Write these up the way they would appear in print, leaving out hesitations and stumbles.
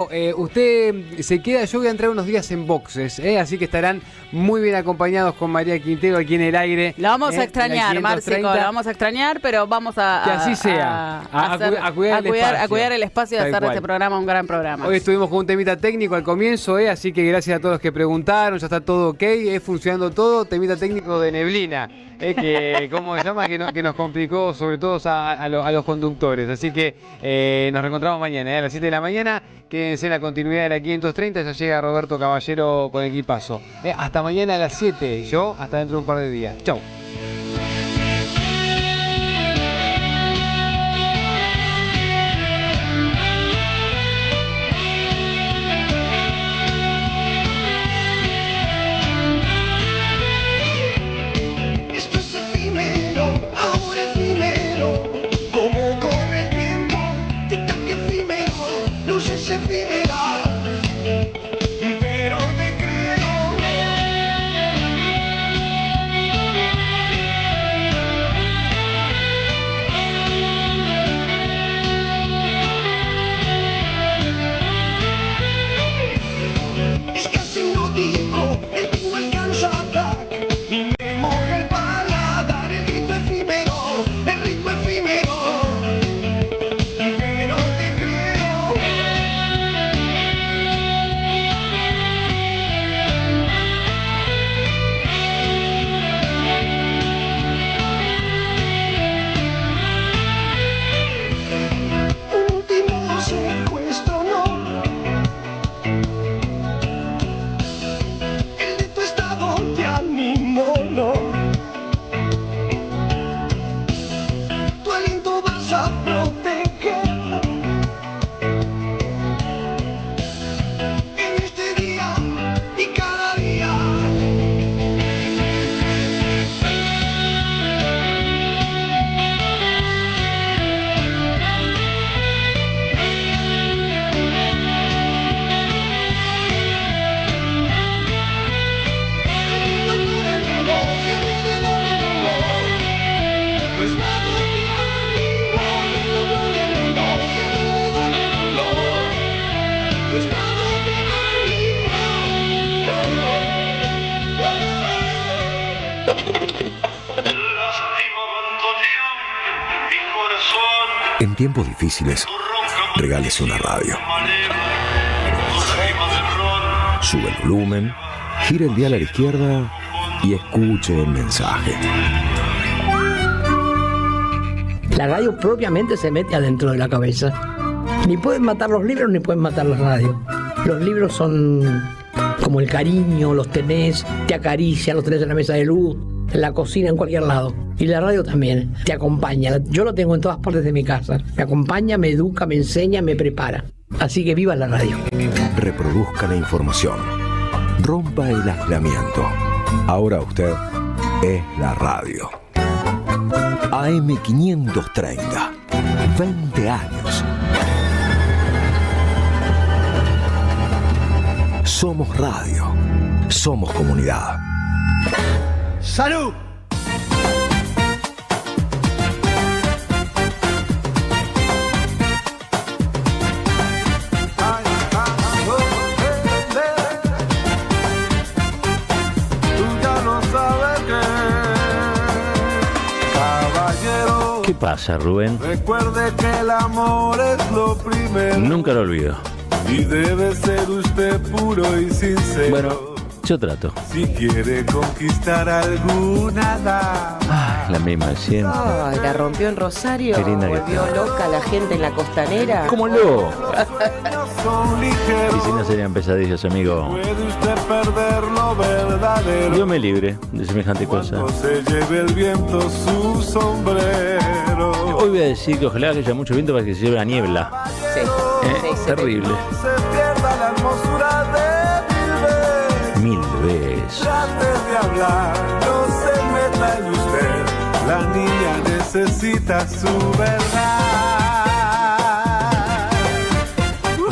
Usted se queda, yo voy a entrar unos días en boxes, así que estarán muy bien acompañados con María Quintero aquí en el aire. La vamos a extrañar, Márcico, la vamos a extrañar, pero vamos a que así sea, a cuidar el espacio y hacer de este programa un gran programa. Hoy estuvimos con un temita técnico al comienzo, así que gracias a todos los que preguntaron, ya está todo ok, funcionando todo, temita técnico de neblina. Que, ¿cómo se llama? Que nos complicó sobre todo a los conductores. Así que nos reencontramos mañana a las 7 de la mañana. Quédense en la continuidad de la 530. Ya llega Roberto Caballero con equipazo. Hasta mañana a las 7. Y yo hasta dentro de un par de días. Chau. En tiempos difíciles, regálese una radio. Sube el volumen, gira el dial a la izquierda y escuche el mensaje. La radio propiamente se mete adentro de la cabeza. Ni pueden matar los libros ni pueden matar la radio. Los libros son como el cariño, los tenés, te acarician, los tenés en la mesa de luz, en la cocina, en cualquier lado. Y la radio también, te acompaña. Yo lo tengo en todas partes de mi casa. Me acompaña, me educa, me enseña, me prepara. Así que viva la radio. Reproduzca la información. Rompa el aislamiento. Ahora usted es la radio. AM530. 20 años. Somos radio. Somos comunidad. ¡Salud! ¿Qué pasa, Rubén? Recuerde que el amor es lo primero. Nunca lo olvido. Y debe ser usted puro y sincero. Bueno, yo trato. Si quiere conquistar alguna dama. Ay, la misma de siempre. Ay, la rompió en Rosario. Qué linda que volvió está. loca la gente en la costanera. ¡Como loca! Son ligeros. Y si no serían pesadillas, amigo. Puede usted perder lo verdadero. Dios me libre de semejante cosa. Cuando se lleve el viento su sombrero. Hoy voy a decir que ojalá que haya mucho viento para que se lleve la niebla. Sí, sí, Terrible. Se pierda la hermosura de Mil veces. Trate de hablar, no se meta en usted. La niña necesita su verdad.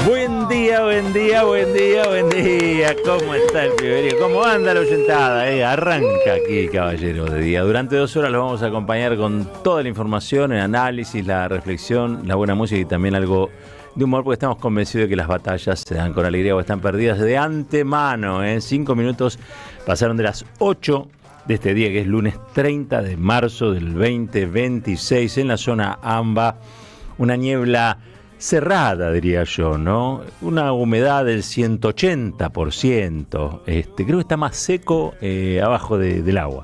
Buen día, buen día, buen día, buen día. ¿Cómo está el piberío? ¿Cómo anda la oyentada? Arranca aquí, caballero de día. Durante 2 horas los vamos a acompañar con toda la información, el análisis, la reflexión, la buena música y también algo de humor, porque estamos convencidos de que las batallas se dan con alegría o están perdidas de antemano. 5 minutos pasaron de las 8 de este día, que es lunes 30 de marzo del 2026, en la zona AMBA. Una niebla cerrada, diría yo, ¿no? Una humedad del 180%. Creo que está más seco abajo del agua.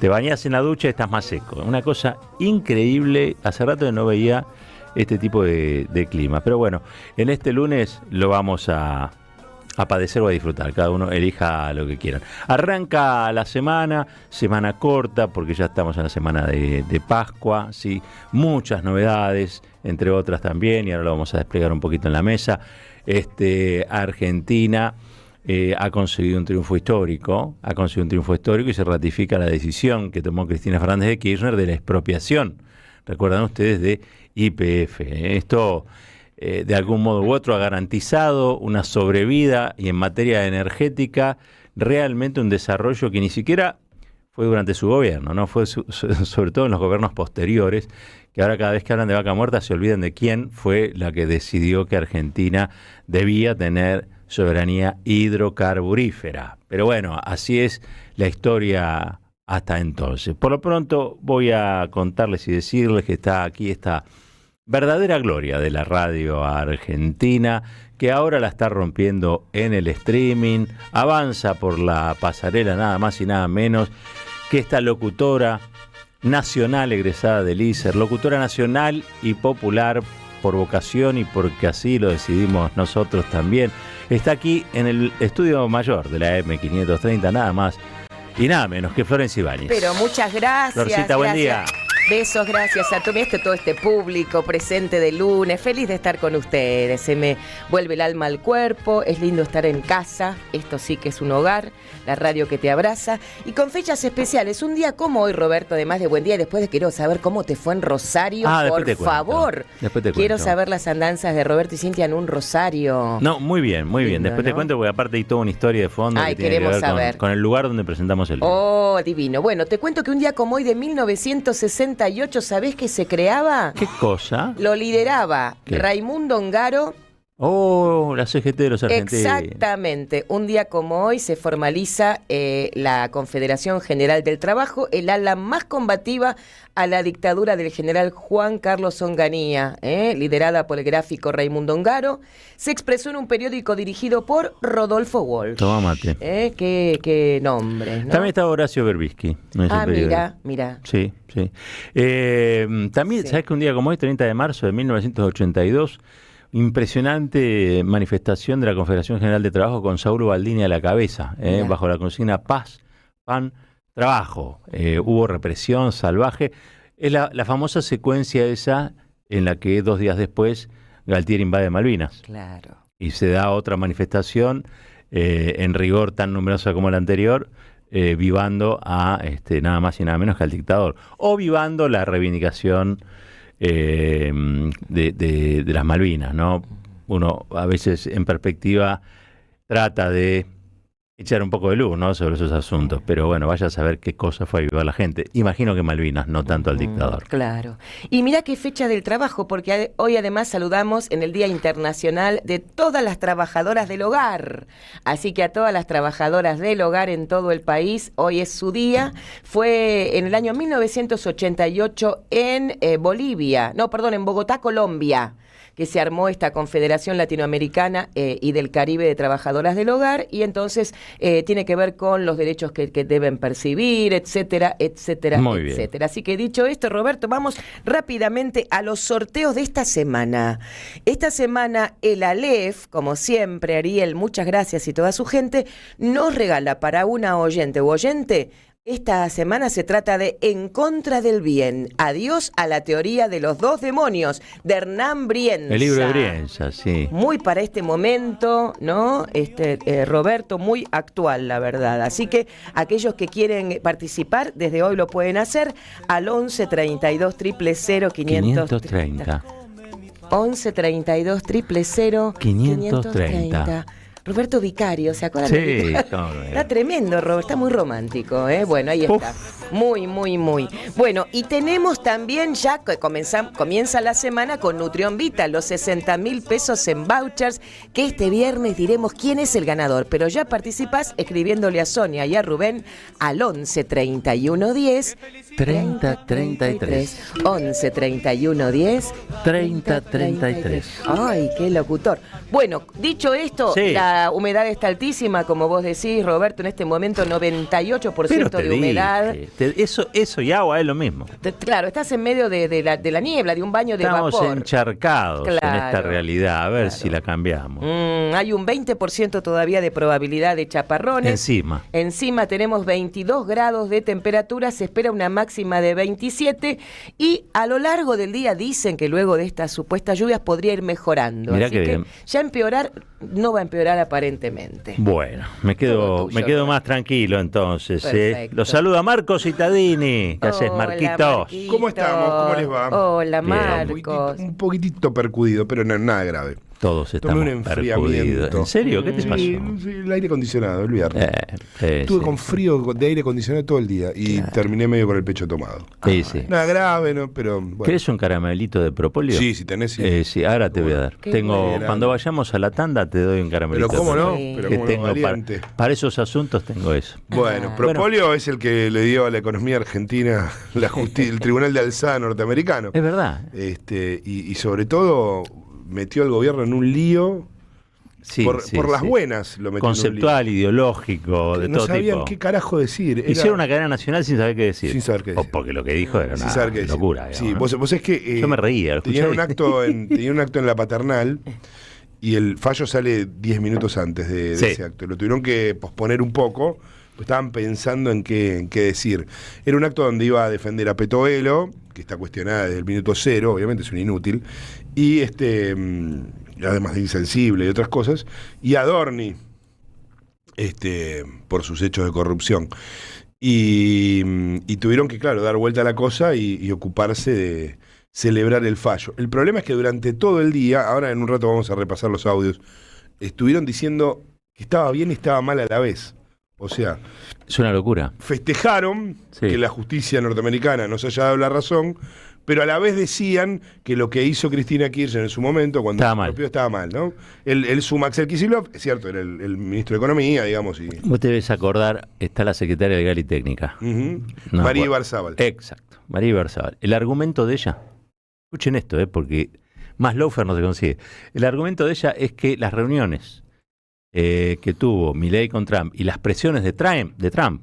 Te bañas en la ducha y estás más seco. Una cosa increíble. Hace rato que no veía este tipo de clima. Pero bueno, en este lunes lo vamos a padecer o a disfrutar. Cada uno elija lo que quieran. Arranca la semana corta, porque ya estamos en la semana de Pascua, ¿sí? Muchas novedades, entre otras también, y ahora lo vamos a desplegar un poquito en la mesa. Argentina ha conseguido un triunfo histórico, y se ratifica la decisión que tomó Cristina Fernández de Kirchner de la expropiación. Recuerdan ustedes de YPF. Esto de algún modo u otro ha garantizado una sobrevida y en materia energética realmente un desarrollo que ni siquiera fue durante su gobierno, no fue sobre todo en los gobiernos posteriores, que ahora cada vez que hablan de Vaca Muerta se olvidan de quién fue la que decidió que Argentina debía tener soberanía hidrocarburífera. Pero bueno, así es la historia hasta entonces. Por lo pronto voy a contarles y decirles que está aquí esta verdadera gloria de la radio argentina, que ahora la está rompiendo en el streaming, avanza por la pasarela nada más y nada menos que esta locutora nacional egresada del ISER, locutora nacional y popular por vocación y porque así lo decidimos nosotros también. Está aquí en el estudio mayor de la M530, nada más y nada menos que Florencia Ibáñez. Pero muchas gracias. Florcita, buen día. Besos, gracias a todo este público presente de lunes. Feliz de estar con ustedes. Se me vuelve el alma al cuerpo. Es lindo estar en casa. Esto sí que es un hogar. La radio que te abraza. Y con fechas especiales. Un día como hoy, Roberto, además de buen día. Después de quiero saber cómo te fue en Rosario. Por favor. Quiero saber las andanzas de Roberto y Cintia en un Rosario. No, muy bien, muy bien. Lindo, después ¿no? te cuento porque aparte hay toda una historia de fondo que tiene que ver con el lugar donde presentamos el libro. Oh, divino. Bueno, te cuento que un día como hoy de 1968, ¿sabés qué se creaba? ¿Qué cosa? Lo lideraba ¿Qué? Raimundo Ongaro. Oh, la CGT de los argentinos. Exactamente. Un día como hoy se formaliza la Confederación General del Trabajo, el ala más combativa a la dictadura del general Juan Carlos Onganía, liderada por el gráfico Raimundo Ongaro. Se expresó en un periódico dirigido por Rodolfo Walsh. Toma mate. Qué nombre, ¿no? También está Horacio Berbisky. Mira. Sí. También, Sí. ¿sabés que un día como hoy, 30 de marzo de 1982, impresionante manifestación de la Confederación General de Trabajo con Sauro Baldini a la cabeza, bajo la consigna Paz, Pan, Trabajo. Hubo represión salvaje. Es la famosa secuencia esa en la que 2 días después Galtier invade Malvinas. Claro. Y se da otra manifestación en rigor tan numerosa como la anterior, vivando a nada más y nada menos que al dictador. O vivando la reivindicación de las Malvinas, ¿no? Uno a veces en perspectiva trata de echar un poco de luz, ¿no?, sobre esos asuntos, pero bueno, vaya a saber qué cosa fue a vivir la gente. Imagino que Malvinas, no tanto al dictador. Claro. Y mira qué fecha del trabajo, porque hoy además saludamos en el Día Internacional de todas las trabajadoras del hogar. Así que a todas las trabajadoras del hogar en todo el país, hoy es su día. Fue en el año 1988 en en Bogotá, Colombia, que se armó esta Confederación Latinoamericana y del Caribe de Trabajadoras del Hogar, y entonces tiene que ver con los derechos que deben percibir, etcétera, etcétera, Muy etcétera. bien. Así que dicho esto, Roberto, vamos rápidamente a los sorteos de esta semana. Esta semana el Aleph, como siempre, Ariel, muchas gracias y toda su gente, nos regala para una oyente o oyente. Esta semana se trata de En contra del bien. Adiós a la teoría de los 2 demonios, de Hernán Brienza. El libro de Brienza, sí. Muy para este momento, ¿no? Roberto, muy actual, la verdad. Así que aquellos que quieren participar, desde hoy lo pueden hacer al 11 32 000 530. 11 32 000 530. Roberto Vicario, ¿se acuerdan? Sí, cómo no. Está tremendo, Roberto, está muy romántico, ¿eh? Bueno, ahí está. Muy, muy, muy. Bueno, y tenemos también ya que comienza la semana con Nutrión Vita, los 60.000 pesos en vouchers, que este viernes diremos quién es el ganador. Pero ya participás escribiéndole a Sonia y a Rubén al 11 31 10 30 33. 11 31 10 30 33. Ay, qué locutor. Bueno, dicho esto, Sí. la humedad está altísima, como vos decís, Roberto, en este momento 98% de humedad. Eso y agua es lo mismo. Claro, estás en medio de la niebla, de un baño de Estamos vapor. encharcados en Claro, esta realidad. A ver claro. si la cambiamos. Hay un 20% todavía de probabilidad de chaparrones. Encima tenemos 22 grados de temperatura, se espera una máxima de 27 y a lo largo del día dicen que luego de estas supuestas lluvias podría ir mejorando. Mirá Así qué que bien. ya empeorar, no va a empeorar aparentemente. Bueno, me Todo quedo tuyo, más tranquilo entonces. Perfecto. Los saluda Marcos Citadini. ¿Qué haces, Hola, Marquitos? Marquitos. ¿Cómo estamos? ¿Cómo les va? Hola, Bien. Marcos. Un poquitito percudido, pero no, nada grave. Todos Tomé estamos un enfriamiento. percudidos. ¿En serio? ¿Qué te Sí, pasó? sí, el aire acondicionado, el viernes. Estuve sí. con frío de aire acondicionado todo el día y terminé medio con el pecho tomado. Sí. Nada grave, ¿no? Pero bueno. ¿Querés un caramelito de propóleo? Sí, si tenés, sí. Sí, ahora te voy a dar. Qué bueno. Cuando vayamos a la tanda te doy un caramelito. Pero cómo de no, propóleo. pero Que cómo no, tengo valiente. para esos asuntos tengo eso. Bueno, Propóleo es el que le dio a la economía argentina el Tribunal de Alzada norteamericano. Es verdad. Y sobre todo metió al gobierno en un lío. Sí, por las buenas lo metió conceptual, en un lío. ideológico, de No todo sabían tipo. qué carajo decir. Hicieron una cadena nacional sin saber qué decir. Sin saber qué decir. Porque lo que dijo era Sin una saber qué decir. locura. Sí, digamos, ¿no? vos es que Yo me reía. tenían un escuché. acto en la paternal y el fallo sale 10 minutos antes de Sí. ese acto. Lo tuvieron que posponer un poco, pues estaban pensando en qué decir. Era un acto donde iba a defender a Petoelo, que está cuestionada desde el minuto cero, obviamente es un inútil, y además de insensible y otras cosas, y a Dorni, por sus hechos de corrupción. Y tuvieron que, claro, dar vuelta a la cosa y ocuparse de celebrar el fallo. El problema es que durante todo el día, ahora en un rato vamos a repasar los audios, estuvieron diciendo que estaba bien y estaba mal a la vez. O sea, Es una locura. festejaron Sí. que la justicia norteamericana nos haya dado la razón, pero a la vez decían que lo que hizo Cristina Kirchner en su momento, cuando Estaba se mal. expropió, estaba mal, ¿no? Su Axel Kicillof, es cierto, era el ministro de Economía, digamos, y Vos te debes acordar, está la secretaria Legal y Técnica. ujú, No, María bueno. Ibarzábal. Exacto, María Ibarzábal. El argumento de ella, escuchen esto, porque más loafer no se consigue. El argumento de ella es que las reuniones que tuvo Milei con Trump y las presiones de Trump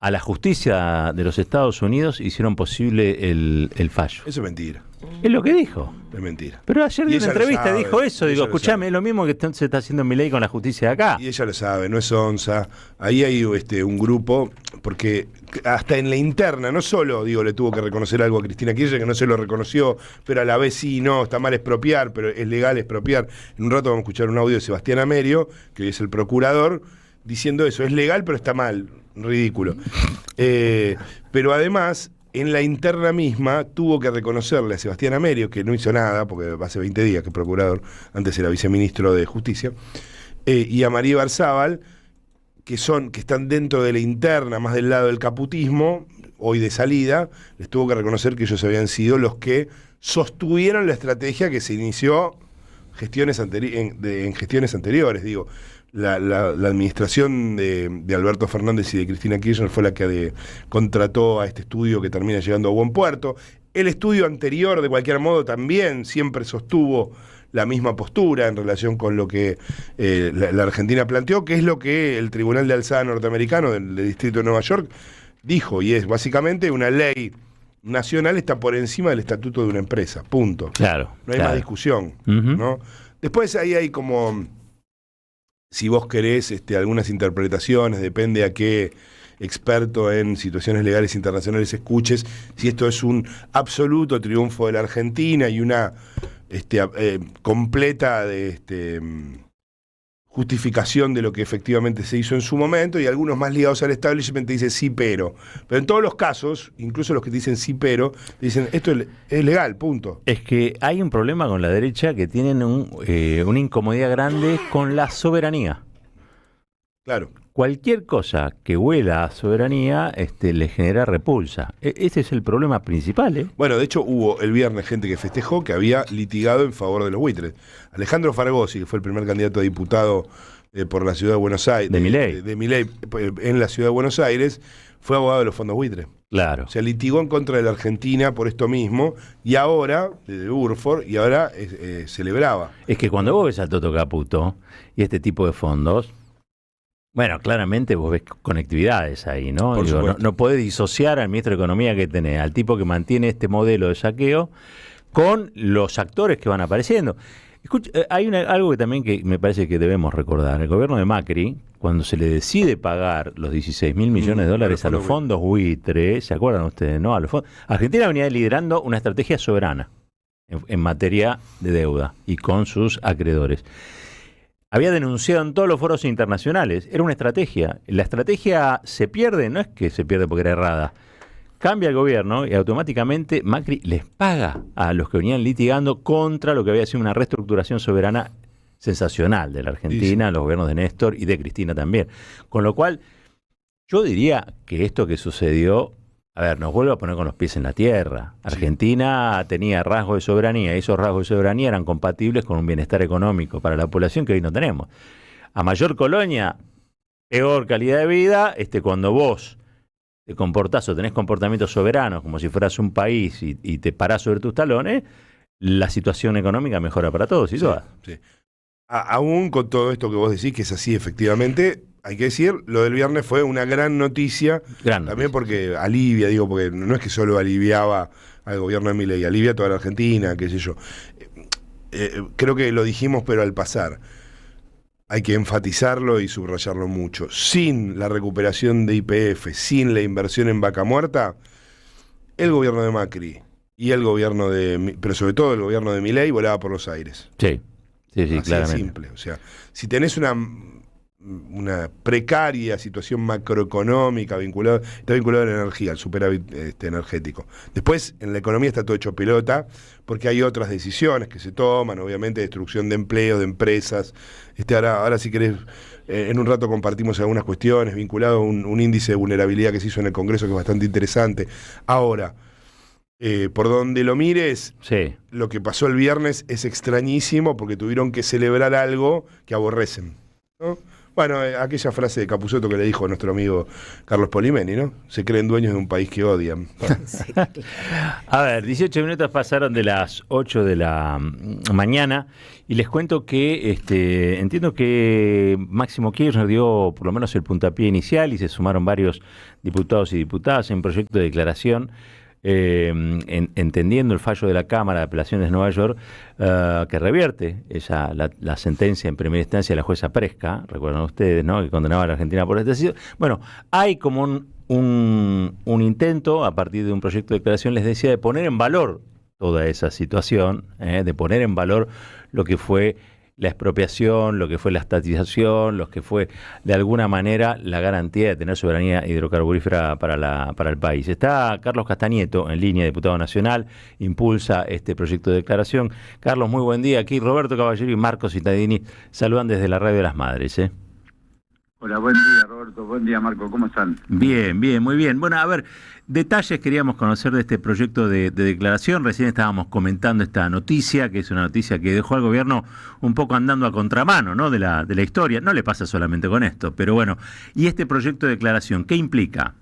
a la justicia de los Estados Unidos hicieron posible el fallo. Eso es mentira, Es lo que dijo. es mentira. Pero ayer Y en ella una lo entrevista sabe, dijo eso. ella Digo, lo escuchame, es lo mismo que se está haciendo Milei con la justicia de acá. Y ella lo sabe, no es onza. Ahí hay un grupo, porque hasta en la interna, no solo, le tuvo que reconocer algo a Cristina Kirchner, que no se lo reconoció, pero a la vez sí, no, está mal expropiar, pero es legal expropiar. En un rato vamos a escuchar un audio de Sebastián Amerio, que hoy es el procurador, diciendo eso, es legal, pero está mal, ridículo. Pero además, en la interna misma, tuvo que reconocerle a Sebastián Amerio, que no hizo nada, porque hace 20 días que es procurador, antes era viceministro de Justicia, y a María Ibarzábal, que están dentro de la interna, más del lado del caputismo, hoy de salida, les tuvo que reconocer que ellos habían sido los que sostuvieron la estrategia que se inició en gestiones anteriores, digo. La administración de Alberto Fernández y de Cristina Kirchner fue la que contrató a este estudio que termina llegando a buen puerto. El estudio anterior, de cualquier modo, también siempre sostuvo la misma postura en relación con lo que la Argentina planteó, que es lo que el Tribunal de Alzada norteamericano del Distrito de Nueva York dijo, y es básicamente una ley nacional está por encima del estatuto de una empresa, punto. Claro. No hay más discusión, Ujú. ¿no? Después ahí hay como, si vos querés algunas interpretaciones, depende a qué experto en situaciones legales internacionales escuches, si esto es un absoluto triunfo de la Argentina y una completa justificación de lo que efectivamente se hizo en su momento, y algunos más ligados al establishment te dicen sí, pero en todos los casos, incluso los que te dicen sí, pero, te dicen esto es legal, punto. Es que hay un problema con la derecha, que tienen una incomodidad grande con la soberanía. Claro. cualquier cosa que huela a soberanía le genera repulsa. Ese es el problema principal, ¿eh? Bueno, de hecho hubo el viernes gente que festejó que había litigado en favor de los buitres. Alejandro Faragossi, que fue el primer candidato a diputado por la ciudad de Buenos Aires, de Milei en la ciudad de Buenos Aires, fue abogado de los fondos buitres. Claro. O sea, litigó en contra de la Argentina por esto mismo, y ahora, de Burford, y ahora celebraba. Es que cuando vos ves al Toto Caputo y este tipo de fondos, bueno, claramente vos ves conectividades ahí, ¿no? Digo, no podés disociar al ministro de Economía que tenés, al tipo que mantiene este modelo de saqueo, con los actores que van apareciendo. Escucha, hay algo que también que me parece que debemos recordar. El gobierno de Macri, cuando se le decide pagar los 16.000 millones de dólares a los fondos buitre, ¿se acuerdan ustedes, no? A los fondos, Argentina venía liderando una estrategia soberana en materia de deuda y con sus acreedores. Había denunciado en todos los foros internacionales. Era una estrategia. La estrategia se pierde, no es que se pierde porque era errada. Cambia el gobierno y automáticamente Macri les paga a los que venían litigando contra lo que había sido una reestructuración soberana sensacional de la Argentina, sí. Los gobiernos de Néstor y de Cristina también. Con lo cual, yo diría que esto que sucedió, a ver, nos vuelve a poner con los pies en la tierra. Argentina tenía rasgos de soberanía y esos rasgos de soberanía eran compatibles con un bienestar económico para la población que hoy no tenemos. A mayor colonia, peor calidad de vida. Cuando vos te comportás o tenés comportamientos soberanos como si fueras un país y te parás sobre tus talones, la situación económica mejora para todos y todas. Sí. Aún con todo esto que vos decís, que es así efectivamente, hay que decir, lo del viernes fue una gran noticia, también porque alivia, porque no es que solo aliviaba al gobierno de Milei, alivia a toda la Argentina, qué sé yo. Creo que lo dijimos, pero al pasar. Hay que enfatizarlo y subrayarlo mucho. Sin la recuperación de YPF, sin la inversión en Vaca Muerta, el gobierno de Macri y el gobierno pero sobre todo el gobierno de Milei volaba por los aires. Sí, así claramente. Es simple. O sea, si tenés una precaria situación macroeconómica está vinculada a la energía, al superávit energético. Después, en la economía está todo hecho pelota, porque hay otras decisiones que se toman, obviamente, destrucción de empleo, de empresas. Ahora si querés, en un rato compartimos algunas cuestiones vinculadas a un índice de vulnerabilidad que se hizo en el Congreso que es bastante interesante. Ahora, por donde lo mires, sí. Lo que pasó el viernes es extrañísimo porque tuvieron que celebrar algo que aborrecen, ¿no? Bueno, aquella frase de Capusotto que le dijo a nuestro amigo Carlos Polimeni, ¿no? Se creen dueños de un país que odian. Sí. A ver, 18 minutos pasaron de las 8 de la mañana y les cuento que entiendo que Máximo Kirchner dio por lo menos el puntapié inicial y se sumaron varios diputados y diputadas en un proyecto de declaración entendiendo el fallo de la Cámara de Apelaciones de Nueva York que revierte la sentencia en primera instancia de la jueza Presca, recuerdan ustedes, ¿no?, que condenaba a la Argentina por esta decisión. Bueno, hay como un intento a partir de un proyecto de declaración, les decía, de poner en valor toda esa situación, de poner en valor lo que fue la expropiación, lo que fue la estatización, lo que fue de alguna manera la garantía de tener soberanía hidrocarburífera para el país. Está Carlos Castañeto en línea, diputado nacional, impulsa este proyecto de declaración. Carlos, muy buen día. Aquí Roberto Caballero y Marcos Cittadini saludan desde la Radio de las Madres. Hola, buen día Roberto, buen día Marco, ¿cómo están? Bien, muy bien. Bueno, a ver, detalles queríamos conocer de este proyecto de declaración. Recién estábamos comentando esta noticia, que es una noticia que dejó al gobierno un poco andando a contramano, ¿no?, de la historia. No le pasa solamente con esto, pero bueno. ¿Y este proyecto de declaración qué implica?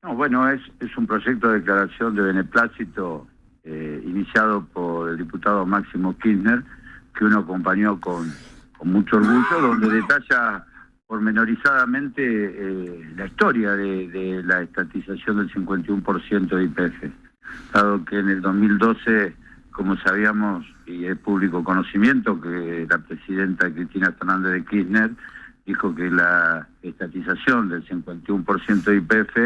No, bueno, es un proyecto de declaración de beneplácito iniciado por el diputado Máximo Kirchner, que uno acompañó con mucho orgullo, donde detalla pormenorizadamente la historia de la estatización del 51% de YPF, dado que en el 2012, como sabíamos, y es público conocimiento, que la presidenta Cristina Fernández de Kirchner dijo que la estatización del 51% de YPF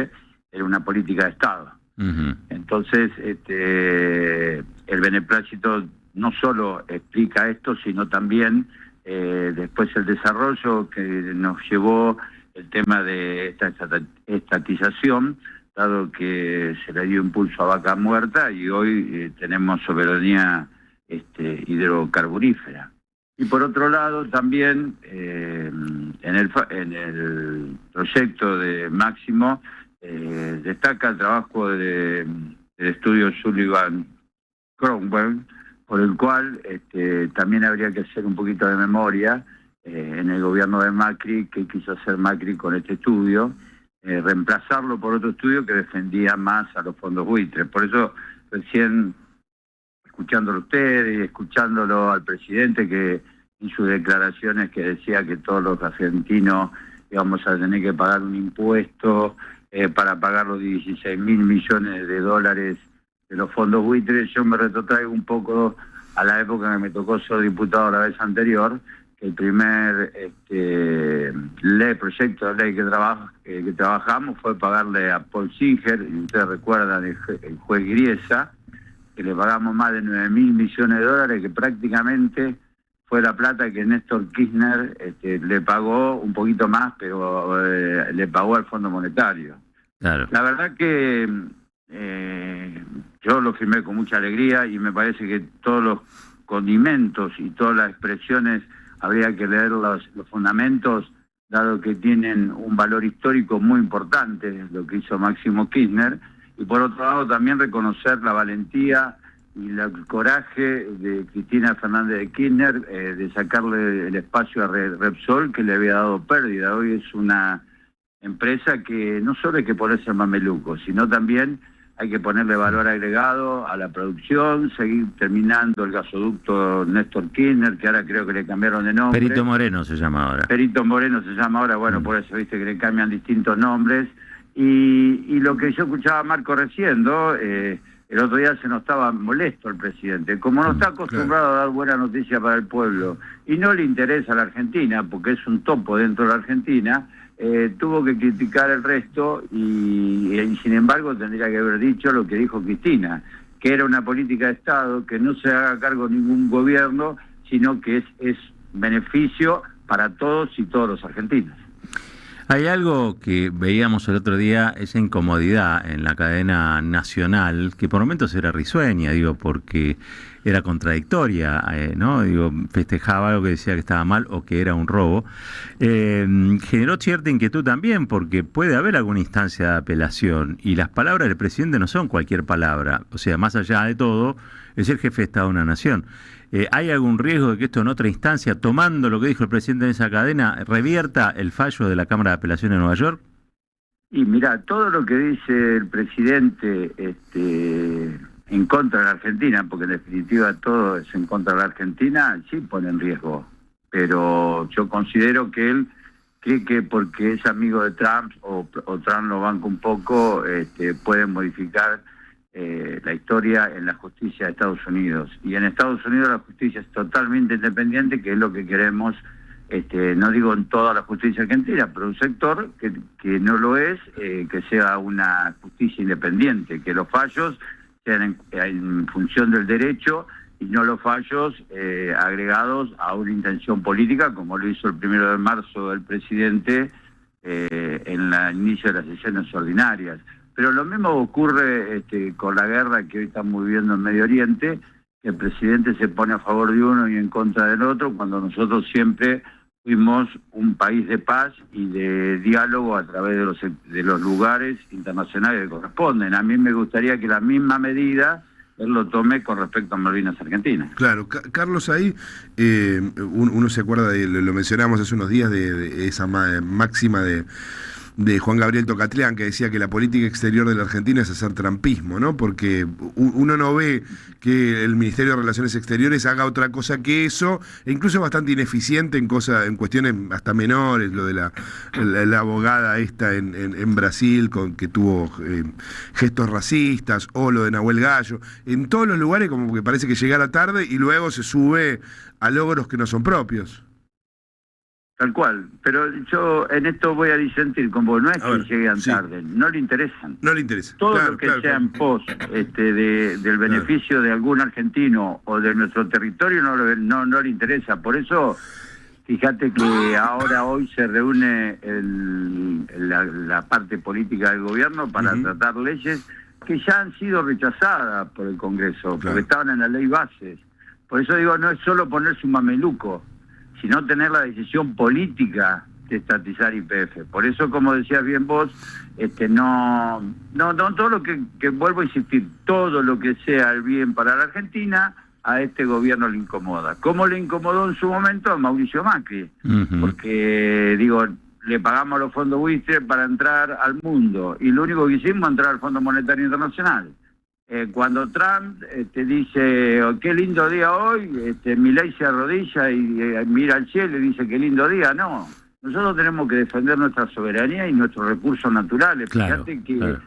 era una política de Estado. Uh-huh. Entonces, el beneplácito no solo explica esto, sino también después el desarrollo que nos llevó el tema de esta estatización, dado que se le dio impulso a Vaca Muerta y hoy tenemos soberanía hidrocarburífera. Y por otro lado también el proyecto de Máximo destaca el trabajo del estudio Sullivan Cromwell, por el cual también habría que hacer un poquito de memoria en el gobierno de Macri, que quiso hacer Macri con este estudio, reemplazarlo por otro estudio que defendía más a los fondos buitres. Por eso recién, escuchándolo a ustedes y escuchándolo al presidente, que en sus declaraciones que decía que todos los argentinos íbamos a tener que pagar un impuesto para pagar los 16.000 millones de dólares de los fondos buitres, yo me retrotraigo un poco a la época que me tocó ser diputado la vez anterior, que el primer proyecto de ley que trabajamos fue pagarle a Paul Singer, y ustedes recuerdan el juez Griesa, que le pagamos más de 9.000 millones de dólares, que prácticamente fue la plata que Néstor Kirchner le pagó un poquito más, pero le pagó al Fondo Monetario. Claro. La verdad que yo lo firmé con mucha alegría y me parece que todos los condimentos y todas las expresiones habría que leer los fundamentos, dado que tienen un valor histórico muy importante, lo que hizo Máximo Kirchner, y por otro lado también reconocer la valentía y el coraje de Cristina Fernández de Kirchner de sacarle el espacio a Repsol, que le había dado pérdida. Hoy es una empresa que no solo hay que ponerse mameluco, sino también hay que ponerle valor agregado a la producción, seguir terminando el gasoducto Néstor Kirchner, que ahora creo que le cambiaron de nombre. Perito Moreno se llama ahora. Perito Moreno se llama ahora, bueno, por eso viste que le cambian distintos nombres. Y lo que yo escuchaba a Marco recién, ¿no? El otro día se notaba molesto el presidente. Como no está acostumbrado a dar buena noticia para el pueblo y no le interesa a la Argentina, porque es un topo dentro de la Argentina, tuvo que criticar el resto y sin embargo tendría que haber dicho lo que dijo Cristina, que era una política de Estado, que no se haga cargo ningún gobierno, sino que es beneficio para todos y todos los argentinos. Hay algo que veíamos el otro día, esa incomodidad en la cadena nacional, que por momentos era risueña, digo, porque era contradictoria, ¿no? Digo, festejaba algo que decía que estaba mal o que era un robo. Generó cierta inquietud también, porque puede haber alguna instancia de apelación, y las palabras del presidente no son cualquier palabra. O sea, más allá de todo, es el jefe de Estado de una nación. ¿Hay algún riesgo de que esto en otra instancia, tomando lo que dijo el presidente en esa cadena, revierta el fallo de la Cámara de Apelación de Nueva York? Y mira, todo lo que dice el presidente en contra de la Argentina, porque en definitiva todo es en contra de la Argentina, sí pone en riesgo. Pero yo considero que él cree que porque es amigo de Trump o Trump lo banca un poco, puede modificar la historia en la justicia de Estados Unidos. Y en Estados Unidos la justicia es totalmente independiente, que es lo que queremos, no digo en toda la justicia argentina, pero un sector que no lo es, que sea una justicia independiente, que los fallos sean en función del derecho y no los fallos agregados a una intención política, como lo hizo el 1 de marzo el presidente en el inicio de las sesiones ordinarias. Pero lo mismo ocurre con la guerra que hoy estamos viviendo en Medio Oriente, que el presidente se pone a favor de uno y en contra del otro, cuando nosotros siempre fuimos un país de paz y de diálogo a través de los lugares internacionales que corresponden. A mí me gustaría que la misma medida él lo tome con respecto a Malvinas Argentinas. Claro, Carlos, ahí uno se acuerda, lo mencionamos hace unos días, de esa máxima de Juan Gabriel Tocatlián, que decía que la política exterior de la Argentina es hacer trampismo, ¿no? Porque uno no ve que el Ministerio de Relaciones Exteriores haga otra cosa que eso, e incluso es bastante ineficiente en cuestiones hasta menores, lo de la abogada esta en Brasil, que tuvo gestos racistas, o lo de Nahuel Gallo. En todos los lugares como que parece que llegara tarde y luego se sube a logros que no son propios. Tal cual, pero yo en esto voy a disentir con vos, no es que llegan tarde, no le interesan. No le interesa. Todo lo que sea en pos del beneficio de algún argentino o de nuestro territorio no le interesa. Por eso, fíjate que hoy se reúne la parte política del gobierno para tratar leyes que ya han sido rechazadas por el Congreso, porque estaban en la ley bases. Por eso digo, no es solo ponerse un mameluco, sino tener la decisión política estatizar YPF. Por eso, como decías bien vos, no todo lo que vuelvo a insistir, todo lo que sea el bien para la Argentina, a este gobierno le incomoda. ¿Cómo le incomodó en su momento a Mauricio Macri? Porque, le pagamos los fondos buitre para entrar al mundo, y lo único que hicimos es entrar al Fondo Monetario Internacional. Cuando Trump dice, oh, qué lindo día hoy, Milei se arrodilla y mira al cielo y dice, qué lindo día. No, nosotros tenemos que defender nuestra soberanía y nuestros recursos naturales. Claro, fíjate que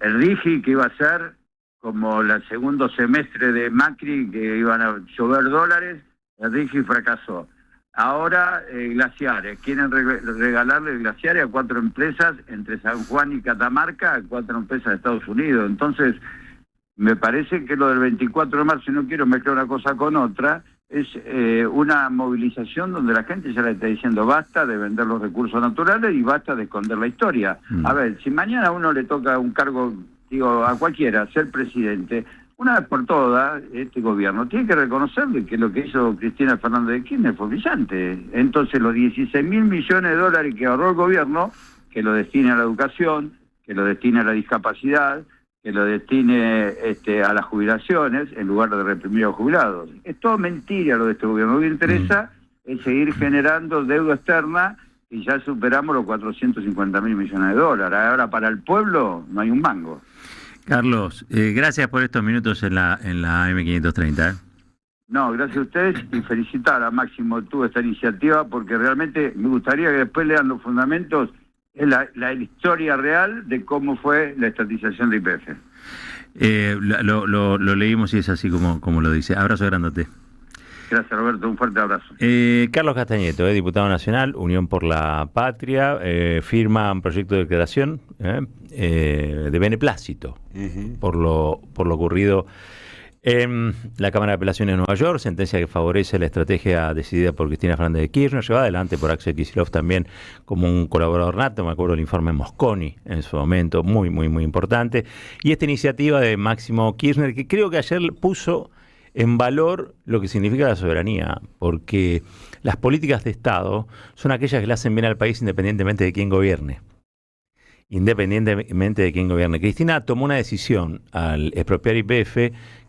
el RIGI, que iba a ser como el segundo semestre de Macri, que iban a llover dólares, el RIGI fracasó. Ahora, glaciares. Quieren regalarle glaciares a 4 empresas entre San Juan y Catamarca, a 4 empresas de Estados Unidos. Entonces, me parece que lo del 24 de marzo, y no quiero mezclar una cosa con otra, es una movilización donde la gente ya le está diciendo basta de vender los recursos naturales y basta de esconder la historia. A ver, si mañana a uno le toca un cargo, a cualquiera, ser presidente, una vez por todas, este gobierno tiene que reconocerle que lo que hizo Cristina Fernández de Kirchner fue brillante. Entonces, los 16.000 millones de dólares que ahorró el gobierno, que lo destine a la educación, que lo destine a la discapacidad, que lo destine a las jubilaciones, en lugar de reprimir a los jubilados. Es todo mentira lo de este gobierno. Lo que interesa es seguir generando deuda externa, y ya superamos los 450.000 millones de dólares. Ahora, para el pueblo, no hay un mango. Carlos, gracias por estos minutos en la AM530. No, gracias a ustedes, y felicitar a Máximo Tuvo esta iniciativa, porque realmente me gustaría que después lean los fundamentos, es la historia real de cómo fue la estatización de YPF. Lo leímos y es así como lo dice. Abrazo grandote. Gracias, Roberto, un fuerte abrazo. Carlos Castañeto, diputado nacional, Unión por la Patria, firma un proyecto de declaración de beneplácito por lo ocurrido en la Cámara de Apelaciones de Nueva York, sentencia que favorece la estrategia decidida por Cristina Fernández de Kirchner, llevada adelante por Axel Kicillof también como un colaborador nato. Me acuerdo del informe Mosconi en su momento, muy, muy, muy importante. Y esta iniciativa de Máximo Kirchner, que creo que ayer puso en valor lo que significa la soberanía, porque las políticas de Estado son aquellas que le hacen bien al país independientemente de quién gobierne. Independientemente de quién gobierne. Cristina tomó una decisión al expropiar YPF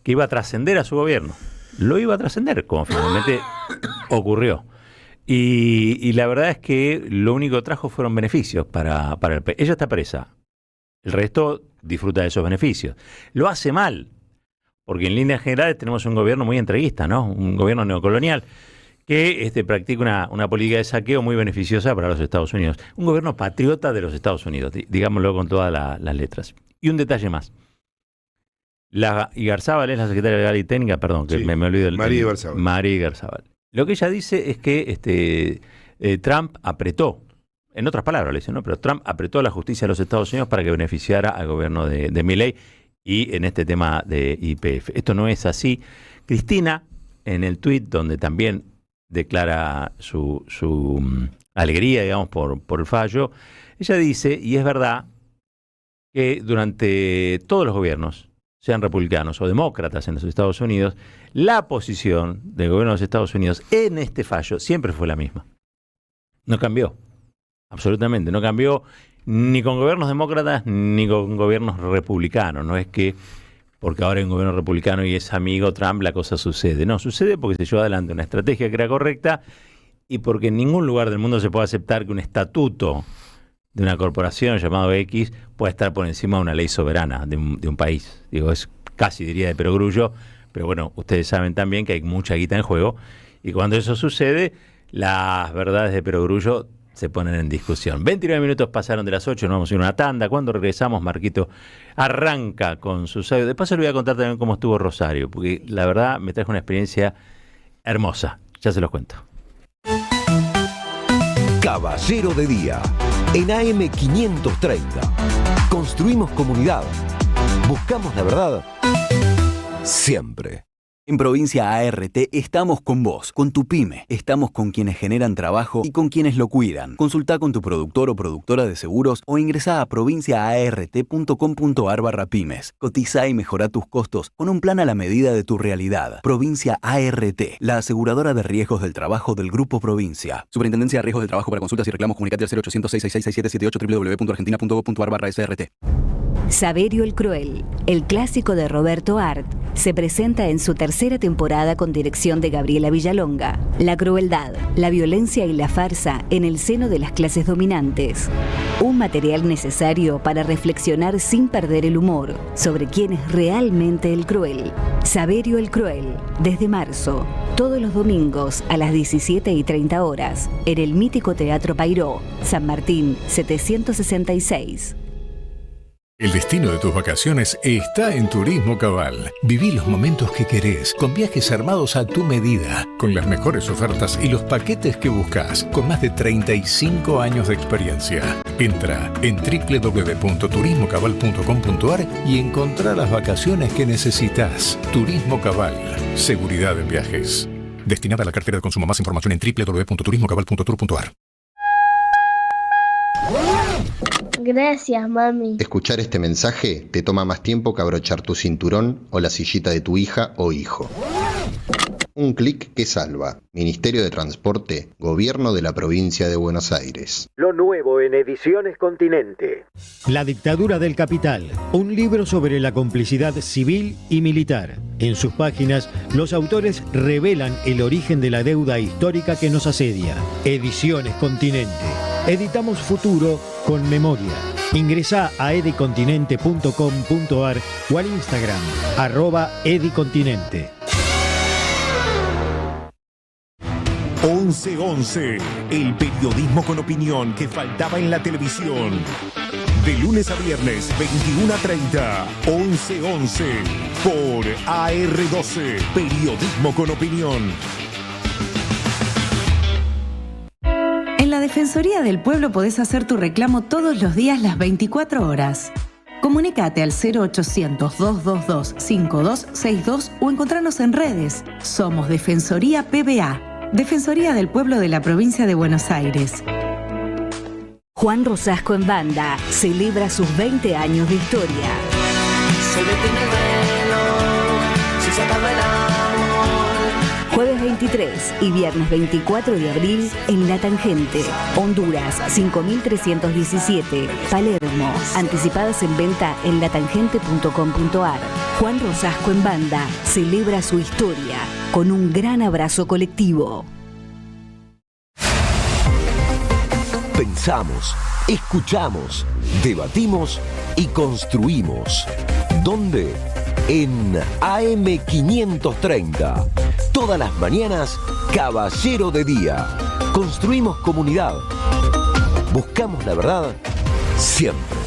que iba a trascender a su gobierno. Lo iba a trascender, como finalmente ocurrió. Y la verdad es que lo único que trajo fueron beneficios para el país. Ella está presa. El resto disfruta de esos beneficios. Lo hace mal, porque en líneas generales tenemos un gobierno muy entreguista, ¿no? Un gobierno neocolonial que practica una política de saqueo muy beneficiosa para los Estados Unidos. Un gobierno patriota de los Estados Unidos, digámoslo con todas las letras. Y un detalle más. Igarzábal es la secretaria legal y técnica, perdón, que sí, me olvido. María Igarzábal. María Igarzábal. Lo que ella dice es que Trump apretó, en otras palabras le dice, ¿no? Pero Trump apretó a la justicia de los Estados Unidos para que beneficiara al gobierno de Milei y en este tema de YPF. Esto no es así. Cristina, en el tuit donde también declara su alegría, digamos, por el fallo, ella dice, y es verdad, que durante todos los gobiernos, sean republicanos o demócratas en los Estados Unidos, la posición del gobierno de los Estados Unidos en este fallo siempre fue la misma. No cambió, absolutamente, no cambió ni con gobiernos demócratas ni con gobiernos republicanos. No es que porque ahora hay un gobierno republicano y es amigo Trump la cosa sucede. No, sucede porque se llevó adelante una estrategia que era correcta y porque en ningún lugar del mundo se puede aceptar que un estatuto de una corporación llamado X pueda estar por encima de una ley soberana de un país. Digo, es casi diría de perogrullo, pero bueno, ustedes saben también que hay mucha guita en juego y cuando eso sucede, las verdades de perogrullo se ponen en discusión. 29 minutos pasaron de las 8, nos vamos a ir a una tanda. Cuando regresamos, Marquito arranca con su audio. De paso le voy a contar también cómo estuvo Rosario, porque la verdad me trajo una experiencia hermosa. Ya se los cuento. Caballero de Día, en AM530. Construimos comunidad. Buscamos la verdad siempre. En Provincia ART estamos con vos, con tu pyme. Estamos con quienes generan trabajo y con quienes lo cuidan. Consultá con tu productor o productora de seguros o ingresá a provinciaart.com.ar/pymes. Cotizá y mejorá tus costos con un plan a la medida de tu realidad. Provincia ART, la aseguradora de riesgos del trabajo del Grupo Provincia. Superintendencia de Riesgos del Trabajo. Para consultas y reclamos, comunicate al 0800-666-6778 www.argentina.gov.ar/SRT. Saverio el Cruel, el clásico de Roberto Art, se presenta en su tercera temporada con dirección de Gabriela Villalonga. La crueldad, la violencia y la farsa en el seno de las clases dominantes. Un material necesario para reflexionar sin perder el humor sobre quién es realmente el cruel. Saverio el Cruel, desde marzo, todos los domingos a las 17:30 horas, en el mítico Teatro Pairó, San Martín 766. El destino de tus vacaciones está en Turismo Cabal. Viví los momentos que querés, con viajes armados a tu medida, con las mejores ofertas y los paquetes que buscas, con más de 35 años de experiencia. Entra en www.turismocabal.com.ar y encontrá las vacaciones que necesitas. Turismo Cabal, seguridad en viajes. Destinada a la cartera de consumo. Más información en www.turismocabal.tour.ar. Gracias, mami. Escuchar este mensaje te toma más tiempo que abrochar tu cinturón o la sillita de tu hija o hijo. Un clic que salva. Ministerio de Transporte, Gobierno de la Provincia de Buenos Aires. Lo nuevo en Ediciones Continente. La dictadura del capital, un libro sobre la complicidad civil y militar. En sus páginas, los autores revelan el origen de la deuda histórica que nos asedia. Ediciones Continente. Editamos futuro con memoria. Ingresá a edicontinente.com.ar o al Instagram @edicontinente. 11-11, el periodismo con opinión que faltaba en la televisión. De lunes a viernes, 21:30, 11-11, por AR12, periodismo con opinión. En la Defensoría del Pueblo podés hacer tu reclamo todos los días las 24 horas. Comunicate al 0800-222-5262 o encontranos en redes. Somos Defensoría PBA, Defensoría del Pueblo de la Provincia de Buenos Aires. Juan Rosasco en Banda celebra sus 20 años de historia. Se detiene el reloj, si se acaba el amor. Jueves 23 y viernes 24 de abril en La Tangente, Honduras 5317, Palermo. Anticipadas en venta en latangente.com.ar. Juan Rosasco en Banda celebra su historia con un gran abrazo colectivo. Pensamos, escuchamos, debatimos y construimos. ¿Dónde? En AM530. Todas las mañanas, Caballero de Día. Construimos comunidad. Buscamos la verdad siempre.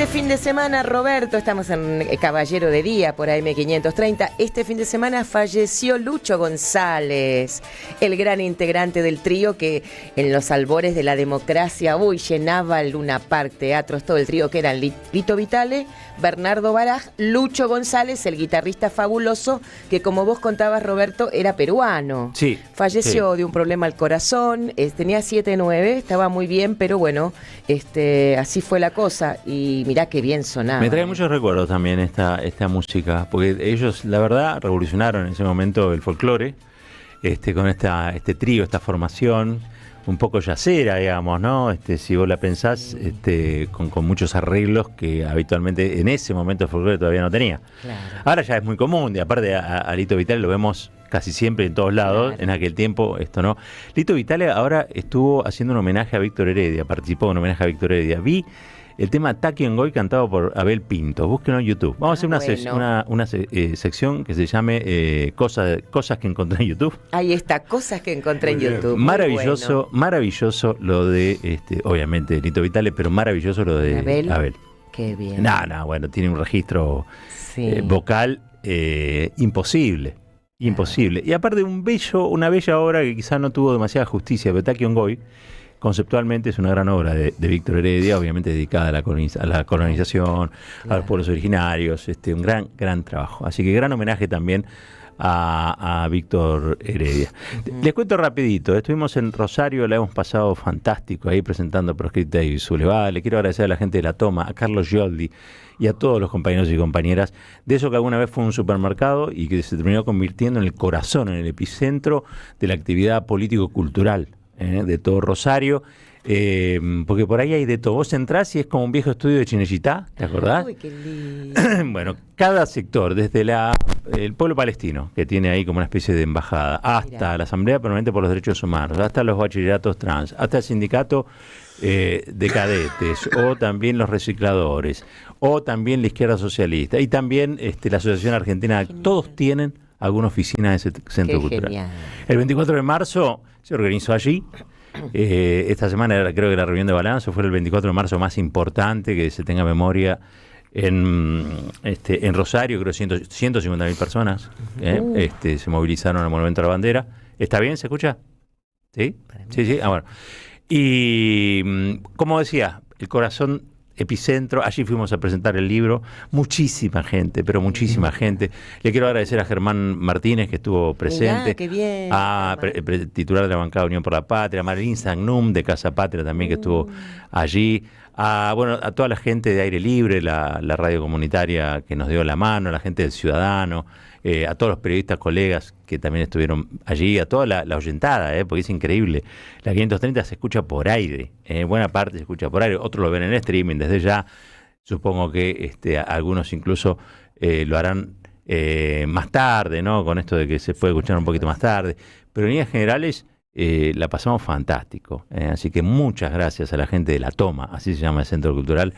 Este fin de semana, Roberto, estamos en Caballero de Día por AM530. Este fin de semana falleció Lucho González, el gran integrante del trío que en los albores de la democracia llenaba el Luna Park, teatros, todo el trío que eran Lito Vitale, Bernardo Baraj, Lucho González, el guitarrista fabuloso, que como vos contabas, Roberto, era peruano. Sí. Falleció de un problema al corazón, tenía 7-9, estaba muy bien, pero bueno, así fue la cosa. Y mirá qué bien sonaba. Me trae muchos recuerdos también esta música, porque ellos, la verdad, revolucionaron en ese momento el folclore, con este trío, esta formación, un poco yacera, digamos, ¿no? Si vos la pensás, con muchos arreglos que habitualmente en ese momento el folclore todavía no tenía. Claro. Ahora ya es muy común, y aparte a Lito Vitale lo vemos casi siempre en todos lados. Claro. En aquel tiempo esto no. Lito Vitale ahora estuvo haciendo un homenaje a Víctor Heredia, participó en un homenaje a Víctor Heredia. Vi el tema Taki Ngoy cantado por Abel Pinto. Búsquenlo en YouTube. Vamos a hacer una sección que se llame Cosas que encontré en YouTube. Ahí está, Cosas que encontré en YouTube. Maravilloso, maravilloso lo de, obviamente, Lito Vitale, pero maravilloso lo de Abel. Qué bien. Bueno, tiene un registro vocal imposible. Imposible. Y aparte una bella obra que quizás no tuvo demasiada justicia, pero Taki Ngoy conceptualmente es una gran obra de Víctor Heredia, obviamente dedicada a la colonización, a los pueblos originarios, un gran trabajo. Así que gran homenaje también a Víctor Heredia. Les cuento rapidito, estuvimos en Rosario, la hemos pasado fantástico ahí presentando Proscripta y Sublevada. Le quiero agradecer a la gente de La Toma, a Carlos Gioldi y a todos los compañeros y compañeras de eso que alguna vez fue un supermercado y que se terminó convirtiendo en el corazón, en el epicentro de la actividad político-cultural de todo Rosario, porque por ahí hay de todo. Vos entrás y es como un viejo estudio de Chinechitá, ¿te acordás? Uy, qué lindo. Bueno, cada sector, desde el pueblo palestino, que tiene ahí como una especie de embajada, hasta la Asamblea Permanente por los Derechos Humanos, hasta los bachilleratos trans, hasta el sindicato de cadetes, o también los recicladores, o también la izquierda socialista, y también la Asociación Argentina, todos tienen alguna oficina de ese centro cultural. Genial. El 24 de marzo se organizó allí. Esta semana creo que la reunión de balance fue el 24 de marzo más importante que se tenga memoria en Rosario. Creo 150.000 personas se movilizaron al Monumento a la Bandera. ¿Está bien? ¿Se escucha? ¿Sí? Sí. Bueno. Y como decía, el corazón epicentro, allí fuimos a presentar el libro, muchísima gente, pero muchísima gente. Le quiero agradecer a Germán Martínez, que estuvo presente, qué bien, a titular de la bancada Unión por la Patria, a Marilyn Sagnum de Casa Patria también, que estuvo allí, a toda la gente de Aire Libre, la radio comunitaria que nos dio la mano, a la gente del Ciudadano, a todos los periodistas colegas que también estuvieron allí, a toda la oyentada, porque es increíble. La 530 se escucha por aire, buena parte se escucha por aire, otros lo ven en streaming desde ya. Supongo que algunos incluso lo harán más tarde, ¿no? Con esto de que se puede escuchar un poquito más tarde. Pero en líneas generales la pasamos fantástico. Así que muchas gracias a la gente de La Toma, así se llama el Centro Cultural.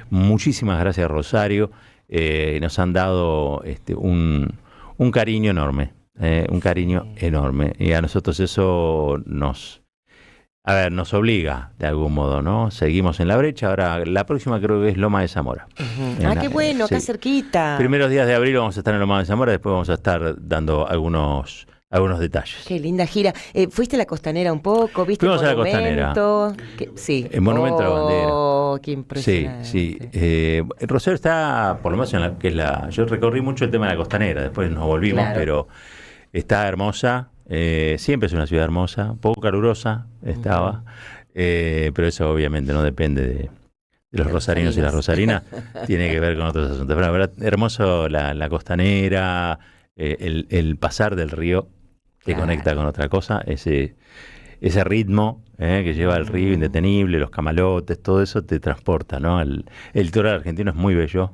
Muchísimas gracias, Rosario. Nos han dado un cariño enorme, un cariño enorme. Y a nosotros eso nos obliga de algún modo, ¿no? Seguimos en la brecha. Ahora, la próxima creo que es Loma de Zamora. Qué bueno, acá cerquita. Primeros días de abril vamos a estar en Loma de Zamora, después vamos a estar dando algunos detalles. Qué linda gira. ¿Fuiste a la Costanera un poco? ¿Viste Fuimos el monumento? a la Costanera. Sí. El monumento a la bandera. Qué impresionante. Sí. Rosario está, por lo menos en yo recorrí mucho el tema de la Costanera, después nos volvimos, pero está hermosa. Siempre es una ciudad hermosa, poco calurosa estaba, pero eso obviamente no depende de los rosarinos y las rosarinas, tiene que ver con otros asuntos. Pero la verdad, hermoso la Costanera, el pasar del río que conecta con otra cosa, ese ritmo que lleva el río indetenible, los camalotes, todo eso te transporta, ¿no? El litoral argentino es muy bello,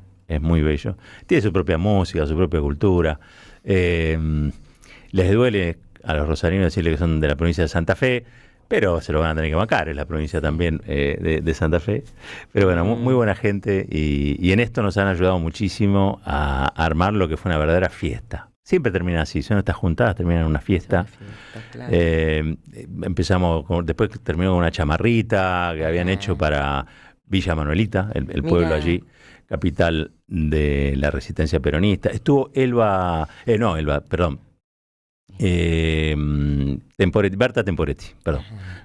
tiene su propia música, su propia cultura. Les duele a los rosarinos decirle que son de la provincia de Santa Fe, pero se lo van a tener que bancar, es la provincia también de Santa Fe. Pero bueno, muy buena gente y en esto nos han ayudado muchísimo a armar lo que fue una verdadera fiesta. Siempre termina así, son estas juntadas, terminan en una fiesta. Claro. Después terminó con una chamarrita que habían hecho para Villa Manuelita, el pueblo allí, capital de la resistencia peronista. Estuvo Berta Temporetti,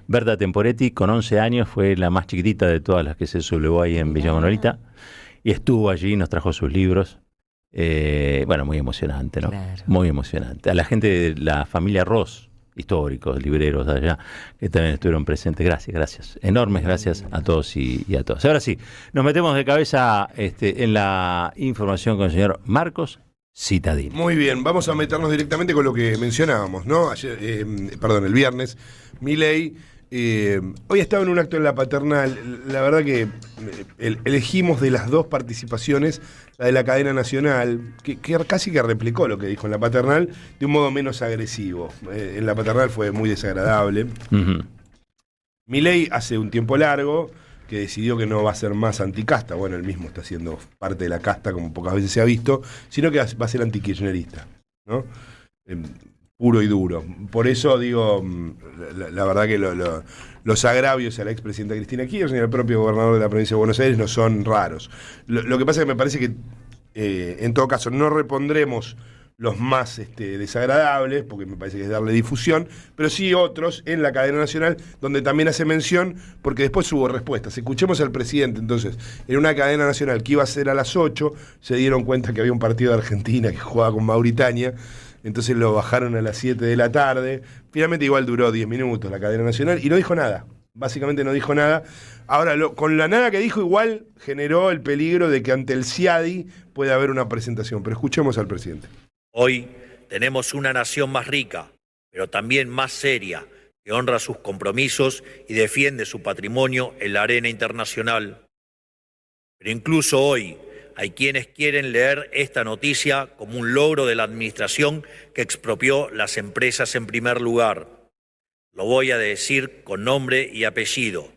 Berta Temporetti, con 11 años, fue la más chiquitita de todas las que se sublevó ahí en Villa Manuelita, y estuvo allí, nos trajo sus libros. Muy emocionante, ¿no? Claro. Muy emocionante. A la gente de la familia Ross, históricos, libreros de allá, que también estuvieron presentes. Gracias. Enormes gracias a todos y a todas. Ahora sí, nos metemos de cabeza en la información con el señor Marcos Citadini. Muy bien, vamos a meternos directamente con lo que mencionábamos, ¿no? El viernes, Milei hoy estaba en un acto en la Paternal. La verdad que elegimos de las dos participaciones la de la cadena nacional, que casi que replicó lo que dijo en la Paternal de un modo menos agresivo. En la Paternal fue muy desagradable. Milei hace un tiempo largo que decidió que no va a ser más anticasta. Bueno, él mismo está siendo parte de la casta, como pocas veces se ha visto, sino que va a ser antikirchnerista, ¿no? Puro y duro. Por eso digo, la verdad que los agravios a la expresidenta Cristina Kirchner y al propio gobernador de la provincia de Buenos Aires no son raros. Lo que pasa es que me parece que en todo caso no repondremos los más desagradables, porque me parece que es darle difusión, pero sí otros en la cadena nacional, donde también hace mención, porque después hubo respuestas. Escuchemos al presidente, entonces, en una cadena nacional que iba a ser a las 8, se dieron cuenta que había un partido de Argentina que jugaba con Mauritania, entonces lo bajaron a las 7 de la tarde. Finalmente igual duró 10 minutos la cadena nacional y no dijo nada. Básicamente no dijo nada. Ahora, con la nada que dijo, igual generó el peligro de que ante el CIADI pueda haber una presentación. Pero escuchemos al presidente. Hoy tenemos una nación más rica, pero también más seria, que honra sus compromisos y defiende su patrimonio en la arena internacional. Pero incluso hoy hay quienes quieren leer esta noticia como un logro de la administración que expropió las empresas en primer lugar. Lo voy a decir con nombre y apellido.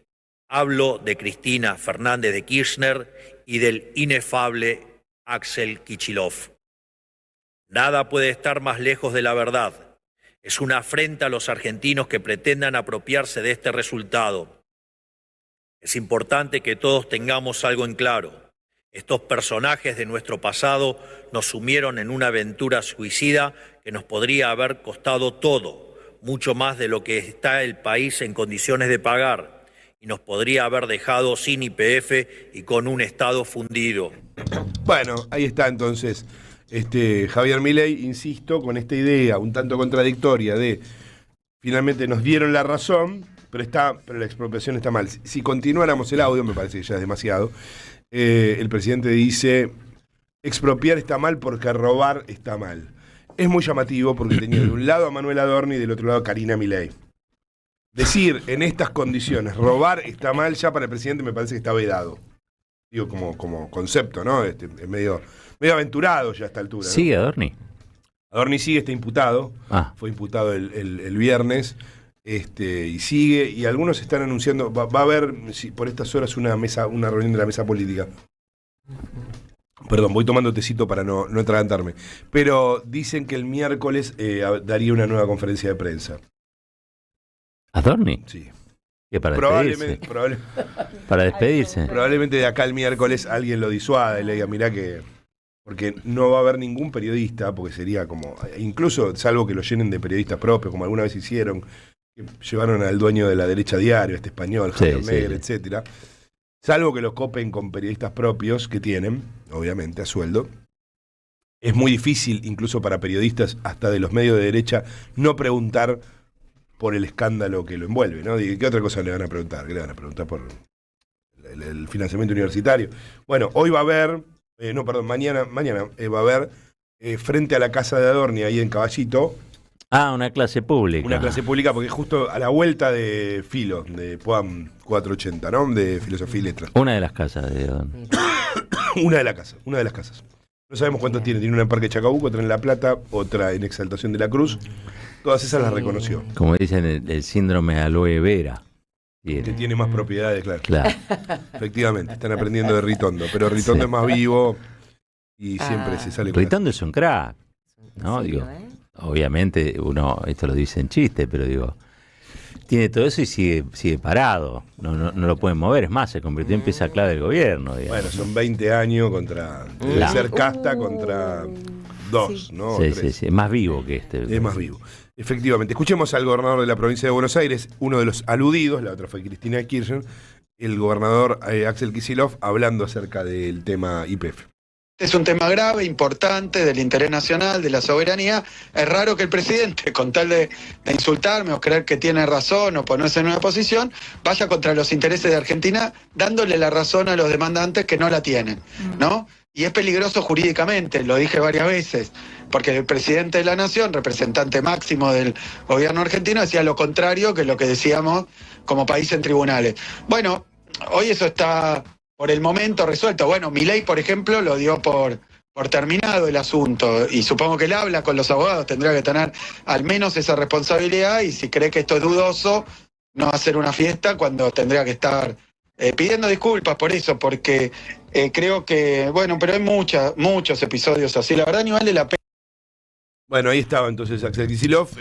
Hablo de Cristina Fernández de Kirchner y del inefable Axel Kicillof. Nada puede estar más lejos de la verdad. Es una afrenta a los argentinos que pretendan apropiarse de este resultado. Es importante que todos tengamos algo en claro. Estos personajes de nuestro pasado nos sumieron en una aventura suicida que nos podría haber costado todo, mucho más de lo que está el país en condiciones de pagar, y nos podría haber dejado sin YPF y con un Estado fundido. Bueno, ahí está entonces Javier Milei, insisto, con esta idea un tanto contradictoria de finalmente nos dieron la razón, pero la expropiación está mal. Si continuáramos el audio, me parece que ya es demasiado. El presidente dice, expropiar está mal porque robar está mal. Es muy llamativo porque tenía de un lado a Manuel Adorni y del otro lado a Karina Milei. Decir en estas condiciones, robar está mal, ya para el presidente me parece que está vedado. Digo, como concepto, ¿no? Es medio aventurado ya a esta altura, ¿no? ¿Sigue Adorni? Adorni sigue, está imputado. Fue imputado el viernes. Y sigue, y algunos están anunciando, va a haber por estas horas una reunión de la mesa política. Perdón, voy tomando tecito para no atragantarme. Pero dicen que el miércoles daría una nueva conferencia de prensa. ¿Adorni? Sí. ¿Qué, para despedirse? Para despedirse. Probablemente de acá el miércoles alguien lo disuada y le diga, mirá que... Porque no va a haber ningún periodista, porque sería como... Incluso, salvo que lo llenen de periodistas propios, como alguna vez hicieron... que llevaron al dueño de La Derecha Diario, español, Javier Negre, etcétera. Salvo que lo copen con periodistas propios que tienen, obviamente, a sueldo. Es muy difícil, incluso para periodistas, hasta de los medios de derecha, no preguntar por el escándalo que lo envuelve, ¿no? ¿Qué otra cosa le van a preguntar? ¿Qué le van a preguntar por el financiamiento universitario? Bueno, hoy va a haber, mañana va a haber, frente a la casa de Adorni, ahí en Caballito, una clase pública. Una clase pública, porque justo a la vuelta de Filo, de PUAM 480, ¿no? De Filosofía y Letras. Una de las casas de Adorni. Una de las casas. No sabemos cuántas tiene. Tiene una en Parque Chacabuco, otra en La Plata, otra en Exaltación de la Cruz. Todas esas las reconoció. Como dicen, el síndrome aloe vera. Que tiene más propiedades, claro. Efectivamente, están aprendiendo de Ritondo. Pero Ritondo es más vivo y siempre se sale con Ritondo es un crack, ¿no? Digo, obviamente, esto lo dice en chiste, pero digo, tiene todo eso y sigue parado. No lo pueden mover. Es más, se convirtió en pieza clave del gobierno. Digamos. Bueno, son 20 años contra... Debe ser casta contra 2, ¿no? Sí. Es más vivo que este. Es más vivo. Efectivamente. Escuchemos al gobernador de la provincia de Buenos Aires, uno de los aludidos, la otra fue Cristina Kirchner, el gobernador Axel Kicillof, hablando acerca del tema YPF. Es un tema grave, importante, del interés nacional, de la soberanía. Es raro que el presidente, con tal de insultarme o creer que tiene razón o ponerse en una posición, vaya contra los intereses de Argentina, dándole la razón a los demandantes que no la tienen, ¿no? Y es peligroso jurídicamente, lo dije varias veces, porque el presidente de la Nación, representante máximo del gobierno argentino, decía lo contrario que lo que decíamos como país en tribunales. Bueno, hoy eso está... por el momento resuelto. Bueno, Milei, por ejemplo, lo dio por terminado el asunto, y supongo que él habla con los abogados, tendría que tener al menos esa responsabilidad, y si cree que esto es dudoso, no hacer una fiesta cuando tendría que estar pidiendo disculpas por eso, porque creo que, bueno, pero hay muchos episodios así, la verdad ni vale la pena. Bueno, ahí estaba entonces Axel Kicillof.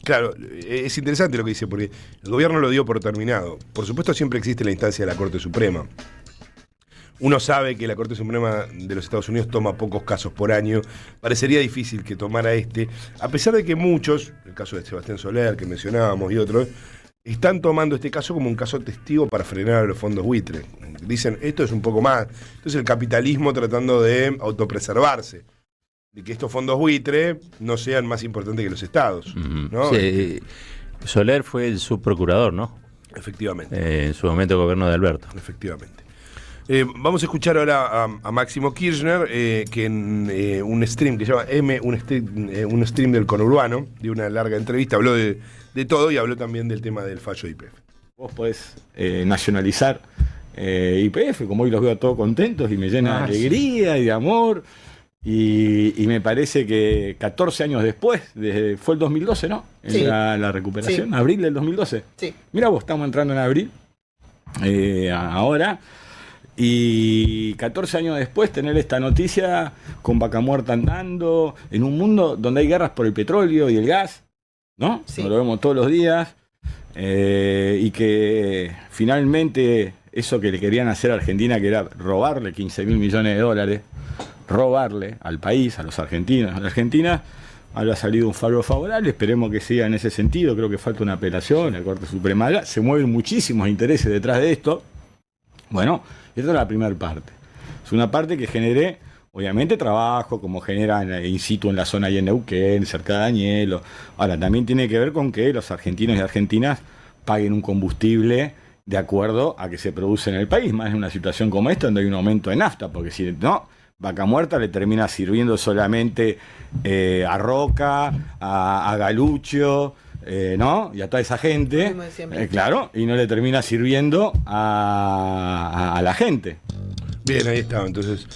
Claro, es interesante lo que dice, porque el gobierno lo dio por terminado. Por supuesto, siempre existe la instancia de la Corte Suprema. Uno sabe que la Corte Suprema de los Estados Unidos toma pocos casos por año. Parecería difícil que tomara a pesar de que muchos, el caso de Sebastián Soler, que mencionábamos, y otros, están tomando este caso como un caso testigo para frenar a los fondos buitre. Dicen, esto es un poco más. Entonces el capitalismo tratando de autopreservarse, de que estos fondos buitre no sean más importantes que los estados, ¿no? Sí. Soler fue el subprocurador, ¿no? Efectivamente. En su momento gobierno de Alberto. Efectivamente. Vamos a escuchar ahora a Máximo Kirchner, que en un stream que se llama un stream del conurbano, de una larga entrevista, habló de todo y habló también del tema del fallo de YPF. Vos podés nacionalizar YPF, como hoy los veo todos contentos y me llena de alegría y de amor. Y me parece que 14 años después, fue el 2012, ¿no? Sí. La recuperación, Sí. Abril del 2012. Sí. Mira vos, estamos entrando en abril, ahora, y 14 años después tener esta noticia con Vaca Muerta andando, en un mundo donde hay guerras por el petróleo y el gas, ¿no? Sí. Lo vemos todos los días, y que finalmente eso que le querían hacer a Argentina, que era robarle 15.000 millones de dólares, robarle al país, a los argentinos, a la Argentina, ha salido un fallo favorable, esperemos que siga en ese sentido, creo que falta una apelación, la Corte Suprema, se mueven muchísimos intereses detrás de esto. Bueno, esta es la primera parte. Es una parte que genere, obviamente, trabajo, como genera in situ en la zona ahí en Neuquén, cerca de Dañelo. Ahora, también tiene que ver con que los argentinos y argentinas paguen un combustible de acuerdo a que se produce en el país, más en una situación como esta, donde hay un aumento de nafta, porque si no, Vaca Muerta le termina sirviendo solamente a Roca, a Galucho, ¿no? Y a toda esa gente, claro, y no le termina sirviendo a la gente. Bien, ahí estaba entonces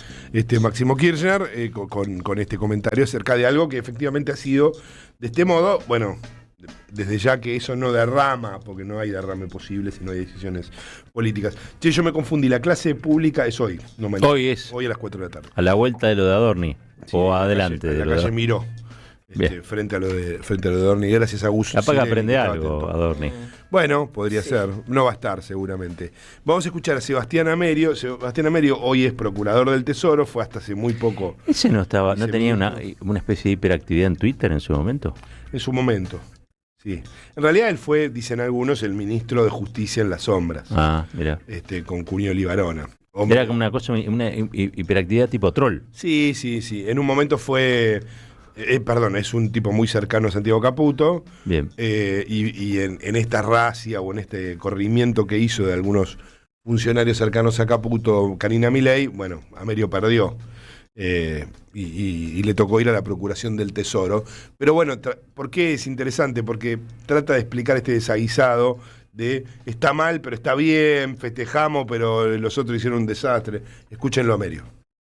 Máximo Kirchner con este comentario acerca de algo que efectivamente ha sido de este modo, bueno, desde ya que eso no derrama, porque no hay derrame posible si no hay decisiones políticas. Che, yo me confundí, la clase pública es hoy, no mañana. Hoy es. Hoy a las 4 de la tarde. A la vuelta de lo de Adorni, sí, o adelante de la calle Miró, frente a lo de Adorni. Gracias a Gus. Capaz que aprende algo, Adorni. Bueno, podría ser, no va a estar seguramente. Vamos a escuchar a Sebastián Amerio. Sebastián Amerio hoy es procurador del Tesoro, fue hasta hace muy poco. ¿Ese no tenía una especie de hiperactividad en Twitter en su momento? En su momento. Sí. En realidad él fue, dicen algunos, el ministro de Justicia en las sombras. Ah, mira. Con Cunio Libarona. Era como una cosa, una hiperactividad tipo troll. Sí. En un momento fue, es un tipo muy cercano a Santiago Caputo. Bien. Y en esta racia o en este corrimiento que hizo de algunos funcionarios cercanos a Caputo, Karina Milei, bueno, Amerio perdió. Y le tocó ir a la Procuración del Tesoro. Pero bueno, ¿por qué es interesante? Porque trata de explicar este desaguisado de está mal, pero está bien, festejamos, pero los otros hicieron un desastre. Escúchenlo, Amerio.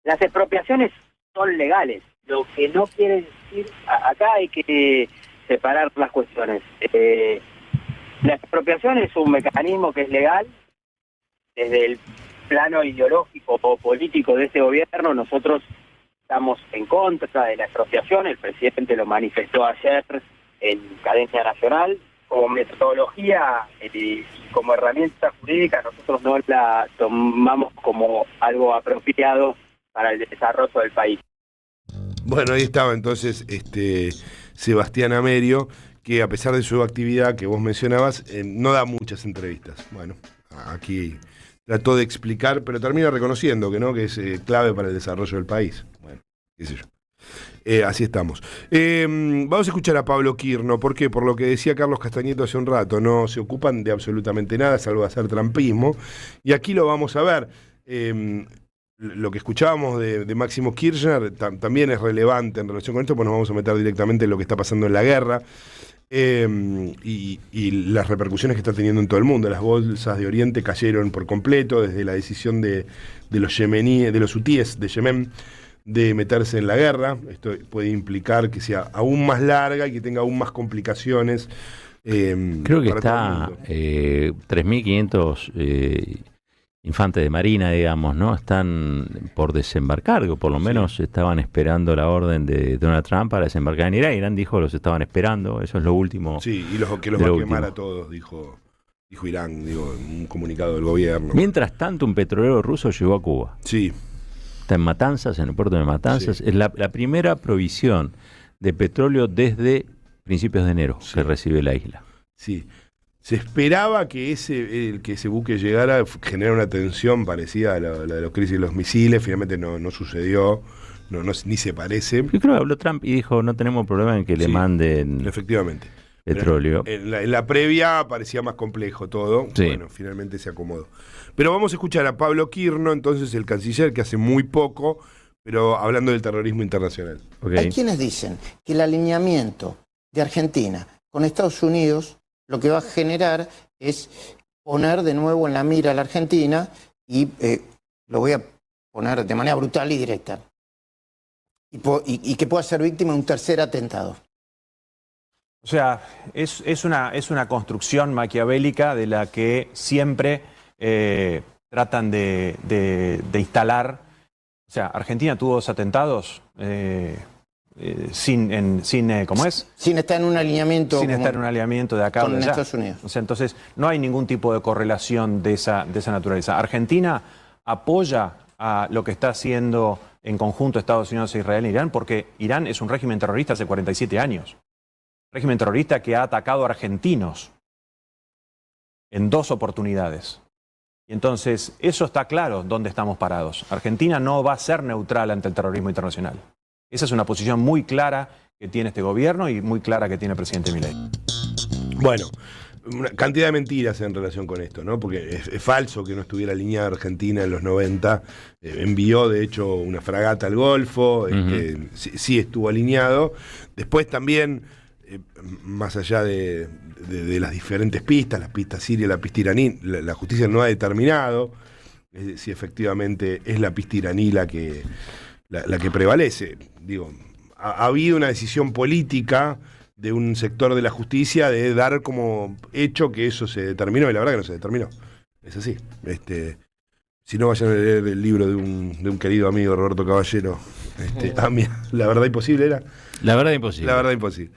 Las expropiaciones son legales. Lo que no quiere decir, acá hay que separar las cuestiones. La expropiación es un mecanismo que es legal. Desde el plano ideológico o político de este gobierno, nosotros estamos en contra de la expropiación. El presidente lo manifestó ayer en cadencia nacional, como metodología y como herramienta jurídica nosotros no la tomamos como algo apropiado para el desarrollo del país. Bueno, ahí estaba entonces Sebastián Amerio, que a pesar de su actividad que vos mencionabas, no da muchas entrevistas. Bueno, aquí trató de explicar, pero termina reconociendo que no, que es clave para el desarrollo del país. Bueno, qué sé yo. Así estamos. Vamos a escuchar a Pablo Quirno. ¿Por qué? Por lo que decía Carlos Castañeto hace un rato. No se ocupan de absolutamente nada, salvo de hacer trampismo. Y aquí lo vamos a ver. Lo que escuchábamos de Máximo Kirchner también es relevante en relación con esto, pues nos vamos a meter directamente en lo que está pasando en la guerra y las repercusiones que está teniendo en todo el mundo. Las bolsas de Oriente cayeron por completo desde la decisión de los yemeníes, de los hutíes de Yemen, de meterse en la guerra. Esto puede implicar que sea aún más larga y que tenga aún más complicaciones. Creo que está 3.500 infantes de marina, digamos, ¿no? Están por desembarcar, o por lo menos estaban esperando la orden de Donald Trump para desembarcar en Irán. Irán dijo que los estaban esperando, eso es lo último. Sí, y que los va a quemar a todos, dijo Irán, en un comunicado del gobierno. Mientras tanto, un petrolero ruso llegó a Cuba. Sí. Está en Matanzas, en el puerto de Matanzas. Sí. Es la primera provisión de petróleo desde principios de enero que recibe la isla. Sí. Se esperaba que ese buque llegara, generara una tensión parecida a la de los crisis de los misiles. Finalmente no sucedió, ni se parece. Yo creo que habló Trump y dijo, no tenemos problema en que le manden efectivamente petróleo. En la previa parecía más complejo todo. Sí. Bueno, finalmente se acomodó. Pero vamos a escuchar a Pablo Quirno, entonces el canciller, que hace muy poco, pero hablando del terrorismo internacional. Okay. Hay quienes dicen que el alineamiento de Argentina con Estados Unidos lo que va a generar es poner de nuevo en la mira a la Argentina y lo voy a poner de manera brutal y directa. Y que pueda ser víctima de un tercer atentado. O sea, es una construcción maquiavélica de la que siempre tratan de instalar. O sea, Argentina tuvo 2 atentados ¿cómo es? Sin estar en un alineamiento. Sin estar en un alineamiento de acá o de allá. Estados Unidos. O sea, entonces no hay ningún tipo de correlación de esa naturaleza. Argentina apoya a lo que está haciendo en conjunto Estados Unidos e Israel e Irán, porque Irán es un régimen terrorista hace 47 años. Régimen terrorista que ha atacado a argentinos en 2 oportunidades. Y entonces, eso está claro dónde estamos parados. Argentina no va a ser neutral ante el terrorismo internacional. Esa es una posición muy clara que tiene este gobierno y muy clara que tiene el presidente Milei. Bueno, una cantidad de mentiras en relación con esto, ¿no? Porque es falso que no estuviera alineada Argentina en los 90. Envió, de hecho, una fragata al Golfo. Sí estuvo alineado. Después también, más allá de las diferentes pistas, la pista siria, la pista iraní, la justicia no ha determinado si efectivamente es la pista iraní la que prevalece. Digo, ha habido una decisión política de un sector de la justicia de dar como hecho que eso se determinó, y la verdad que no se determinó. Es así. Si no, vayan a leer el libro de un querido amigo, Roberto Caballero. La verdad imposible era. La verdad imposible. La verdad imposible.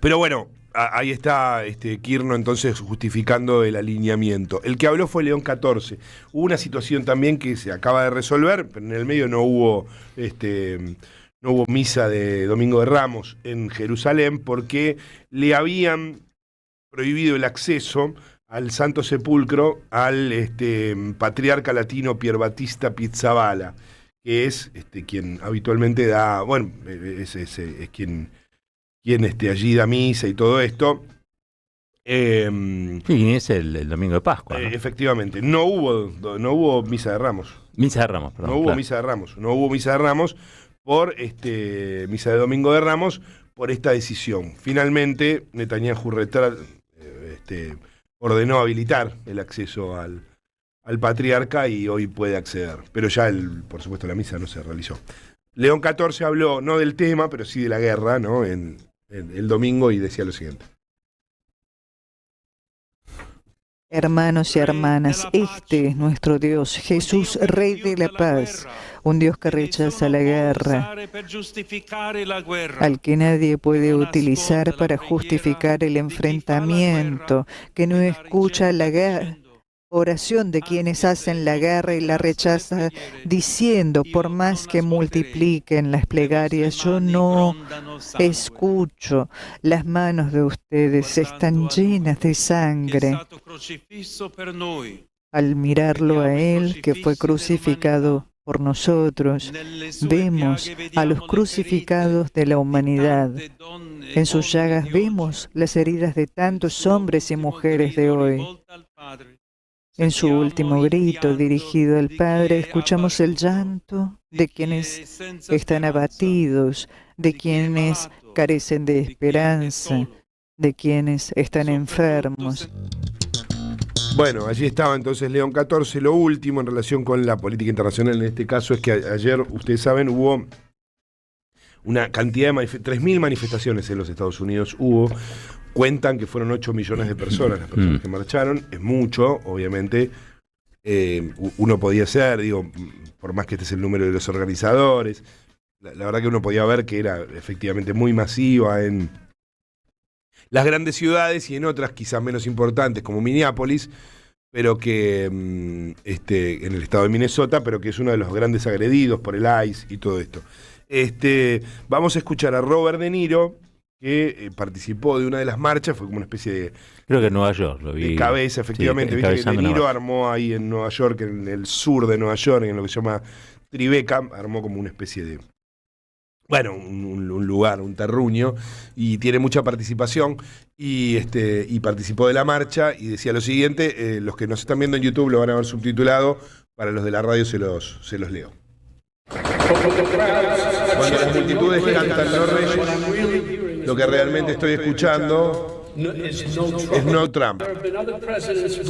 Pero bueno, ahí está Quirno entonces justificando el alineamiento. El que habló fue León 14. Hubo una situación también que se acaba de resolver, pero en el medio no hubo misa de Domingo de Ramos en Jerusalén porque le habían prohibido el acceso al Santo Sepulcro al patriarca latino Pier Battista Pizzaballa, que es quien habitualmente da, bueno, es quien allí da misa y todo esto. Y es el domingo de Pascua, ¿no? Efectivamente, no hubo misa de Ramos. Misa de Ramos, perdón. No hubo misa de Ramos. No hubo misa de Ramos por misa de Domingo de Ramos por esta decisión. Finalmente, Netanyahu ordenó habilitar el acceso al patriarca y hoy puede acceder. Pero ya, por supuesto, la misa no se realizó. León 14 habló no del tema, pero sí de la guerra, ¿no? En el domingo, y decía lo siguiente. Hermanos y hermanas, este es nuestro Dios, Jesús, Rey de la Paz, un Dios que rechaza la guerra, al que nadie puede utilizar para justificar el enfrentamiento, que no escucha la oración de quienes hacen la guerra y la rechaza, diciendo, por más que multipliquen las plegarias, yo no escucho. Las manos de ustedes están llenas de sangre. Al mirarlo a Él, que fue crucificado por nosotros, vemos a los crucificados de la humanidad. En sus llagas vemos las heridas de tantos hombres y mujeres de hoy. En su último grito dirigido al Padre, escuchamos el llanto de quienes están abatidos, de quienes carecen de esperanza, de quienes están enfermos. Bueno, allí estaba entonces León XIV. Lo último en relación con la política internacional en este caso es que ayer, ustedes saben, hubo una cantidad de 3.000 manifestaciones en los Estados Unidos. Cuentan que fueron 8 millones de personas las personas que marcharon. Es mucho, obviamente. Uno podía ser, digo, por más que este es el número de los organizadores, la verdad que uno podía ver que era efectivamente muy masiva en las grandes ciudades y en otras quizás menos importantes, como Minneapolis, pero que en el estado de Minnesota, pero que es uno de los grandes agredidos por el ICE y todo esto. Vamos a escuchar a Robert De Niro, que participó de una de las marchas, fue como una especie de... Creo que en Nueva York, lo vi. De cabeza, efectivamente. Sí, viste que De Niro armó ahí en Nueva York, en el sur de Nueva York, en lo que se llama Tribeca, armó como una especie de... Bueno, un lugar, un terruño, y tiene mucha participación, y participó de la marcha, y decía lo siguiente, los que nos están viendo en YouTube lo van a ver subtitulado, para los de la radio se los leo. Cuando las multitudes cantan "No Reyes", lo que realmente estoy escuchando es "No Trump".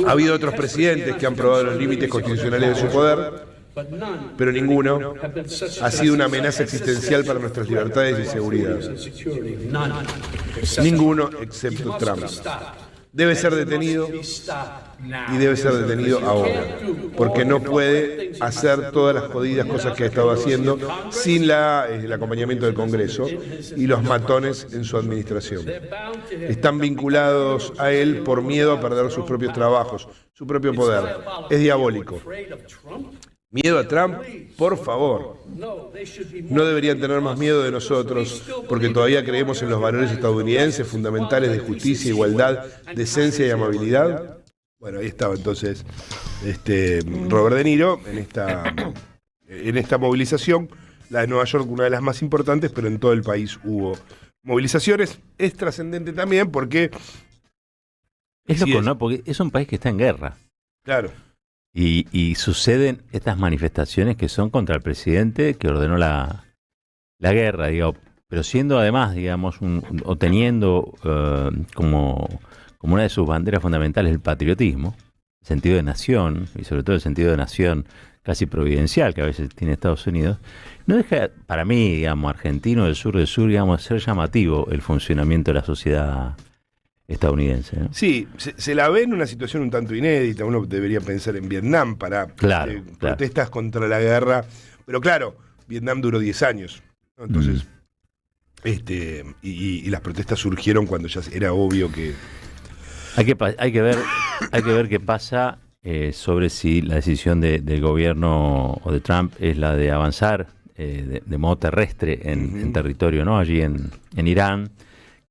Ha habido otros presidentes que han probado los límites constitucionales de su poder, pero ninguno ha sido una amenaza existencial para nuestras libertades y seguridad. Ninguno excepto Trump. Debe ser detenido y debe ser detenido ahora, porque no puede hacer todas las jodidas cosas que ha estado haciendo sin el acompañamiento del Congreso y los matones en su administración. Están vinculados a él por miedo a perder sus propios trabajos, su propio poder. Es diabólico. ¿Miedo a Trump? Por favor. No deberían tener más miedo de nosotros, porque todavía creemos en los valores estadounidenses fundamentales de justicia, igualdad, decencia y amabilidad. Bueno, ahí estaba entonces Robert De Niro en esta movilización, la de Nueva York, una de las más importantes, pero en todo el país hubo movilizaciones. Es trascendente también porque... Es loco, ¿no? Porque es un país que está en guerra. Claro. Y suceden estas manifestaciones que son contra el presidente que ordenó la guerra, digo, pero siendo además, digamos, o teniendo como una de sus banderas fundamentales el patriotismo, el sentido de nación, y sobre todo el sentido de nación casi providencial que a veces tiene Estados Unidos, no deja, para mí, digamos, argentino del sur, digamos, ser llamativo el funcionamiento de la sociedad estadounidense, ¿no? Sí, se la ve en una situación un tanto inédita. Uno debería pensar en Vietnam para protestas contra la guerra, pero claro, Vietnam duró 10 años, ¿no? Entonces y las protestas surgieron cuando ya era obvio que hay que ver qué pasa sobre si la decisión del gobierno o de Trump es la de avanzar de modo terrestre en territorio, ¿no? Allí en Irán,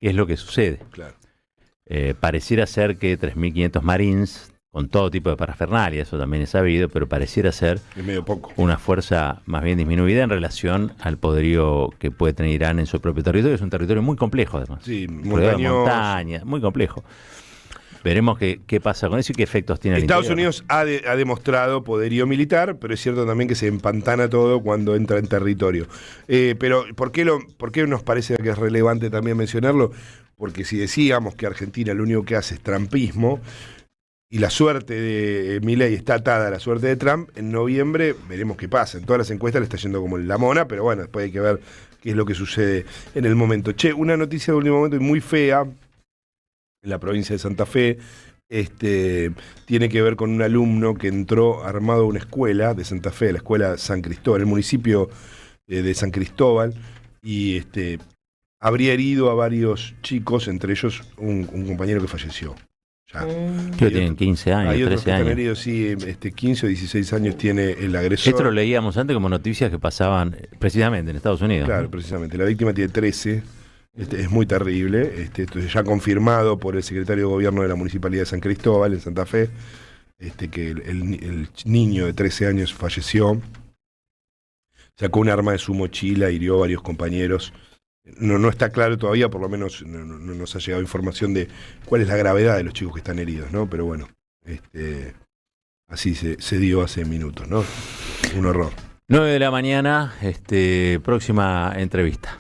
qué es lo que sucede. Claro. Pareciera ser que 3.500 Marines, con todo tipo de parafernalia, eso también es sabido, pero pareciera ser una fuerza más bien disminuida en relación al poderío que puede tener Irán en su propio territorio. Es un territorio muy complejo, además. Sí, montaña, muy complejo. Veremos qué pasa con eso y qué efectos tiene el interior. Estados Unidos ha demostrado poderío militar, pero es cierto también que se empantana todo cuando entra en territorio. Pero ¿por qué nos parece que es relevante también mencionarlo? Porque si decíamos que Argentina lo único que hace es trumpismo y la suerte de Milei está atada a la suerte de Trump, en noviembre veremos qué pasa. En todas las encuestas le está yendo como la mona, pero bueno, después hay que ver qué es lo que sucede en el momento. Una noticia de último momento y muy fea, en la provincia de Santa Fe, tiene que ver con un alumno que entró armado a una escuela de Santa Fe, la escuela San Cristóbal, el municipio de San Cristóbal, y habría herido a varios chicos, entre ellos un compañero que falleció. Que tienen 15 años, hay otros 13 que están años. heridos, sí, 15 o 16 años tiene el agresor. Esto lo leíamos antes como noticias que pasaban precisamente en Estados Unidos. Claro, precisamente. La víctima tiene 13. Es muy terrible. Esto es ya confirmado por el secretario de Gobierno de la Municipalidad de San Cristóbal, en Santa Fe, que el niño de 13 años falleció. Sacó un arma de su mochila, hirió a varios compañeros. No está claro todavía, por lo menos no nos ha llegado información de cuál es la gravedad de los chicos que están heridos, ¿no? Pero bueno, así se dio hace minutos, ¿no? Un horror. 9 de la mañana, próxima entrevista.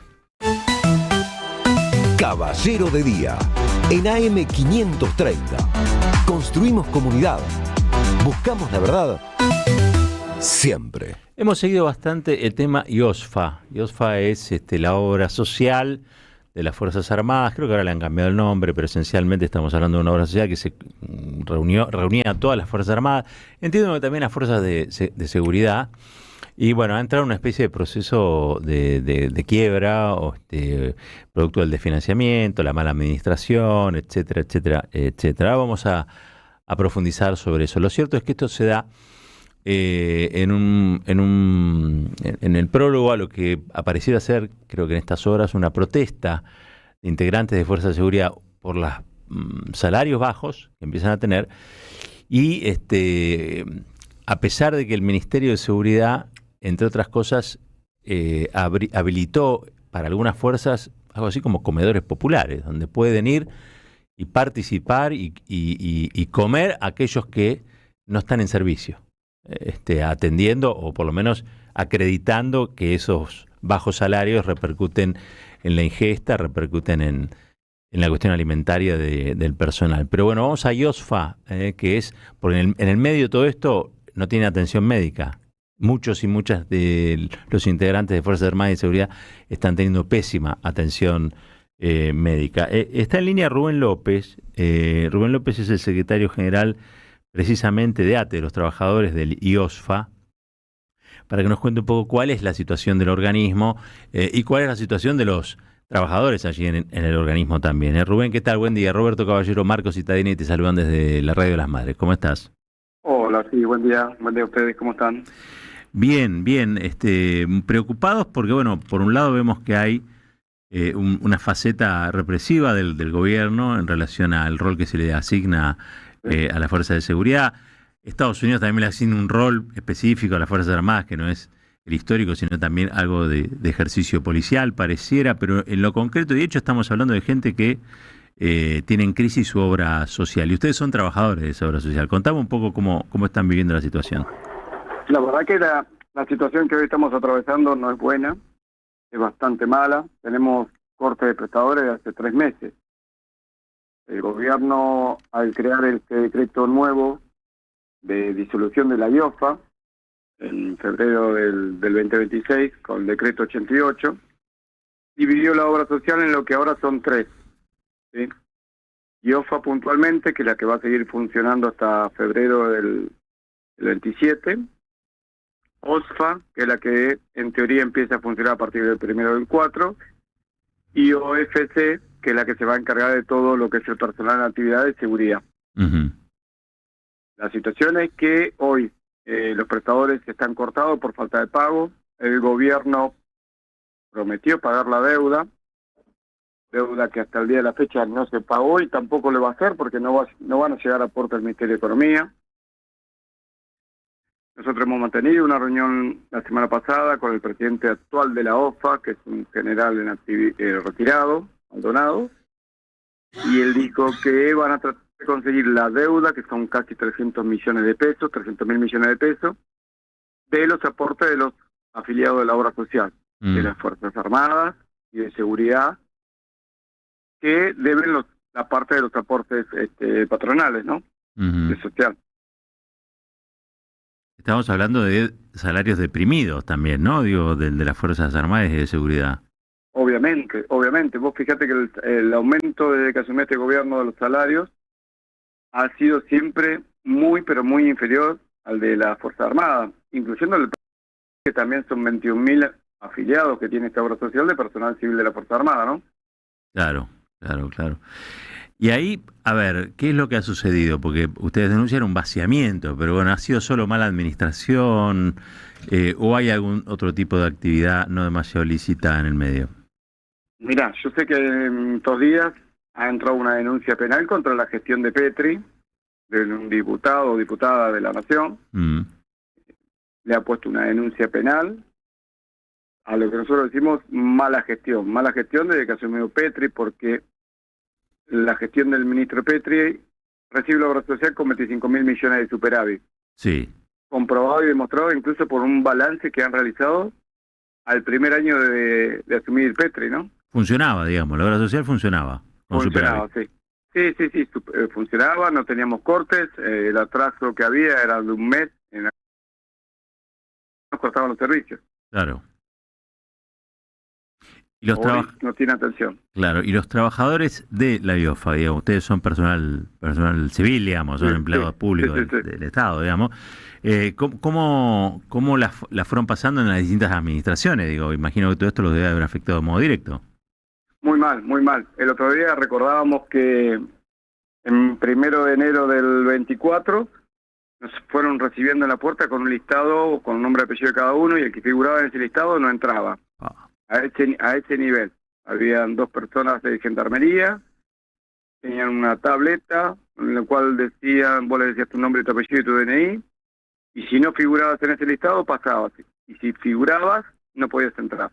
Caballero de Día, en AM 530. Construimos comunidad. Buscamos la verdad siempre. Hemos seguido bastante el tema IOSFA. IOSFA es la obra social de las Fuerzas Armadas. Creo que ahora le han cambiado el nombre, pero esencialmente estamos hablando de una obra social que se reunía a todas las Fuerzas Armadas. Entiendo que también las fuerzas de seguridad. Y bueno, ha entrado en una especie de proceso de quiebra, producto del desfinanciamiento, la mala administración, etcétera, etcétera, etcétera. Ahora vamos a profundizar sobre eso. Lo cierto es que esto se da en el prólogo a lo que ha parecido ser, creo que en estas horas, una protesta de integrantes de Fuerzas de Seguridad por los salarios bajos que empiezan a tener. Y a pesar de que el Ministerio de Seguridad, entre otras cosas, habilitó para algunas fuerzas algo así como comedores populares, donde pueden ir y participar y comer aquellos que no están en servicio, atendiendo o por lo menos acreditando que esos bajos salarios repercuten en la ingesta, repercuten en la cuestión alimentaria del personal. Pero bueno, vamos a IOSFA, que es, porque en el medio de todo esto no tiene atención médica. Muchos y muchas de los integrantes de Fuerzas Armadas y de Seguridad están teniendo pésima atención médica. Está en línea Rubén López. Rubén López es el secretario general precisamente de ATE, los trabajadores del IOSFA, para que nos cuente un poco cuál es la situación del organismo y cuál es la situación de los trabajadores allí en el organismo también. Rubén, ¿qué tal? Buen día. Roberto Caballero, Marcos Cittadini te saludan desde la Radio de las Madres. ¿Cómo estás? Hola, sí, buen día. Buen día a ustedes, ¿cómo están? Bien, bien. Preocupados porque, bueno, por un lado vemos que hay una faceta represiva del gobierno en relación al rol que se le asigna a las fuerzas de seguridad. Estados Unidos también le asigna un rol específico a las Fuerzas Armadas, que no es el histórico, sino también algo de ejercicio policial, pareciera, pero en lo concreto, de hecho, estamos hablando de gente que tiene en crisis su obra social. Y ustedes son trabajadores de esa obra social. Contame un poco cómo están viviendo la situación. La verdad que la situación que hoy estamos atravesando no es buena, es bastante mala. Tenemos corte de prestadores de hace 3 meses. El gobierno, al crear este decreto nuevo de disolución de la IOSFA, en febrero del 2026, con el decreto 88, dividió la obra social en lo que ahora son 3. ¿Sí? IOSFA puntualmente, que es la que va a seguir funcionando hasta febrero del 27. OSFA, que es la que en teoría empieza a funcionar a partir del 1 del 4. Y OFC, que es la que se va a encargar de todo lo que es el personal en actividad de seguridad. Uh-huh. La situación es que hoy los prestadores están cortados por falta de pago. El gobierno prometió pagar la deuda que hasta el día de la fecha no se pagó y tampoco le va a hacer porque no van a llegar a aporte del Ministerio de Economía. Nosotros hemos mantenido una reunión la semana pasada con el presidente actual de la OFA, que es un general en retirado, Maldonado, y él dijo que van a tratar de conseguir la deuda, que son casi 300 millones de pesos, 300.000 millones de pesos, de los aportes de los afiliados de la obra social, de las Fuerzas Armadas y de Seguridad, que deben la parte de los aportes patronales, ¿no? Uh-huh. De social. Estamos hablando de salarios deprimidos también, ¿no? Digo, de las Fuerzas Armadas y de Seguridad. Obviamente. Vos fíjate que el aumento desde que asumió este gobierno de los salarios ha sido siempre muy, pero muy inferior al de la Fuerza Armada, incluyendo el que también son 21.000 afiliados que tiene esta obra social de personal civil de la Fuerza Armada, ¿no? Claro, claro, claro. Y ahí, a ver, ¿qué es lo que ha sucedido? Porque ustedes denuncian un vaciamiento, pero bueno, ¿ha sido solo mala administración o hay algún otro tipo de actividad no demasiado lícita en el medio? Mirá, yo sé que en estos días ha entrado una denuncia penal contra la gestión de Petri, de un diputado o diputada de la Nación. Le ha puesto una denuncia penal a lo que nosotros decimos mala gestión desde que asumió Petri, porque la gestión del ministro Petri recibe la obra social con 25.000 millones de superávit. Sí. Comprobado y demostrado incluso por un balance que han realizado al primer año de asumir Petri, ¿no? Funcionaba, digamos, la obra social funcionaba. Funcionaba, sí. Sí, funcionaba, no teníamos cortes, el atraso que había era de un mes, nos cortaban los servicios. Claro. Y los no tiene atención. Claro, y los trabajadores de la IOFA, digamos, ustedes son personal civil, digamos, son empleados públicos del Estado, digamos. ¿Cómo la fueron pasando en las distintas administraciones? Digo, imagino que todo esto los debe haber afectado de modo directo. Muy mal, muy mal. El otro día recordábamos que en 1 de enero del 24 nos fueron recibiendo en la puerta con un listado, con nombre y apellido de cada uno, y el que figuraba en ese listado no entraba. A ese nivel. Habían 2 personas de gendarmería, tenían una tableta en la cual decían, vos le decías tu nombre, tu apellido y tu DNI, y si no figurabas en ese listado, pasabas. Y si figurabas, no podías entrar.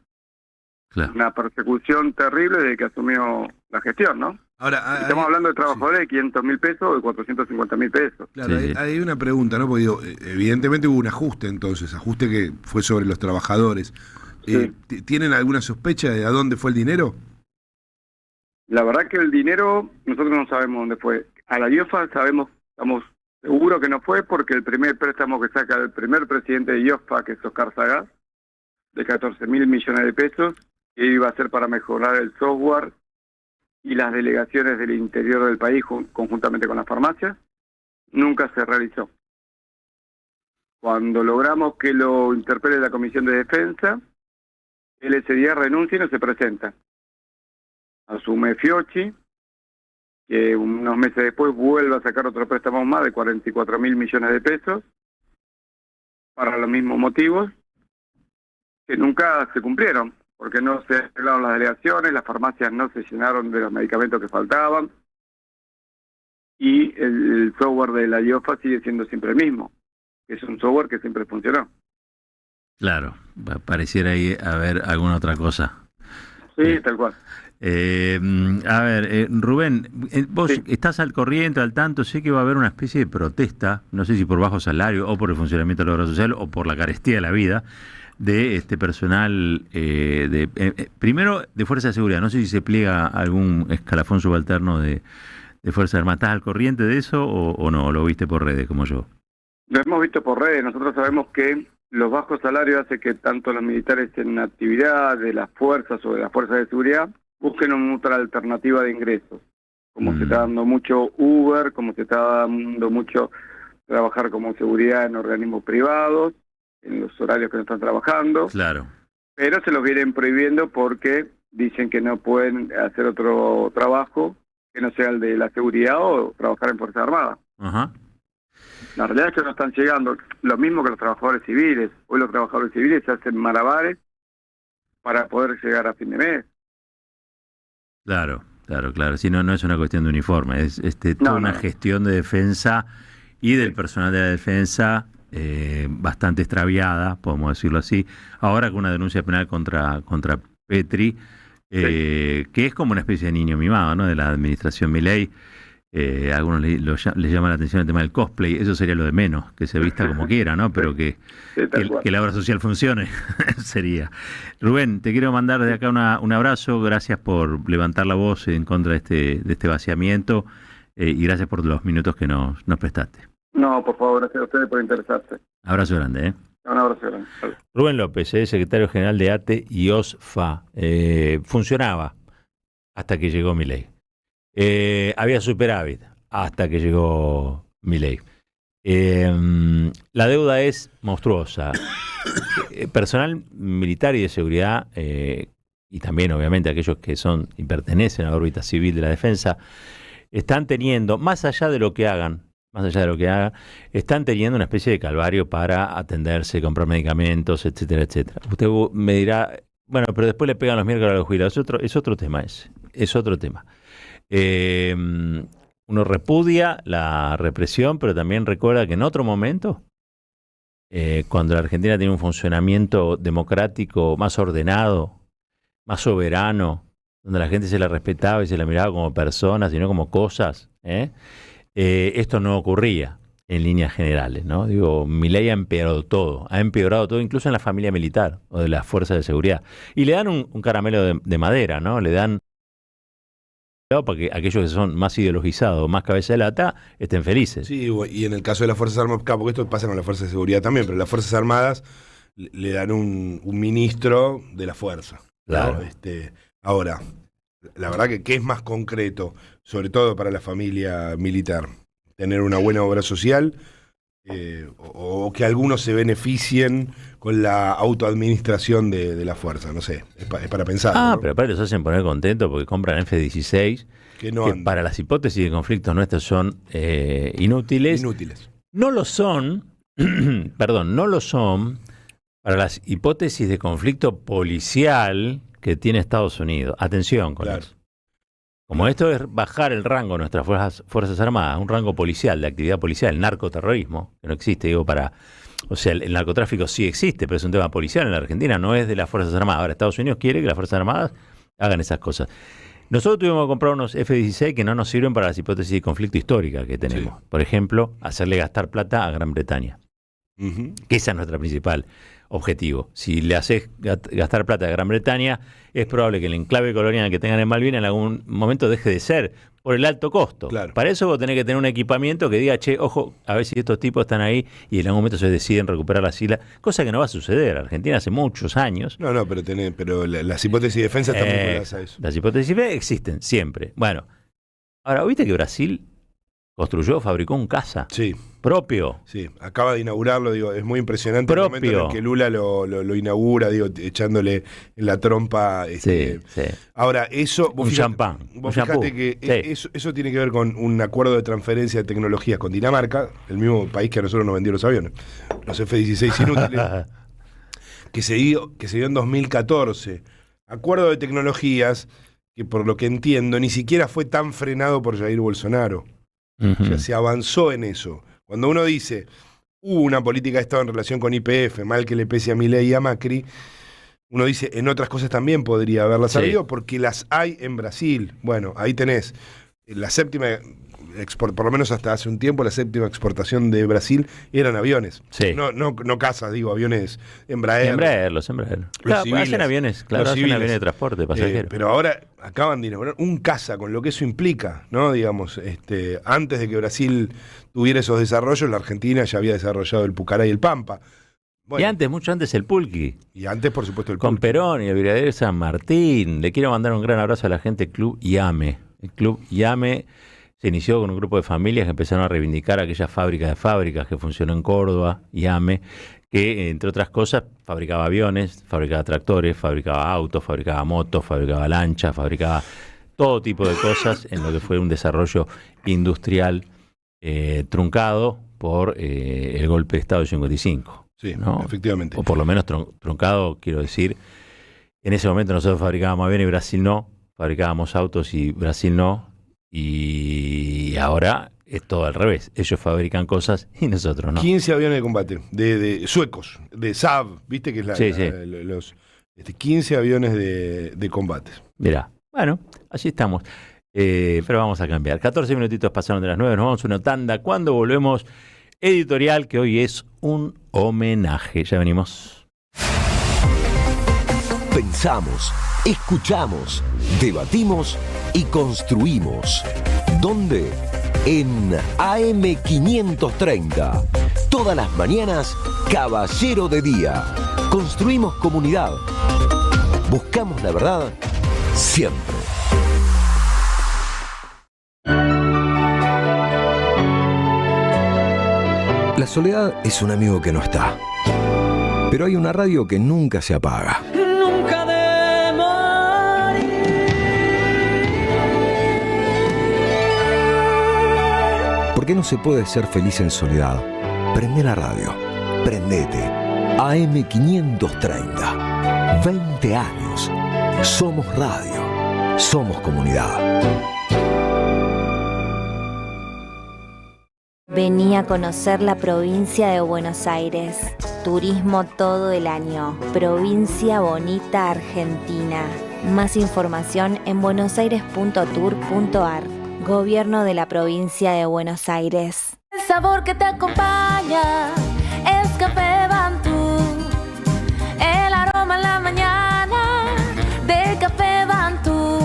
Claro. Una persecución terrible desde que asumió la gestión, ¿no? Ahora, estamos hablando de trabajadores de 500.000 pesos o de 450.000 pesos. Claro, hay una pregunta, ¿no? Porque digo, evidentemente hubo un ajuste entonces, ajuste que fue sobre los trabajadores. ¿Tienen alguna sospecha de a dónde fue el dinero? La verdad que el dinero, nosotros no sabemos dónde fue. A la IOFA estamos seguros que no fue, porque el primer préstamo que saca el primer presidente de IOFA, que es Oscar Sagaz, de 14.000 millones de pesos, que iba a ser para mejorar el software y las delegaciones del interior del país conjuntamente con las farmacias, nunca se realizó. Cuando logramos que lo interpele la Comisión de Defensa, él ese día renuncia y no se presenta. Asume Fiocchi, que unos meses después vuelve a sacar otro préstamo más de 44.000 millones de pesos para los mismos motivos, que nunca se cumplieron, porque no se arreglaron las delegaciones, las farmacias no se llenaron de los medicamentos que faltaban, y el software de la IOFA sigue siendo siempre el mismo, es un software que siempre funcionó. Claro, pareciera ahí haber alguna otra cosa. Sí, tal cual. A ver, Rubén, vos estás al corriente, al tanto, sé que va a haber una especie de protesta, no sé si por bajo salario o por el funcionamiento de la obra social o por la carestía de la vida, de este personal, primero de Fuerza de Seguridad, no sé si se pliega algún escalafón subalterno de Fuerza Armada. ¿Estás al corriente de eso o no? ¿Lo viste por redes como yo? Lo hemos visto por redes, nosotros sabemos que los bajos salarios hacen que tanto los militares en actividad de las fuerzas o de las fuerzas de seguridad busquen otra alternativa de ingresos. Como se está dando mucho Uber, como se está dando mucho trabajar como seguridad en organismos privados, en los horarios que no están trabajando. Claro. Pero se los vienen prohibiendo porque dicen que no pueden hacer otro trabajo que no sea el de la seguridad o trabajar en Fuerza Armada. Ajá. La realidad es que no están llegando, lo mismo que los trabajadores civiles. Hoy los trabajadores civiles se hacen malabares para poder llegar a fin de mes. Claro. Si no es una cuestión de uniforme, es toda una gestión de defensa y del personal de la defensa bastante extraviada, podemos decirlo así. Ahora con una denuncia penal contra Petri, que es como una especie de niño mimado, ¿no? De la administración Milei. A algunos les llama la atención el tema del cosplay, eso sería lo de menos, que se vista como quiera, ¿no? Pero que la obra social funcione, sería. Rubén, te quiero mandar desde acá un abrazo, gracias por levantar la voz en contra de este vaciamiento y gracias por los minutos que nos prestaste. No, por favor, gracias a ustedes por interesarse. Abrazo grande, ¿eh? Un abrazo grande. Rubén López, secretario general de ATE y OSFA. Funcionaba hasta que llegó Milei. Había superávit, hasta que llegó Milei. La deuda es monstruosa. Personal militar y de seguridad, y también obviamente aquellos que son y pertenecen a la órbita civil de la defensa, están teniendo, más allá de lo que hagan, están teniendo una especie de calvario para atenderse, comprar medicamentos, etcétera, etcétera. Usted me dirá, bueno, pero después le pegan los miércoles a los jubilados. Es otro tema ese. Es otro tema. Uno repudia la represión, pero también recuerda que en otro momento, cuando la Argentina tiene un funcionamiento democrático más ordenado, más soberano, donde la gente se la respetaba y se la miraba como personas y no como cosas, esto no ocurría en líneas generales, ¿no? Digo, Milei ha empeorado todo, incluso en la familia militar o de las fuerzas de seguridad. Y le dan un caramelo de madera, ¿no? Le dan para que aquellos que son más ideologizados, más cabeza de lata, estén felices. Sí, y en el caso de las Fuerzas Armadas, porque esto pasa con las Fuerzas de Seguridad también, pero las Fuerzas Armadas le dan un ministro de la fuerza. Claro. ¿No? Ahora, la verdad que es más concreto, sobre todo para la familia militar, tener una buena obra social o que algunos se beneficien con la autoadministración de la fuerza, no sé, es para pensar. ¿No? Pero aparte los hacen poner contentos porque compran F-16, que para las hipótesis de conflictos nuestros son inútiles. No lo son, no lo son para las hipótesis de conflicto policial que tiene Estados Unidos. Atención con eso. Como esto es bajar el rango de nuestras fuerzas armadas, un rango policial, de actividad policial, el narcoterrorismo, que no existe, o sea, el narcotráfico sí existe, pero es un tema policial en la Argentina, no es de las Fuerzas Armadas. Ahora, Estados Unidos quiere que las Fuerzas Armadas hagan esas cosas. Nosotros tuvimos que comprar unos F-16 que no nos sirven para las hipótesis de conflicto histórica que tenemos. Sí. Por ejemplo, hacerle gastar plata a Gran Bretaña. Que esa es nuestra principal objetivo. Si le haces gastar plata a Gran Bretaña, es probable que el enclave colonial que tengan en Malvinas en algún momento deje de ser por el alto costo. Claro. Para eso vos tenés que tener un equipamiento que diga, che, ojo, a ver si estos tipos están ahí y en algún momento se deciden recuperar las islas, cosa que no va a suceder. Argentina hace muchos años. No, pero las hipótesis de defensa están vinculadas a eso. Las hipótesis de defensa existen siempre. Bueno, ahora, ¿viste que Brasil fabricó un caza propio? Sí, acaba de inaugurarlo, digo, es muy impresionante el momento en el que Lula lo inaugura, digo, echándole en la trompa. Ahora, eso... Un champán. Vos fijate que eso tiene que ver con un acuerdo de transferencia de tecnologías con Dinamarca, el mismo país que a nosotros nos vendió los aviones, los F-16 inútiles, que se dio en 2014. Acuerdo de tecnologías que, por lo que entiendo, ni siquiera fue tan frenado por Jair Bolsonaro. O sea, se avanzó en eso. Cuando uno dice, hubo una política de Estado en relación con YPF, mal que le pese a Milei y a Macri, uno dice, en otras cosas también podría haberlas habido, porque las hay en Brasil. Bueno, ahí tenés la séptima, por lo menos hasta hace un tiempo, la séptima exportación de Brasil eran aviones. No casas, digo, aviones Embraer. Los civiles, hacen aviones, hacen aviones de transporte pasajero. Pero ahora acaban de inaugurar un caza, con lo que eso implica, ¿no? Digamos, antes de que Brasil tuviera esos desarrollos, la Argentina ya había desarrollado el Pucará y el Pampa. Bueno, y mucho antes el Pulqui. Y antes, por supuesto, el Pulqui. Con Perón y el Brigadier San Martín. Le quiero mandar un gran abrazo a la gente del Club IAME. El Club IAME se inició con un grupo de familias que empezaron a reivindicar aquella fábrica de fábricas que funcionó en Córdoba, IAME, que, entre otras cosas, fabricaba aviones, fabricaba tractores, fabricaba autos, fabricaba motos, fabricaba lanchas, fabricaba todo tipo de cosas en lo que fue un desarrollo industrial truncado por el golpe de Estado de 55. Sí, ¿no? Efectivamente. O por lo menos truncado, quiero decir. En ese momento nosotros fabricábamos aviones y Brasil no, fabricábamos autos y Brasil no, y ahora es todo al revés. Ellos fabrican cosas y nosotros no. 15 aviones de combate, de suecos, de Saab, ¿viste? Que es los 15 aviones de combate. Mirá, bueno, así estamos. Pero vamos a cambiar. 14 minutitos pasaron de las 9, nos vamos a una tanda. Cuando volvemos, editorial, que hoy es un homenaje. Ya venimos. Pensamos, escuchamos, debatimos y construimos. ¿Dónde? En AM530. Todas las mañanas, Caballero de Día. Construimos comunidad. Buscamos la verdad siempre. La soledad es un amigo que no está. Pero hay una radio que nunca se apaga. Nunca de morir. Porque no se puede ser feliz en soledad. Prende la radio. Prendete. AM530. 20 años. Somos radio. Somos comunidad. Vení a conocer la provincia de Buenos Aires. Turismo todo el año. Provincia bonita Argentina. Más información en buenosaires.tour.ar. Gobierno de la provincia de Buenos Aires. El sabor que te acompaña es Café Bantú. El aroma en la mañana de Café Bantú.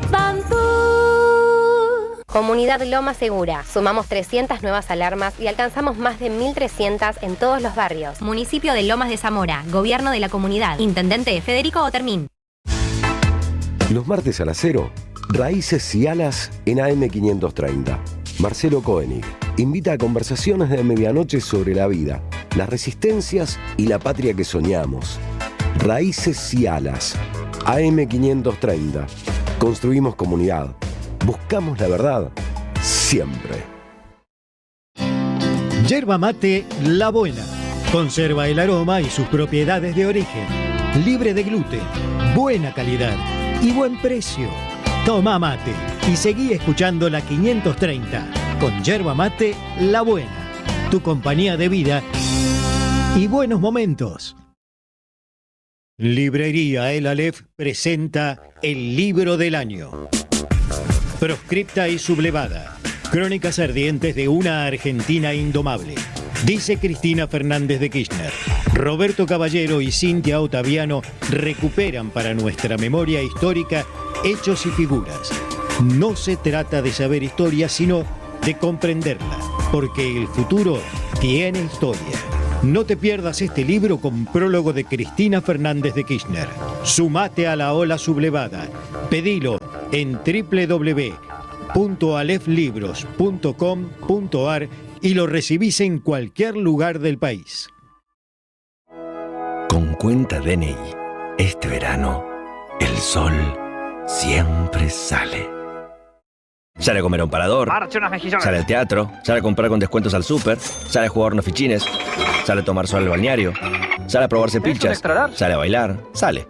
Bantú. Comunidad Loma Segura. Sumamos 300 nuevas alarmas y alcanzamos más de 1.300 en todos los barrios. Municipio de Lomas de Zamora. Gobierno de la comunidad. Intendente Federico Otermín. Los martes a las 0, Raíces y Alas en AM530. Marcelo Koenig invita a conversaciones de medianoche sobre la vida, las resistencias y la patria que soñamos. Raíces y Alas. AM530. Construimos comunidad. Buscamos la verdad siempre. Yerba mate La Buena. Conserva el aroma y sus propiedades de origen. Libre de gluten, buena calidad y buen precio. Toma mate y seguí escuchando la 530 con Yerba mate La Buena. Tu compañía de vida y buenos momentos. Librería El Aleph presenta el libro del año. Proscripta y sublevada. Crónicas ardientes de una Argentina indomable. Dice Cristina Fernández de Kirchner. Roberto Caballero y Cintia Ottaviano recuperan para nuestra memoria histórica hechos y figuras. No se trata de saber historia, sino de comprenderla, porque el futuro tiene historia. No te pierdas este libro con prólogo de Cristina Fernández de Kirchner. Sumate a la ola sublevada. Pedilo en www.aleflibros.com.ar y lo recibís en cualquier lugar del país. Con cuenta DNI, este verano, el sol siempre sale. Sale a comer a un parador, sale al teatro, sale a comprar con descuentos al súper, sale a jugar unos fichines, sale a tomar sol al balneario, sale a probarse pilchas, sale a bailar, sale,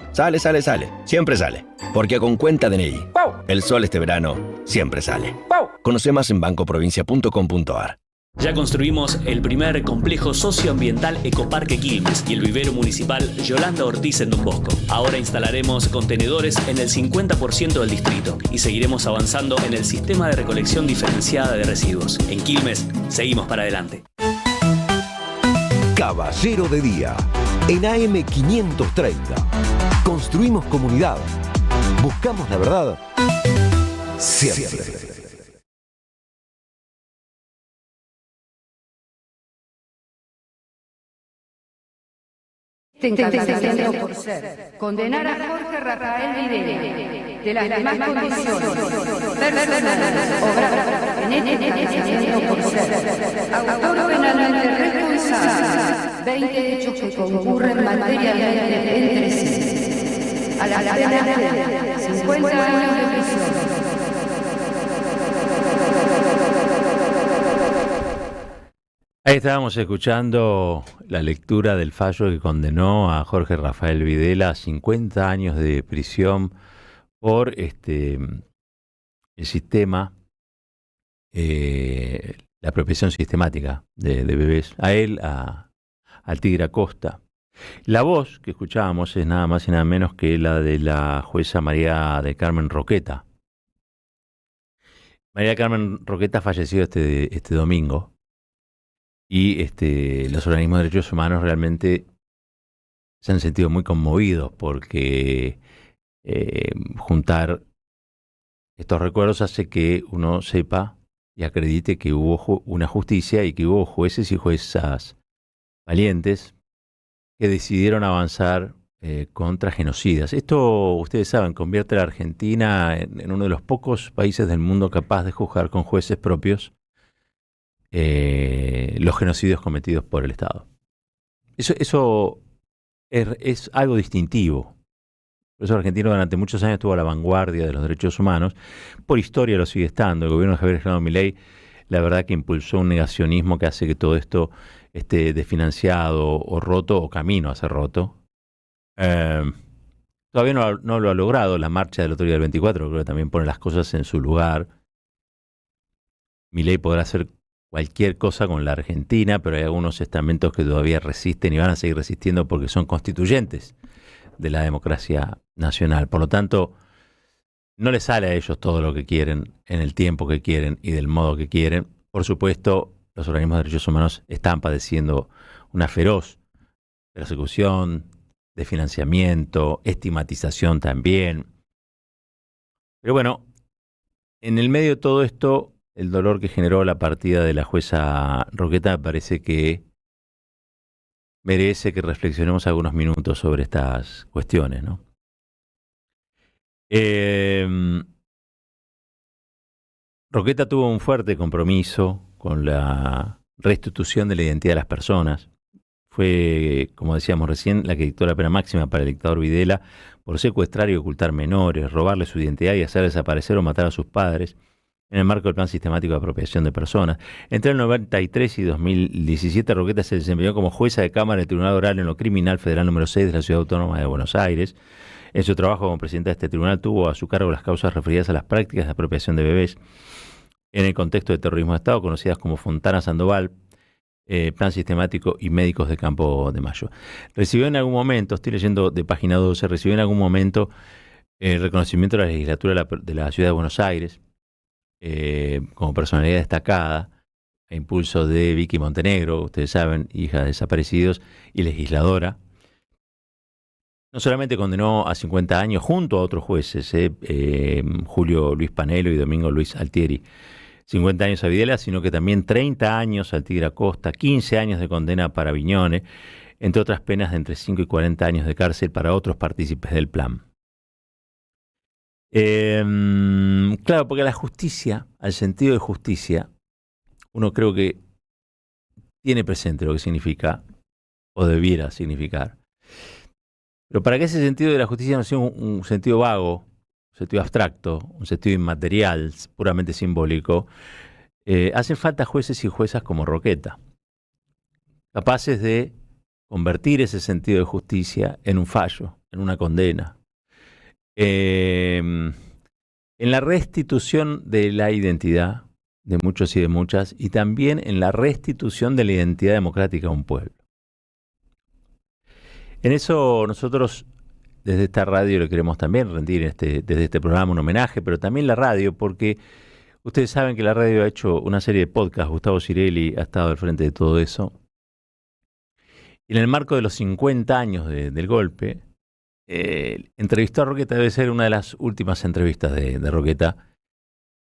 siempre sale. Porque con cuenta DNI, el sol este verano siempre sale. Conoce más en bancoprovincia.com.ar. Ya construimos el primer complejo socioambiental Ecoparque Quilmes y el vivero municipal Yolanda Ortiz en Don Bosco. Ahora instalaremos contenedores en el 50% del distrito y seguiremos avanzando en el sistema de recolección diferenciada de residuos. En Quilmes, seguimos para adelante. Caballero de Día, en AM530. Construimos comunidad. Buscamos la verdad siempre. Encabezando por ser, condenar a Jorge Rafael Videla de las demás condiciones personales obradas en este encabezando por ser, autor penalmente responsable, 20 hechos que concurren materialmente entre sí, a la pena de 50 años de prisión. Ahí estábamos escuchando la lectura del fallo que condenó a Jorge Rafael Videla a 50 años de prisión por el sistema, la apropiación sistemática de bebés. A él, al Tigre Acosta. La voz que escuchábamos es nada más y nada menos que la de la jueza María del Carmen Roqueta. María del Carmen Roqueta falleció este domingo. Y los organismos de derechos humanos realmente se han sentido muy conmovidos porque juntar estos recuerdos hace que uno sepa y acredite que hubo una justicia y que hubo jueces y juezas valientes que decidieron avanzar contra genocidas. Esto, ustedes saben, convierte a la Argentina en uno de los pocos países del mundo capaz de juzgar con jueces propios los genocidios cometidos por el Estado. Eso es algo distintivo. Por eso Argentina durante muchos años estuvo a la vanguardia de los derechos humanos. Por historia lo sigue estando. El gobierno de Javier Gerardo Milei, la verdad que impulsó un negacionismo que hace que todo esto esté desfinanciado o roto o camino a ser roto. Todavía no lo ha logrado. La marcha del otro día del 24 creo que también pone las cosas en su lugar. Milei podrá hacer cualquier cosa con la Argentina, pero hay algunos estamentos que todavía resisten y van a seguir resistiendo porque son constituyentes de la democracia nacional. Por lo tanto, no les sale a ellos todo lo que quieren, en el tiempo que quieren y del modo que quieren. Por supuesto, los organismos de derechos humanos están padeciendo una feroz persecución, desfinanciamiento, estigmatización también. Pero bueno, en el medio de todo esto, el dolor que generó la partida de la jueza Roqueta me parece que merece que reflexionemos algunos minutos sobre estas cuestiones, ¿no? Roqueta tuvo un fuerte compromiso con la restitución de la identidad de las personas. Fue, como decíamos recién, la que dictó la pena máxima para el dictador Videla por secuestrar y ocultar menores, robarle su identidad y hacer desaparecer o matar a sus padres en el marco del plan sistemático de apropiación de personas. Entre el 93 y 2017, Roqueta se desempeñó como jueza de Cámara del Tribunal Oral en lo Criminal Federal número 6 de la Ciudad Autónoma de Buenos Aires. En su trabajo como presidenta de este tribunal tuvo a su cargo las causas referidas a las prácticas de apropiación de bebés en el contexto de terrorismo de Estado, conocidas como Fontana Sandoval, Plan Sistemático y Médicos de Campo de Mayo. Recibió en algún momento, estoy leyendo de página 12, recibió en algún momento el reconocimiento de la legislatura de la Ciudad de Buenos Aires como personalidad destacada, a impulso de Vicky Montenegro, ustedes saben, hija de desaparecidos y legisladora. No solamente condenó a 50 años junto a otros jueces, Julio Luis Panelo y Domingo Luis Altieri, 50 años a Videla, sino que también 30 años al Tigre Acosta, 15 años de condena para Viñone, entre otras penas de entre 5 y 40 años de cárcel para otros partícipes del plan. Claro, porque la justicia, al sentido de justicia, uno creo que tiene presente lo que significa, o debiera significar. Pero para que ese sentido de la justicia no sea un sentido vago, un sentido abstracto, un sentido inmaterial, puramente simbólico, hacen falta jueces y juezas como Roqueta, capaces de convertir ese sentido de justicia en un fallo, en una condena, en la restitución de la identidad de muchos y de muchas, y también en la restitución de la identidad democrática a un pueblo. En eso nosotros desde esta radio le queremos también rendir desde este programa un homenaje, pero también la radio, porque ustedes saben que la radio ha hecho una serie de podcasts, Gustavo Cirelli ha estado al frente de todo eso. Y en el marco de los 50 años del golpe, entrevistó a Roqueta, debe ser una de las últimas entrevistas de Roqueta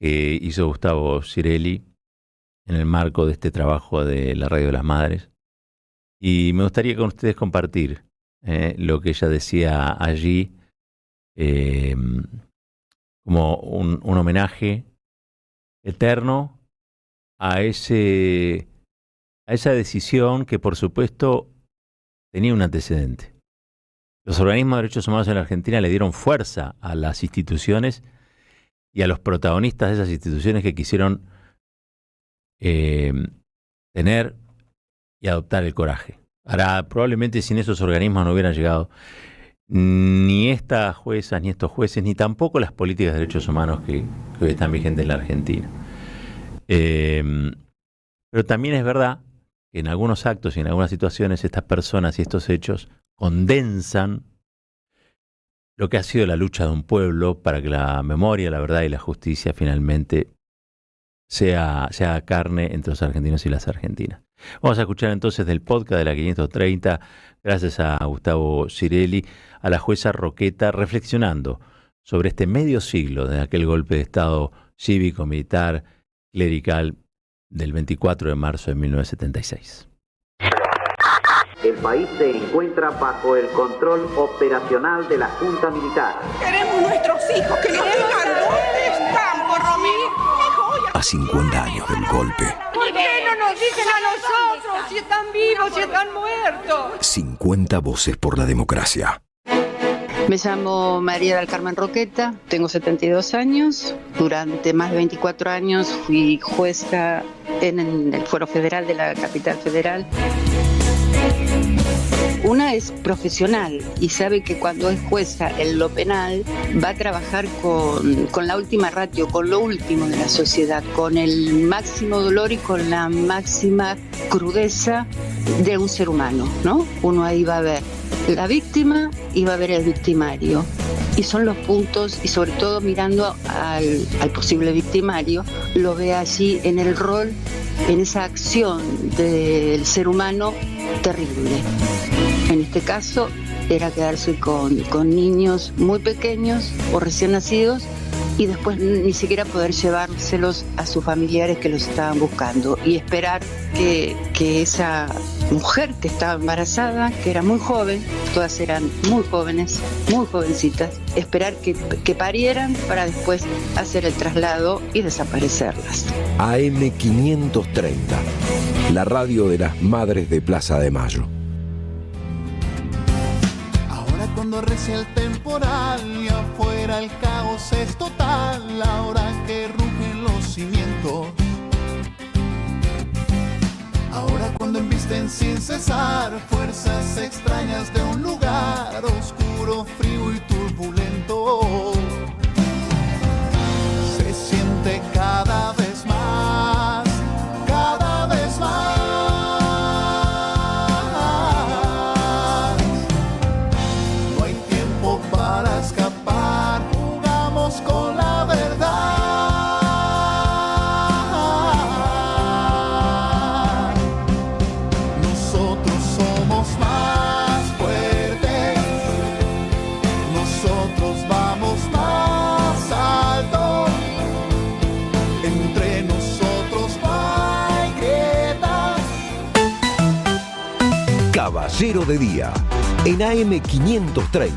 que hizo Gustavo Cirelli en el marco de este trabajo de la Radio de las Madres. Y me gustaría con ustedes compartir lo que ella decía allí como un homenaje eterno a esa decisión que por supuesto tenía un antecedente. Los organismos de derechos humanos en la Argentina le dieron fuerza a las instituciones y a los protagonistas de esas instituciones que quisieron tener y adoptar el coraje. Ahora, probablemente sin esos organismos no hubieran llegado ni estas juezas, ni estos jueces, ni tampoco las políticas de derechos humanos que hoy están vigentes en la Argentina. Pero también es verdad que en algunos actos y en algunas situaciones estas personas y estos hechos condensan lo que ha sido la lucha de un pueblo para que la memoria, la verdad y la justicia finalmente sea carne entre los argentinos y las argentinas. Vamos a escuchar entonces del podcast de la 530, gracias a Gustavo Cirelli, a la jueza Roqueta, reflexionando sobre este medio siglo de aquel golpe de Estado cívico, militar, clerical del 24 de marzo de 1976. El país se encuentra bajo el control operacional de la Junta Militar. Queremos nuestros hijos, que nos digan dónde están, por lo menos. A 50 años del golpe. ¿Por qué no nos nos dicen a nosotros si están vivos, si están muertos? 50 voces por la democracia. Me llamo María del Carmen Roqueta, tengo 72 años. Durante más de 24 años fui jueza en el Fuero Federal de la Capital Federal. Una es profesional y sabe que cuando es jueza en lo penal va a trabajar con la última ratio, con lo último de la sociedad, con el máximo dolor y con la máxima crudeza de un ser humano, ¿no? Uno ahí va a ver la víctima y va a ver el victimario. Y son los puntos, y sobre todo mirando al posible victimario, lo ve allí en el rol, en esa acción del ser humano terrible. En este caso era quedarse con niños muy pequeños o recién nacidos y después ni siquiera poder llevárselos a sus familiares que los estaban buscando y esperar que esa mujer que estaba embarazada, que era muy joven, todas eran muy jóvenes, muy jovencitas, esperar que parieran para después hacer el traslado y desaparecerlas. AM530, la radio de las madres de Plaza de Mayo. Cuando recia el temporal y afuera el caos es total, ahora que rugen los cimientos, ahora cuando embisten sin cesar fuerzas extrañas de un lugar oscuro, frío y turbulento, se siente cada vez más, cada vez más. Para escapar, jugamos con la verdad. Nosotros somos más fuertes, nosotros vamos más alto. Entre nosotros no hay grietas. Caballero de Día, en AM530.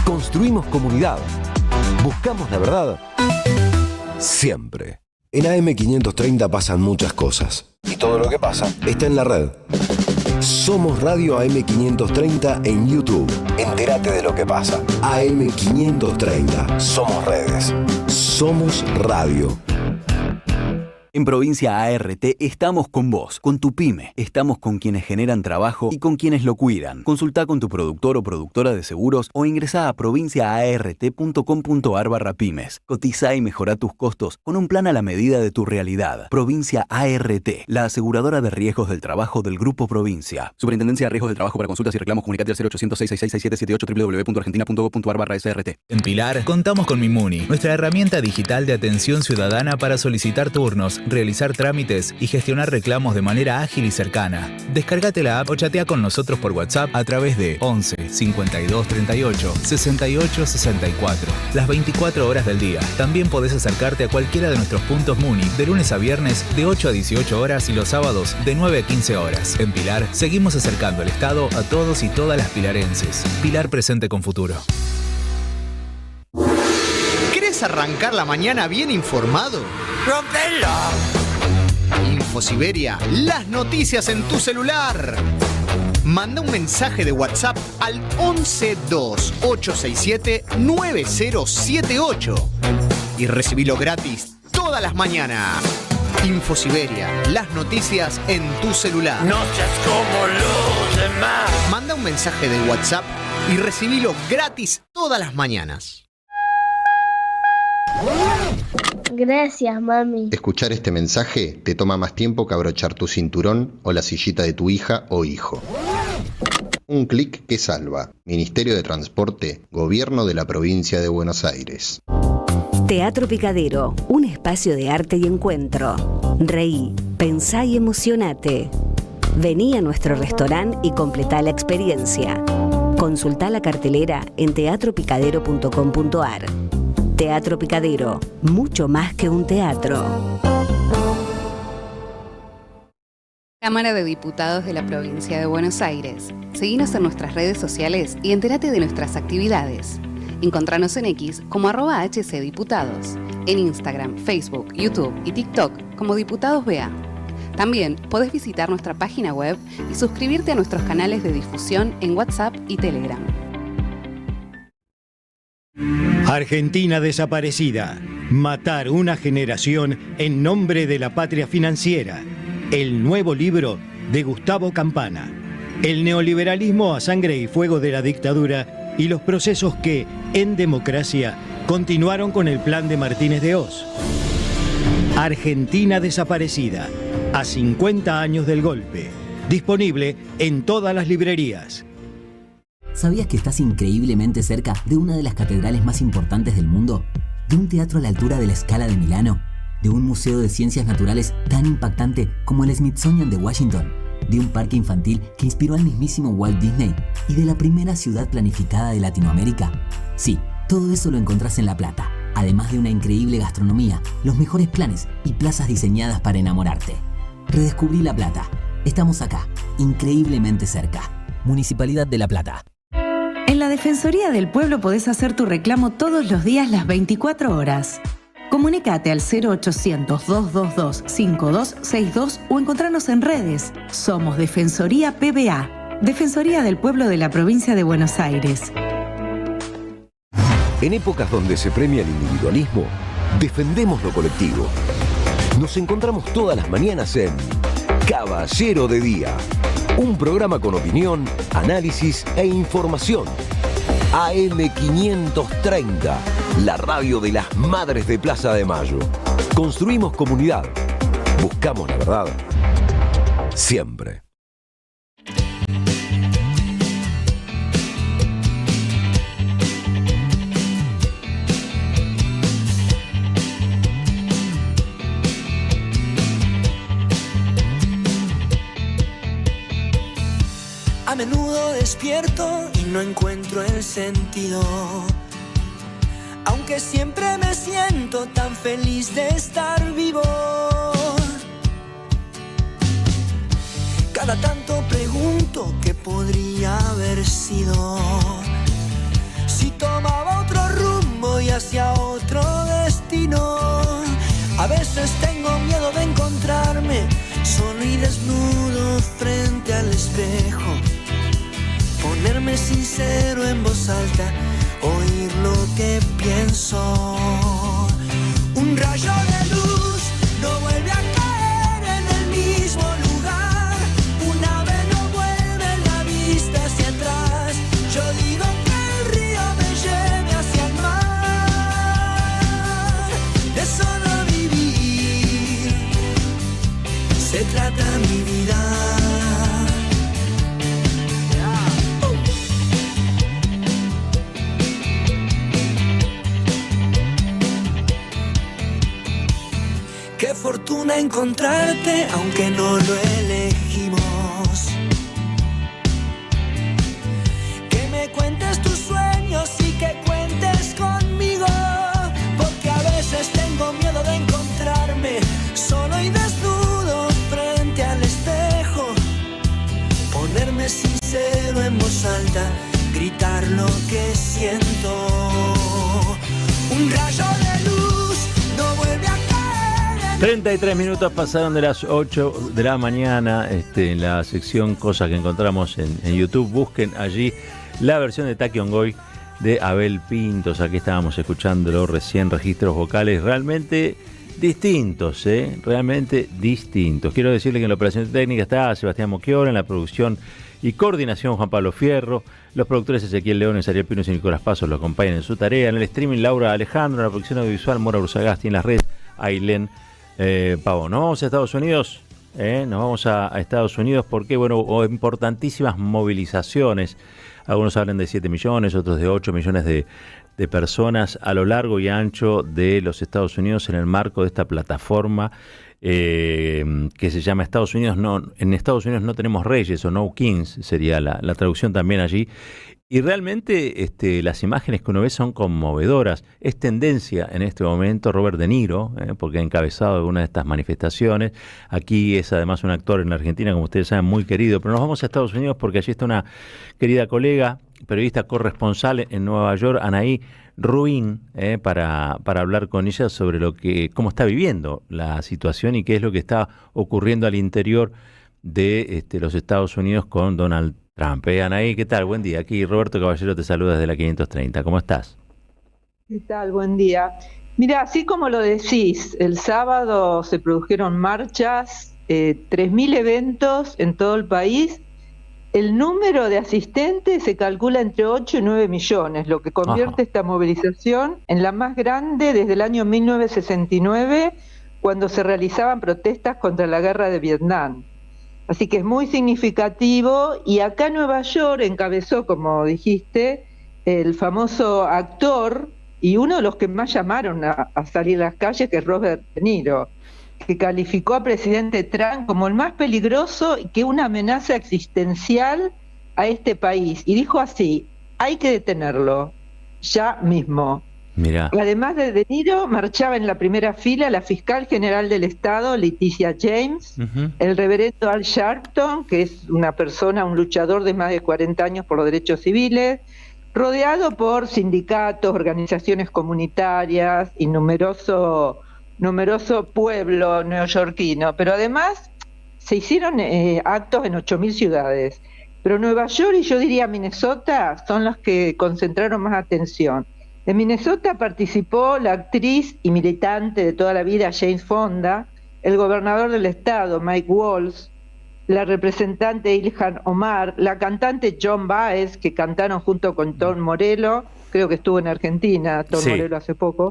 Construimos comunidad. Buscamos la verdad. Siempre. En AM530 pasan muchas cosas. Y todo lo que pasa está en la red. Somos Radio AM530 en YouTube. Entérate de lo que pasa. AM530. Somos redes. Somos radio. En Provincia ART estamos con vos, con tu pyme. Estamos con quienes generan trabajo y con quienes lo cuidan. Consultá con tu productor o productora de seguros o ingresá a provinciaart.com.ar/pymes. Cotizá y mejorá tus costos con un plan a la medida de tu realidad. Provincia ART, la aseguradora de riesgos del trabajo del Grupo Provincia. Superintendencia de Riesgos del Trabajo. Para consultas y reclamos comunicate al 0800-666-6778 www.argentina.gov.ar/SRT. En Pilar contamos con Mimuni, nuestra herramienta digital de atención ciudadana para solicitar turnos, realizar trámites y gestionar reclamos de manera ágil y cercana. Descárgate la app o chatea con nosotros por WhatsApp a través de 11 52 38 68 64. Las 24 horas del día. También podés acercarte a cualquiera de nuestros puntos Muni de lunes a viernes de 8 a 18 horas y los sábados de 9 a 15 horas. En Pilar seguimos acercando el Estado a todos y todas las pilarenses. Pilar presente con futuro. ¿Querés arrancar la mañana bien informado? ¡Rompelo! InfoSiberia, las noticias en tu celular. Manda un mensaje de WhatsApp al 1128679078 y recibilo gratis todas las mañanas. InfoSiberia, las noticias en tu celular. No seas como los demás. Manda un mensaje de WhatsApp y recibilo gratis todas las mañanas. Gracias, mami. Escuchar este mensaje te toma más tiempo que abrochar tu cinturón o la sillita de tu hija o hijo. Un clic que salva. Ministerio de Transporte, Gobierno de la Provincia de Buenos Aires. Teatro Picadero, un espacio de arte y encuentro. Reí, pensá y emocionate. Vení a nuestro restaurante y completá la experiencia. Consultá la cartelera en teatropicadero.com.ar. Teatro Picadero, mucho más que un teatro. Cámara de Diputados de la Provincia de Buenos Aires. Seguinos en nuestras redes sociales y entérate de nuestras actividades. Encontranos en X como @HCDiputados, en Instagram, Facebook, YouTube y TikTok como Diputados BA. También podés visitar nuestra página web y suscribirte a nuestros canales de difusión en WhatsApp y Telegram. Argentina desaparecida. Matar una generación en nombre de la patria financiera. El nuevo libro de Gustavo Campana. El neoliberalismo a sangre y fuego de la dictadura y los procesos que, en democracia, continuaron con el plan de Martínez de Hoz. Argentina desaparecida. A 50 años del golpe. Disponible en todas las librerías. ¿Sabías que estás increíblemente cerca de una de las catedrales más importantes del mundo? ¿De un teatro a la altura de la Scala de Milano? ¿De un museo de ciencias naturales tan impactante como el Smithsonian de Washington? ¿De un parque infantil que inspiró al mismísimo Walt Disney? ¿Y de la primera ciudad planificada de Latinoamérica? Sí, todo eso lo encontrás en La Plata, además de una increíble gastronomía, los mejores planes y plazas diseñadas para enamorarte. Redescubrí La Plata. Estamos acá, increíblemente cerca. Municipalidad de La Plata. En la Defensoría del Pueblo podés hacer tu reclamo todos los días las 24 horas. Comunícate al 0800-222-5262 o encontrarnos en redes. Somos Defensoría PBA, Defensoría del Pueblo de la Provincia de Buenos Aires. En épocas donde se premia el individualismo, defendemos lo colectivo. Nos encontramos todas las mañanas en Caballero de Día, un programa con opinión, análisis e información. AM530, la radio de las madres de Plaza de Mayo. Construimos comunidad. Buscamos la verdad. Siempre. A menudo despierto y no encuentro el sentido, aunque siempre me siento tan feliz de estar vivo. Cada tanto pregunto qué podría haber sido, si tomaba otro rumbo y hacia otro destino. A veces tengo miedo de encontrarme solo y desnudo frente al espejo, ponerme sincero en voz alta, oír lo que pienso. Un rayo de luz no vuelve a caer en el mismo lugar, un ave no vuelve la vista hacia atrás. Yo digo que el río me lleve hacia el mar, de solo vivir se trata mi vida. Qué fortuna encontrarte, aunque no lo elegimos. Que me cuentes tus sueños y que cuentes conmigo, porque a veces tengo miedo de encontrarme solo y desnudo frente al espejo, ponerme sincero en voz alta, gritar lo que siento. Un rayo de luz no vuelve a 33 minutos pasaron de las 8 de la mañana, en la sección Cosas que encontramos en YouTube. Busquen allí la versión de Taki Ongoy de Abel Pintos. Aquí estábamos escuchándolo recién, registros vocales realmente distintos, realmente distintos. Quiero decirle que en la operación técnica está Sebastián Moquiola, en la producción y coordinación Juan Pablo Fierro, los productores Ezequiel Leones, Ariel Pinos y Nicolás Pasos lo acompañan en su tarea, en el streaming Laura Alejandro, en la producción audiovisual Mora Brusagasti, en las redes Ailén Pavón. Nos vamos a Estados Unidos, nos vamos a Estados Unidos porque, bueno, importantísimas movilizaciones. Algunos hablan de 7 millones, otros de 8 millones de personas a lo largo y ancho de los Estados Unidos en el marco de esta plataforma que se llama Estados Unidos. En Estados Unidos no tenemos reyes, o no kings sería la traducción también allí. Y realmente las imágenes que uno ve son conmovedoras. Es tendencia en este momento Robert De Niro, porque ha encabezado alguna de estas manifestaciones. Aquí es además un actor en la Argentina, como ustedes saben, muy querido. Pero nos vamos a Estados Unidos porque allí está una querida colega, periodista corresponsal en Nueva York, Anaí Ruin, para hablar con ella sobre cómo está viviendo la situación y qué es lo que está ocurriendo al interior de los Estados Unidos con Donald Trump. Anaí, ¿qué tal? Buen día. Aquí Roberto Caballero te saluda desde la 530. ¿Cómo estás? ¿Qué tal? Buen día. Mira, así como lo decís, el sábado se produjeron marchas, 3.000 eventos en todo el país. El número de asistentes se calcula entre 8 y 9 millones, lo que convierte esta movilización en la más grande desde el año 1969, cuando se realizaban protestas contra la guerra de Vietnam. Así que es muy significativo, y acá en Nueva York encabezó, como dijiste, el famoso actor y uno de los que más llamaron a salir a las calles, que es Robert De Niro, que calificó al presidente Trump como el más peligroso y que una amenaza existencial a este país. Y dijo así: hay que detenerlo, ya mismo. Mirá. Además de De Niro, marchaba en la primera fila la fiscal general del Estado, Leticia James, el reverendo Al Sharpton, que es una persona, un luchador de más de 40 años por los derechos civiles, rodeado por sindicatos, organizaciones comunitarias y numeroso pueblo neoyorquino. Pero además se hicieron actos en 8.000 ciudades. Pero Nueva York y yo diría Minnesota son los que concentraron más atención. En Minnesota participó la actriz y militante de toda la vida Jane Fonda, el gobernador del estado Mike Waltz, la representante Ilhan Omar, la cantante Joan Baez, que cantaron junto con Tom Morello, creo que estuvo en Argentina, Tom Morello hace poco,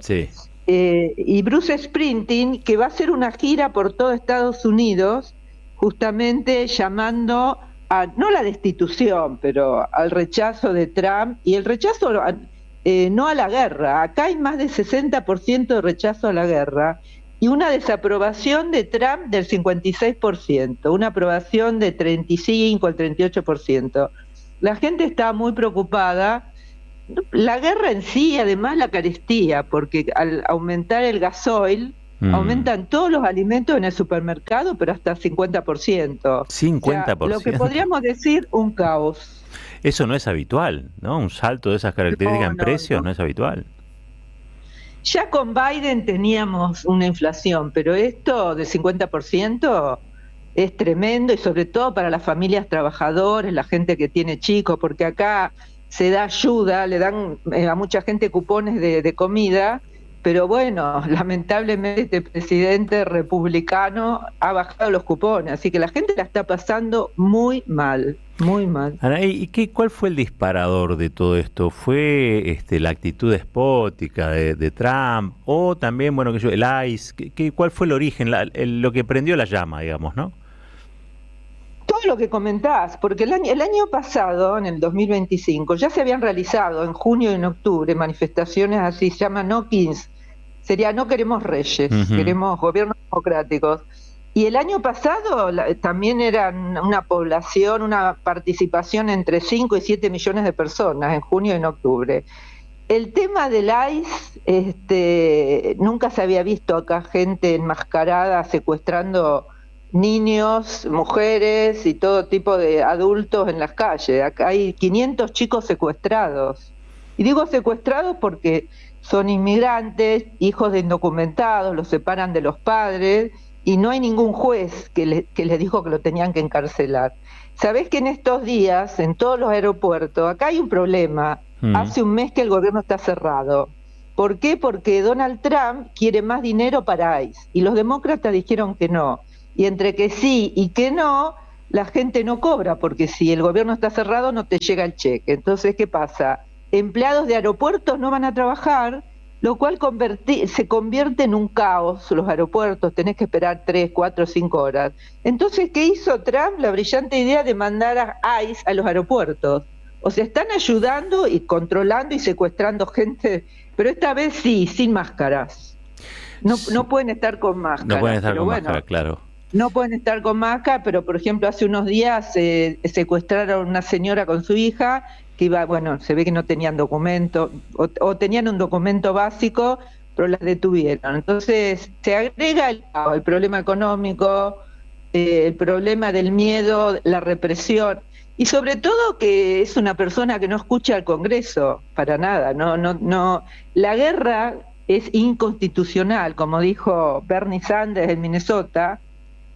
y Bruce Springsteen, que va a hacer una gira por todo Estados Unidos, justamente llamando a, no la destitución, pero al rechazo de Trump, y el rechazo no a la guerra. Acá hay más del 60% de rechazo a la guerra, y una desaprobación de Trump del 56%, una aprobación de 35 al 38%. La gente está muy preocupada. La guerra en sí, además la carestía, porque al aumentar el gasoil, aumentan todos los alimentos en el supermercado, pero hasta 50%. 50%. O sea, lo que podríamos decir, un caos. Eso no es habitual, ¿no? Un salto de esas características en precios no es habitual. Ya con Biden teníamos una inflación, pero esto del 50% es tremendo, y sobre todo para las familias trabajadoras, la gente que tiene chicos, porque acá se da ayuda, le dan a mucha gente cupones de comida, pero bueno, lamentablemente este presidente republicano ha bajado los cupones, así que la gente la está pasando muy mal. Muy mal. Anaí, ¿y cuál fue el disparador de todo esto? ¿Fue la actitud despótica de Trump? O también, bueno, el ICE, ¿cuál fue el origen, lo que prendió la llama, digamos, no? Todo lo que comentás, porque el año pasado, en el 2025, ya se habían realizado en junio y en octubre manifestaciones así, se llama No Kings, sería no queremos reyes, queremos gobiernos democráticos. Y el año pasado también era una población, una participación entre 5 y 7 millones de personas en junio y en octubre. El tema del ICE, nunca se había visto acá gente enmascarada secuestrando niños, mujeres y todo tipo de adultos en las calles. Acá hay 500 chicos secuestrados. Y digo secuestrados porque son inmigrantes, hijos de indocumentados, los separan de los padres, y no hay ningún juez que les dijo que lo tenían que encarcelar. ¿Sabés que en estos días, en todos los aeropuertos, acá hay un problema? Hace un mes que el gobierno está cerrado. ¿Por qué? Porque Donald Trump quiere más dinero para ICE, y los demócratas dijeron que no. Y entre que sí y que no, la gente no cobra, porque si el gobierno está cerrado no te llega el cheque. Entonces, ¿qué pasa? Empleados de aeropuertos no van a trabajar, lo cual se convierte en un caos. Los aeropuertos, tenés que esperar 3, 4, 5 horas. Entonces, ¿qué hizo Trump? La brillante idea de mandar a ICE a los aeropuertos. O sea, están ayudando y controlando y secuestrando gente, pero esta vez sí, sin máscaras. No pueden estar con máscara. No pueden estar con máscara, claro. No pueden estar con máscara, pero por ejemplo, hace unos días secuestraron a una señora con su hija, que iba, bueno, se ve que no tenían documento, o tenían un documento básico, pero las detuvieron. Entonces se agrega el problema económico, el problema del miedo, la represión, Y sobre todo que es una persona que no escucha al Congreso para nada. No. La guerra es inconstitucional, como dijo Bernie Sanders en Minnesota,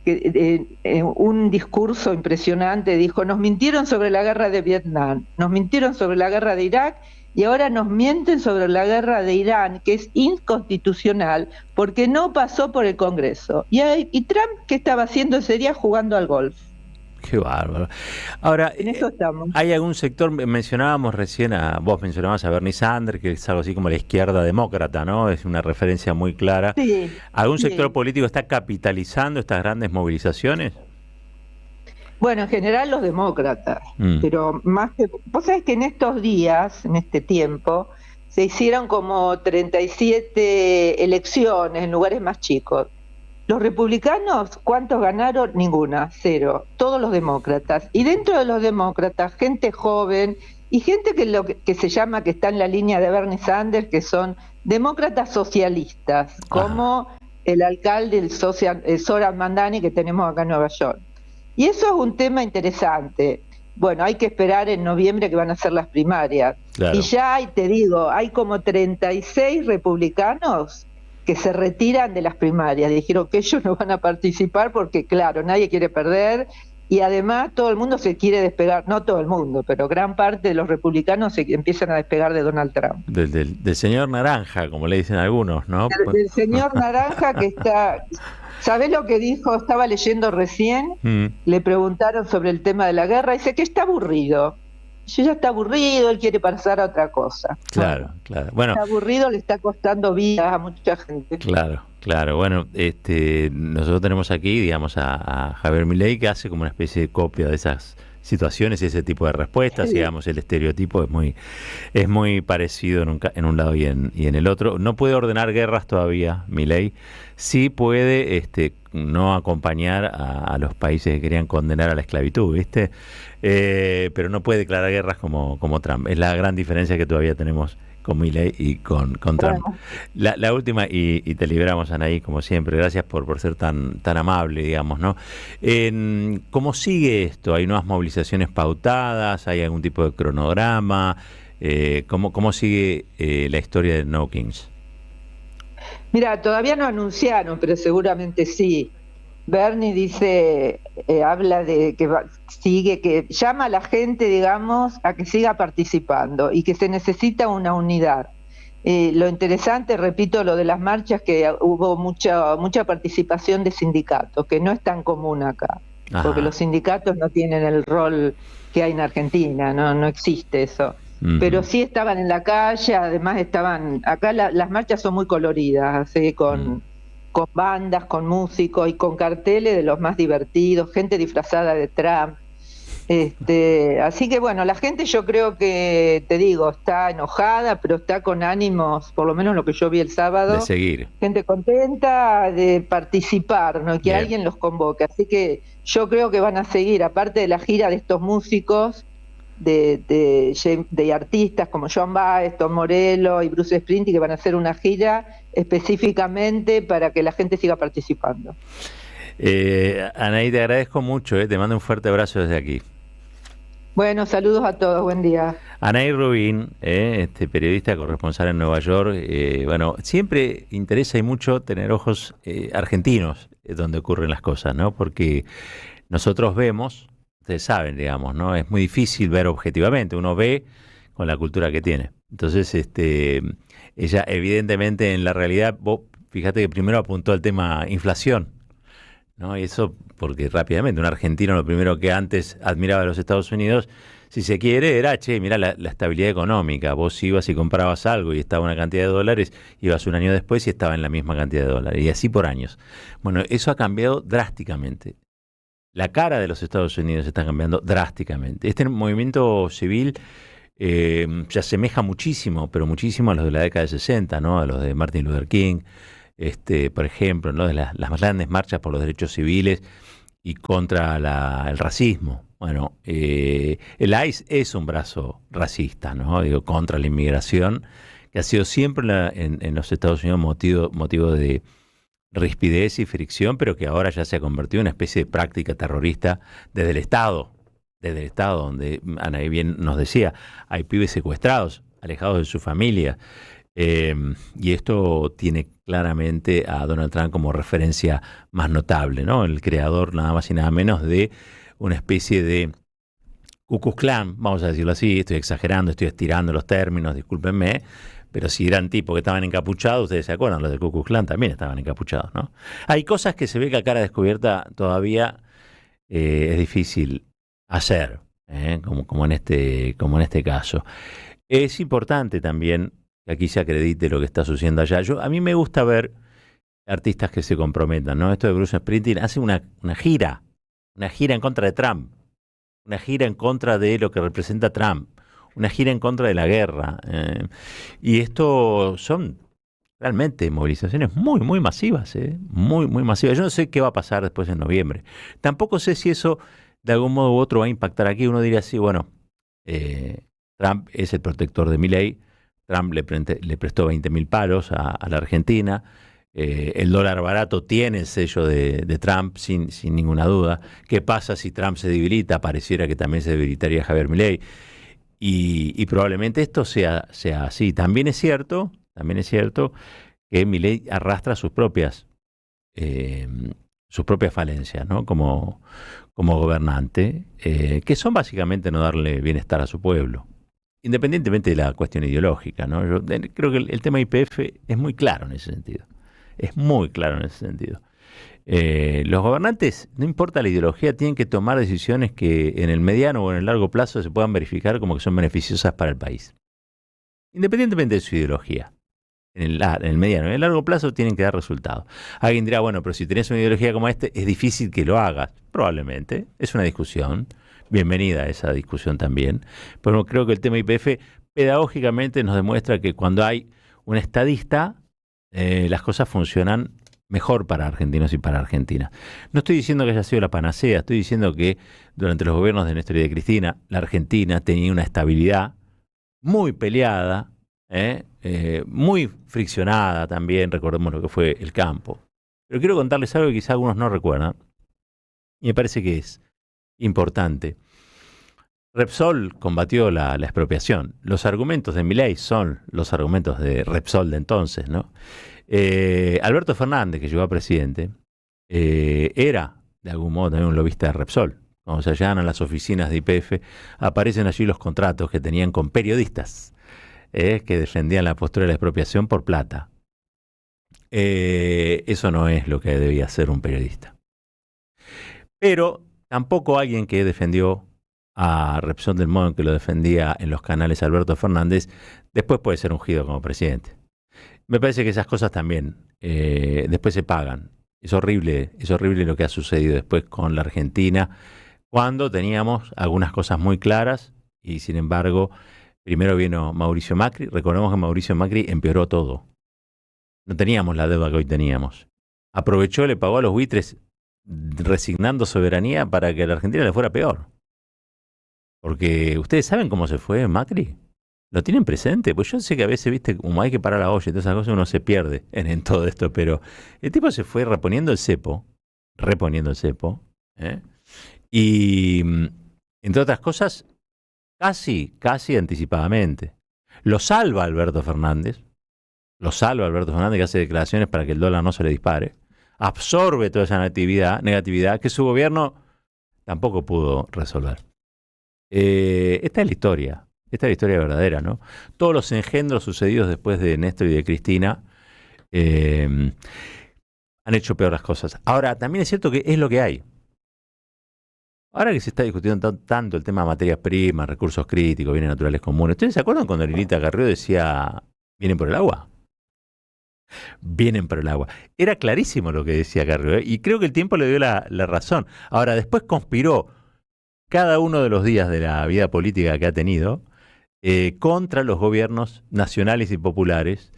que en un discurso impresionante dijo: nos mintieron sobre la guerra de Vietnam, nos mintieron sobre la guerra de Irak y ahora nos mienten sobre la guerra de Irán, que es inconstitucional porque no pasó por el Congreso. Y Trump, ¿qué estaba haciendo ese día? Jugando al golf. Qué bárbaro. Ahora, en eso estamos. ¿Hay algún sector, vos mencionabas a Bernie Sanders, que es algo así como la izquierda demócrata, ¿no? Es una referencia muy clara. Sí, ¿Algún sector político está capitalizando estas grandes movilizaciones? Bueno, en general los demócratas, pero más que... Vos sabés que en estos días, en este tiempo, se hicieron como 37 elecciones en lugares más chicos. Los republicanos, ¿cuántos ganaron? Ninguna, 0. Todos los demócratas. Y dentro de los demócratas, gente joven y gente que se llama, que está en la línea de Bernie Sanders, que son demócratas socialistas, como el alcalde, Zoran Mandani, que tenemos acá en Nueva York. Y eso es un tema interesante. Bueno, hay que esperar en noviembre que van a ser las primarias. Claro. Y ya te digo, hay como 36 republicanos que se retiran de las primarias. Dijeron que ellos no van a participar porque, claro, nadie quiere perder y además todo el mundo se quiere despegar, no todo el mundo, pero gran parte de los republicanos se empiezan a despegar de Donald Trump. Del señor Naranja, como le dicen algunos, ¿no? Del señor Naranja que está... ¿Sabés lo que dijo? Estaba leyendo recién, le preguntaron sobre el tema de la guerra, dice que está aburrido. Ya está aburrido, él quiere pasar a otra cosa. Claro. Bueno, está aburrido, le está costando vidas a mucha gente. Claro. Bueno, nosotros tenemos aquí, digamos, a Javier Milei, que hace como una especie de copia de esas situaciones y ese tipo de respuestas. Sí. Digamos, el estereotipo es muy parecido en un lado y en el otro. No puede ordenar guerras todavía, Milei. Sí puede no acompañar a los países que querían condenar a la esclavitud, ¿viste? Pero no puede declarar guerras como Trump. Es la gran diferencia que todavía tenemos con Milei y con Trump. Bueno. La última, y te liberamos, Anaí, como siempre. Gracias por ser tan amable, digamos, ¿no? ¿Cómo sigue esto? ¿Hay nuevas movilizaciones pautadas? ¿Hay algún tipo de cronograma? ¿Cómo sigue la historia de No Kings? Mira, todavía no anunciaron, pero seguramente sí. Bernie dice, habla de que llama a la gente, digamos, a que siga participando y que se necesita una unidad. Lo interesante, repito, lo de las marchas, que hubo mucha participación de sindicatos, que no es tan común acá, porque los sindicatos no tienen el rol que hay en Argentina, no existe eso. Pero sí estaban en la calle, además estaban... Acá las marchas son muy coloridas, así con bandas, con músicos y con carteles de los más divertidos, gente disfrazada de Trump. Así que bueno, la gente, yo creo que, te digo, está enojada, pero está con ánimos, por lo menos lo que yo vi el sábado, de seguir. Gente contenta de participar, ¿no? Que alguien los convoque. Así que yo creo que van a seguir, aparte de la gira de estos músicos, de artistas como Joan Baez, Tom Morello y Bruce Springsteen, que van a hacer una gira específicamente para que la gente siga participando. Anaí, te agradezco mucho, te mando un fuerte abrazo desde aquí. Bueno, saludos a todos, buen día. Anaí Rubín, periodista corresponsal en Nueva York. Bueno, siempre interesa y mucho tener ojos argentinos donde ocurren las cosas, ¿no? Porque nosotros vemos, ustedes saben, digamos, ¿no? Es muy difícil ver objetivamente, uno ve con la cultura que tiene. Entonces, ella evidentemente en la realidad, vos fíjate que primero apuntó al tema inflación, ¿no? Y eso porque rápidamente un argentino lo primero que antes admiraba de los Estados Unidos, si se quiere, era, mirá la estabilidad económica. Vos ibas y comprabas algo y estaba una cantidad de dólares, ibas un año después y estaba en la misma cantidad de dólares, y así por años. Bueno, eso ha cambiado drásticamente. La cara de los Estados Unidos está cambiando drásticamente. Este movimiento civil se asemeja muchísimo, pero muchísimo a los de la década de 60, ¿no? A los de Martin Luther King, por ejemplo, ¿no? De las grandes marchas por los derechos civiles y contra el racismo. Bueno, el ICE es un brazo racista, ¿no? Digo, contra la inmigración, que ha sido siempre en los Estados Unidos motivo de rispidez y fricción, pero que ahora ya se ha convertido en una especie de práctica terrorista desde el Estado desde el Estado, donde Ana bien nos decía, hay pibes secuestrados, alejados de su familia. Y esto tiene claramente a Donald Trump como referencia más notable, ¿no? El creador nada más y nada menos de una especie de Ku Klux Klan, vamos a decirlo así, estoy exagerando, estoy estirando los términos, discúlpenme, pero si eran tipos que estaban encapuchados, ustedes se acuerdan, los de Ku Klux Klan también estaban encapuchados, ¿no? Hay cosas que se ve que a cara descubierta todavía es difícil hacer, como en este caso. Es importante también que aquí se acredite lo que está sucediendo allá. A mí me gusta ver artistas que se comprometan, ¿no? Esto de Bruce Springsteen hace una gira en contra de Trump, una gira en contra de lo que representa Trump, una gira en contra de la guerra. Y esto son realmente movilizaciones muy, muy masivas, muy, muy masivas. Yo no sé qué va a pasar después en noviembre. Tampoco sé si eso de algún modo u otro va a impactar aquí. Uno diría así, bueno, Trump es el protector de Milei, Trump le prestó 20.000 palos a la Argentina, el dólar barato tiene el sello de Trump sin ninguna duda. ¿Qué pasa si Trump se debilita? Pareciera que también se debilitaría Javier Milei. Y probablemente esto sea así. También es cierto que Milei arrastra sus propias falencias, ¿no? Como gobernante, que son básicamente no darle bienestar a su pueblo, independientemente de la cuestión ideológica, ¿no? Yo creo que el tema YPF es muy claro en ese sentido. Es muy claro en ese sentido. Los gobernantes, no importa la ideología, tienen que tomar decisiones que en el mediano o en el largo plazo se puedan verificar como que son beneficiosas para el país, independientemente de su ideología. En el mediano y en el largo plazo tienen que dar resultados. Alguien dirá, bueno, pero si tenés una ideología como esta, es difícil que lo hagas. Probablemente, es una discusión. Bienvenida esa discusión también. Pero creo que el tema YPF pedagógicamente nos demuestra que cuando hay un estadista, las cosas funcionan mejor para argentinos y para Argentina. No estoy diciendo que haya sido la panacea, estoy diciendo que durante los gobiernos de Néstor y de Cristina, la Argentina tenía una estabilidad muy peleada, muy friccionada también, recordemos lo que fue el campo. Pero quiero contarles algo que quizá algunos no recuerdan, y me parece que es importante. Repsol combatió la expropiación. Los argumentos de Milei son los argumentos de Repsol de entonces, ¿no? Alberto Fernández, que llegó a presidente, era de algún modo también un lobista de Repsol. Cuando se allanan a las oficinas de YPF, aparecen allí los contratos que tenían con periodistas que defendían la postura de la expropiación por plata. Eso no es lo que debía ser un periodista. Pero tampoco alguien que defendió a Repsol del modo en que lo defendía en los canales Alberto Fernández, después puede ser ungido como presidente. Me parece que esas cosas también después se pagan. Es horrible lo que ha sucedido después con la Argentina, cuando teníamos algunas cosas muy claras y sin embargo, primero vino Mauricio Macri. Recordemos que Mauricio Macri empeoró todo. No teníamos la deuda que hoy teníamos. Aprovechó, le pagó a los buitres resignando soberanía para que a la Argentina le fuera peor. Porque ustedes saben cómo se fue Macri. ¿Lo tienen presente? Pues yo sé que a veces, viste, como hay que parar la olla y todas esas cosas, uno se pierde en todo esto, pero el tipo se fue reponiendo el cepo, y entre otras cosas, casi anticipadamente. Lo salva Alberto Fernández, que hace declaraciones para que el dólar no se le dispare, absorbe toda esa negatividad que su gobierno tampoco pudo resolver. Esta es la historia verdadera, ¿no? Todos los engendros sucedidos después de Néstor y de Cristina han hecho peor las cosas. Ahora, también es cierto que es lo que hay. Ahora que se está discutiendo tanto el tema de materias primas, recursos críticos, bienes naturales comunes, ¿ustedes se acuerdan cuando Lilita Carrió decía, vienen por el agua? Vienen por el agua. Era clarísimo lo que decía Carrió, y creo que el tiempo le dio la razón. Ahora, después conspiró cada uno de los días de la vida política que ha tenido contra los gobiernos nacionales y populares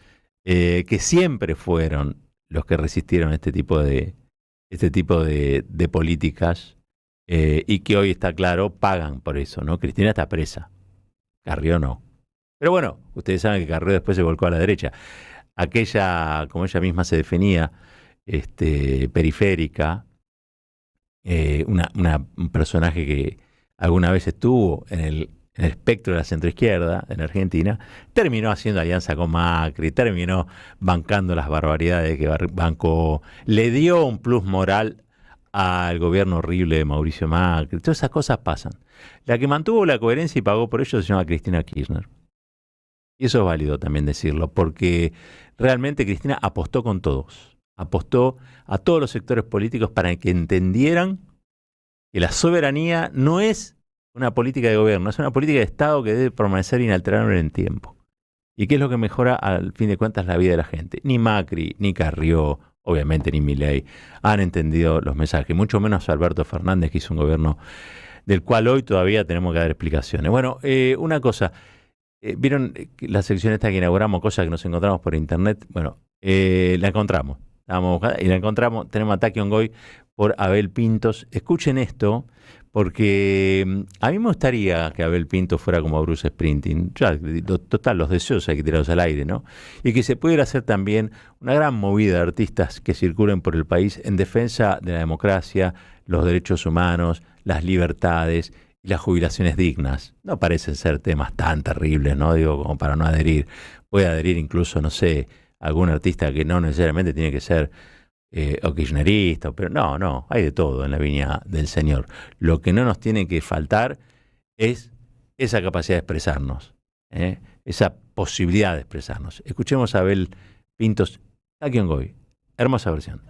que siempre fueron los que resistieron este tipo de políticas y que hoy está claro pagan por eso, ¿no? Cristina está presa, Carrió no. Pero bueno, ustedes saben que Carrió después se volcó a la derecha. Aquella, como ella misma se definía, periférica, un personaje que alguna vez estuvo en el espectro de la centroizquierda en Argentina, terminó haciendo alianza con Macri, terminó bancando las barbaridades que bancó, le dio un plus moral al gobierno horrible de Mauricio Macri. Todas esas cosas pasan. La que mantuvo la coherencia y pagó por ello se llama Cristina Kirchner. Y eso es válido también decirlo, porque realmente Cristina apostó con todos. Apostó a todos los sectores políticos para que entendieran que la soberanía no es una política de gobierno, es una política de Estado que debe permanecer inalterable en el tiempo. ¿Y qué es lo que mejora, al fin de cuentas, la vida de la gente? Ni Macri, ni Carrió, obviamente ni Milei, han entendido los mensajes, mucho menos Alberto Fernández, que hizo un gobierno del cual hoy todavía tenemos que dar explicaciones. Bueno, una cosa, ¿vieron la sección esta que inauguramos, cosas que nos encontramos por internet? Bueno, la encontramos, tenemos a Taki Ongoy por Abel Pintos. Escuchen esto, porque a mí me gustaría que Abel Pintos fuera como Bruce Springsteen. Ya, total, los deseos hay que tirarlos al aire, ¿no? Y que se pudiera hacer también una gran movida de artistas que circulen por el país en defensa de la democracia, los derechos humanos, las libertades y las jubilaciones dignas. No parecen ser temas tan terribles, ¿no? Digo, como para no adherir. Puede adherir incluso, no sé, algún artista que no necesariamente tiene que ser o kirchnerista, pero no, hay de todo en la viña del Señor. Lo que no nos tiene que faltar es esa capacidad de expresarnos, esa posibilidad de expresarnos. Escuchemos a Abel Pintos, Taki Ongoy, hermosa versión.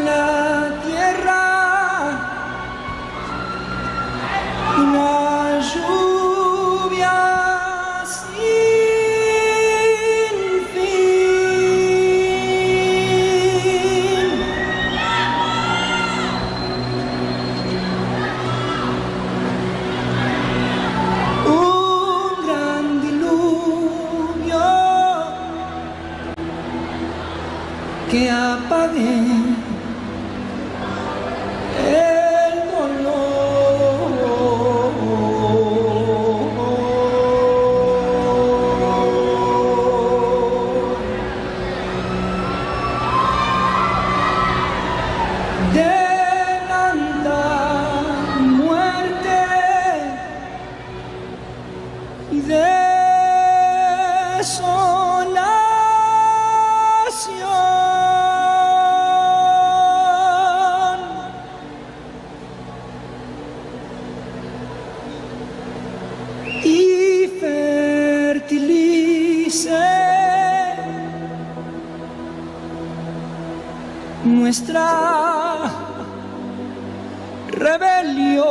La tierra, una lluvia sin fin, un gran diluvio que apague el dolor. De tanta muerte y desolación. Y fertilice nuestra rebelión.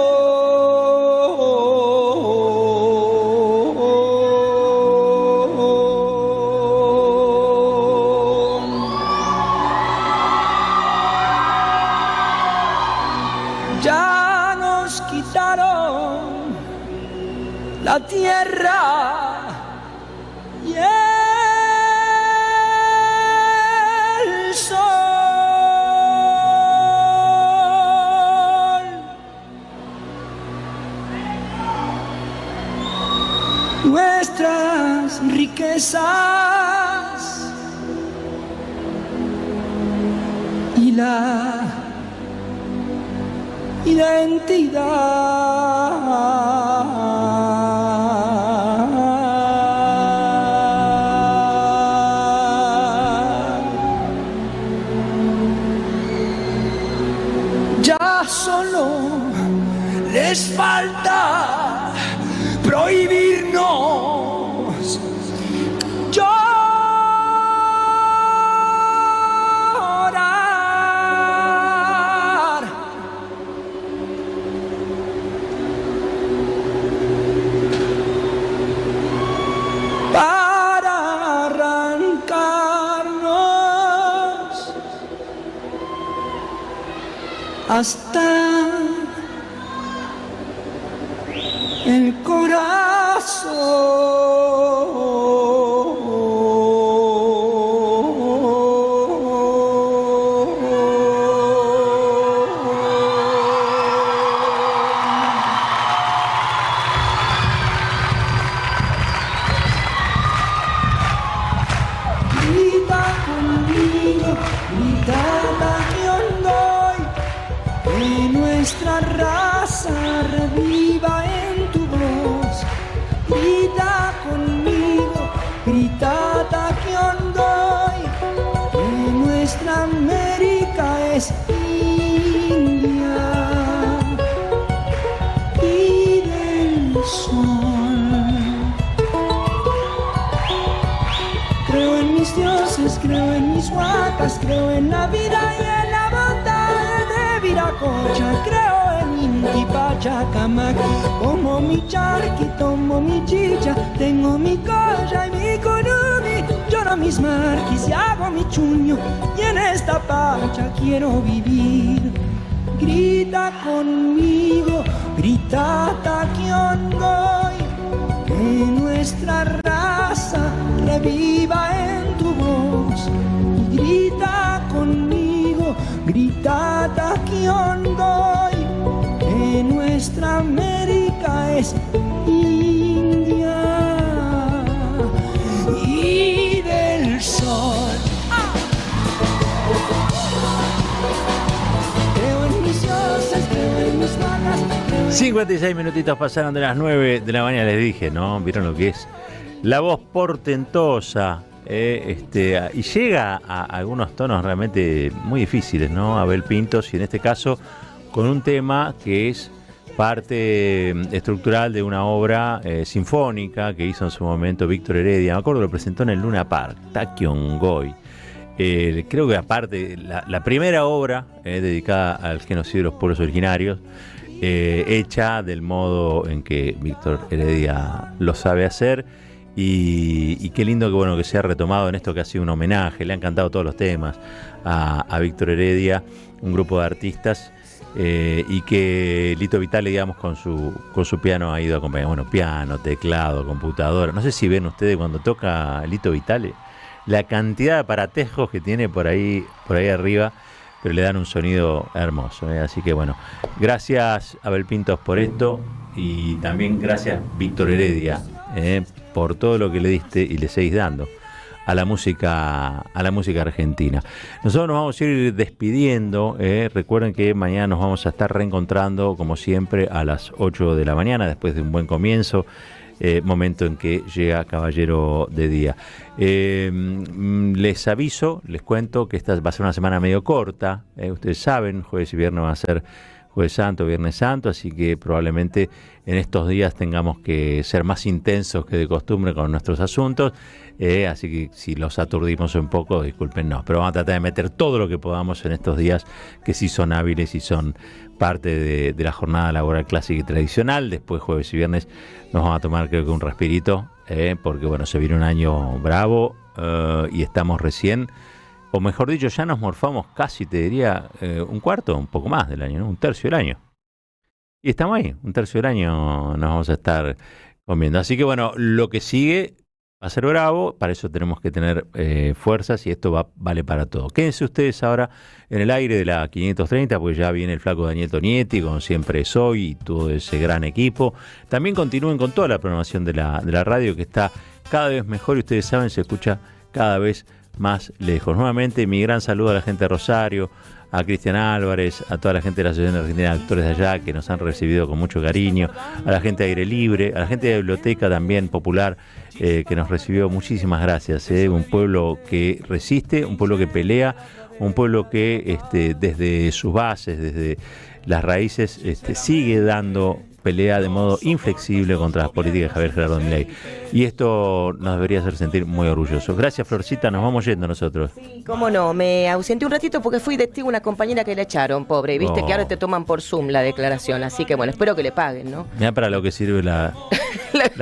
Ya nos quitaron la tierra y el sol. Nuestras riquezas y la identidad. Ya solo les falta prohibirnos llorar. Para arrancarnos hasta el Grita conmigo, grita Taki Ongoy, que nuestra raza sol. Creo en mis dioses, creo en mis huacas, creo en la vida y en la bondad de Viracocha, creo en Inti Pachacamac, como mi charqui, tomo mi chicha, tengo mi colla y mi curumi, lloro mis marquis y hago mi chuño, y en esta pacha quiero vivir. Grita conmigo, grita Taquiongoy, que nuestra raza reviva en tu voz. Grita conmigo, grita Taquiongoy, que nuestra América es India y del sol. 56 minutitos pasaron de las 9 de la mañana, les dije, ¿no? ¿Vieron lo que es? La voz portentosa, y llega a algunos tonos realmente muy difíciles, ¿no? Abel Pintos, y en este caso con un tema que es parte estructural de una obra sinfónica que hizo en su momento Víctor Heredia. Me acuerdo que lo presentó en el Luna Park, Taquiongoy. Creo que aparte, la primera obra dedicada al genocidio de los pueblos originarios, hecha del modo en que Víctor Heredia lo sabe hacer, y qué lindo que bueno que se ha retomado en esto que ha sido un homenaje. Le han cantado todos los temas a Víctor Heredia, un grupo de artistas, y que Lito Vitale, digamos, con su piano ha ido acompañando. Bueno, piano, teclado, computadora. No sé si ven ustedes cuando toca Lito Vitale la cantidad de aparatejos que tiene por ahí arriba, pero le dan un sonido hermoso, Así que bueno, gracias Abel Pintos por esto, y también gracias Víctor Heredia por todo lo que le diste y le seguís dando a la música argentina. Nosotros nos vamos a ir despidiendo. Recuerden que mañana nos vamos a estar reencontrando como siempre a las 8 de la mañana, después de un buen comienzo. Momento en que llega Caballero de Día. Les aviso, les cuento que esta va a ser una semana medio corta. Ustedes saben, jueves y viernes va a ser Jueves Santo, Viernes Santo, así que probablemente en estos días tengamos que ser más intensos que de costumbre con nuestros asuntos. Así que si los aturdimos un poco, discúlpenos, pero vamos a tratar de meter todo lo que podamos en estos días que sí son hábiles y son parte de la jornada laboral clásica y tradicional. Después, jueves y viernes, nos vamos a tomar, creo que un respirito, porque bueno, se viene un año bravo, y estamos recién, o mejor dicho, ya nos morfamos casi, te diría, un cuarto, un poco más del año, ¿no? Un tercio del año. Y estamos ahí, un tercio del año nos vamos a estar comiendo. Así que bueno, lo que sigue va a ser bravo, para eso tenemos que tener fuerzas, y esto vale para todo. Quédense ustedes ahora en el aire de la 530, porque ya viene el flaco Daniel Tonietti, con Siempre Soy y todo ese gran equipo. También continúen con toda la programación de la radio, que está cada vez mejor, y ustedes saben, se escucha cada vez más lejos. Nuevamente, mi gran saludo a la gente de Rosario, a Cristian Álvarez, a toda la gente de la Asociación Argentina de Actores de allá, que nos han recibido con mucho cariño, a la gente de Aire Libre, a la gente de la Biblioteca también Popular, que nos recibió. Muchísimas gracias. Un pueblo que resiste, un pueblo que pelea, un pueblo que desde sus bases, desde las raíces, sigue dando pelea de modo inflexible contra las políticas de Javier Gerardo Milei. Y esto nos debería hacer sentir muy orgullosos. Gracias, Florcita, nos vamos yendo nosotros. Sí, cómo no, me ausenté un ratito porque fui testigo de una compañera que le echaron, pobre, y viste que ahora te toman por Zoom la declaración, así que bueno, espero que le paguen, ¿no? Mira para lo que sirve la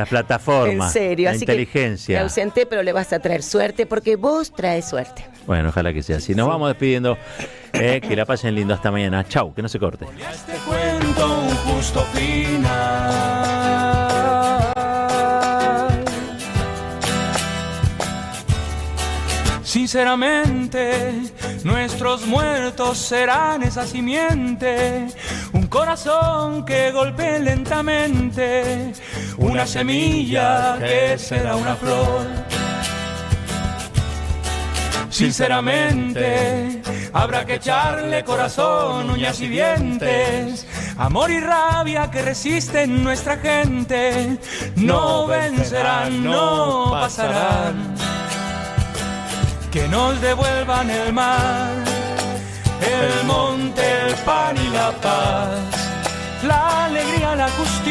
plataforma, en serio, la así inteligencia. Que me ausenté, pero le vas a traer suerte, porque vos traes suerte. Bueno, ojalá que sea así. Nos vamos despidiendo, que la pasen lindo, hasta mañana. Chau, que no se corte. Este cuento un justo final. Sinceramente, nuestros muertos serán esa simiente, un corazón que golpee lentamente, una semilla que será una flor. Sinceramente, habrá que echarle corazón, uñas y dientes, amor y rabia que resisten nuestra gente, no vencerán, no pasarán. Que nos devuelvan el mar, el monte, el pan y la paz, la alegría, la justicia.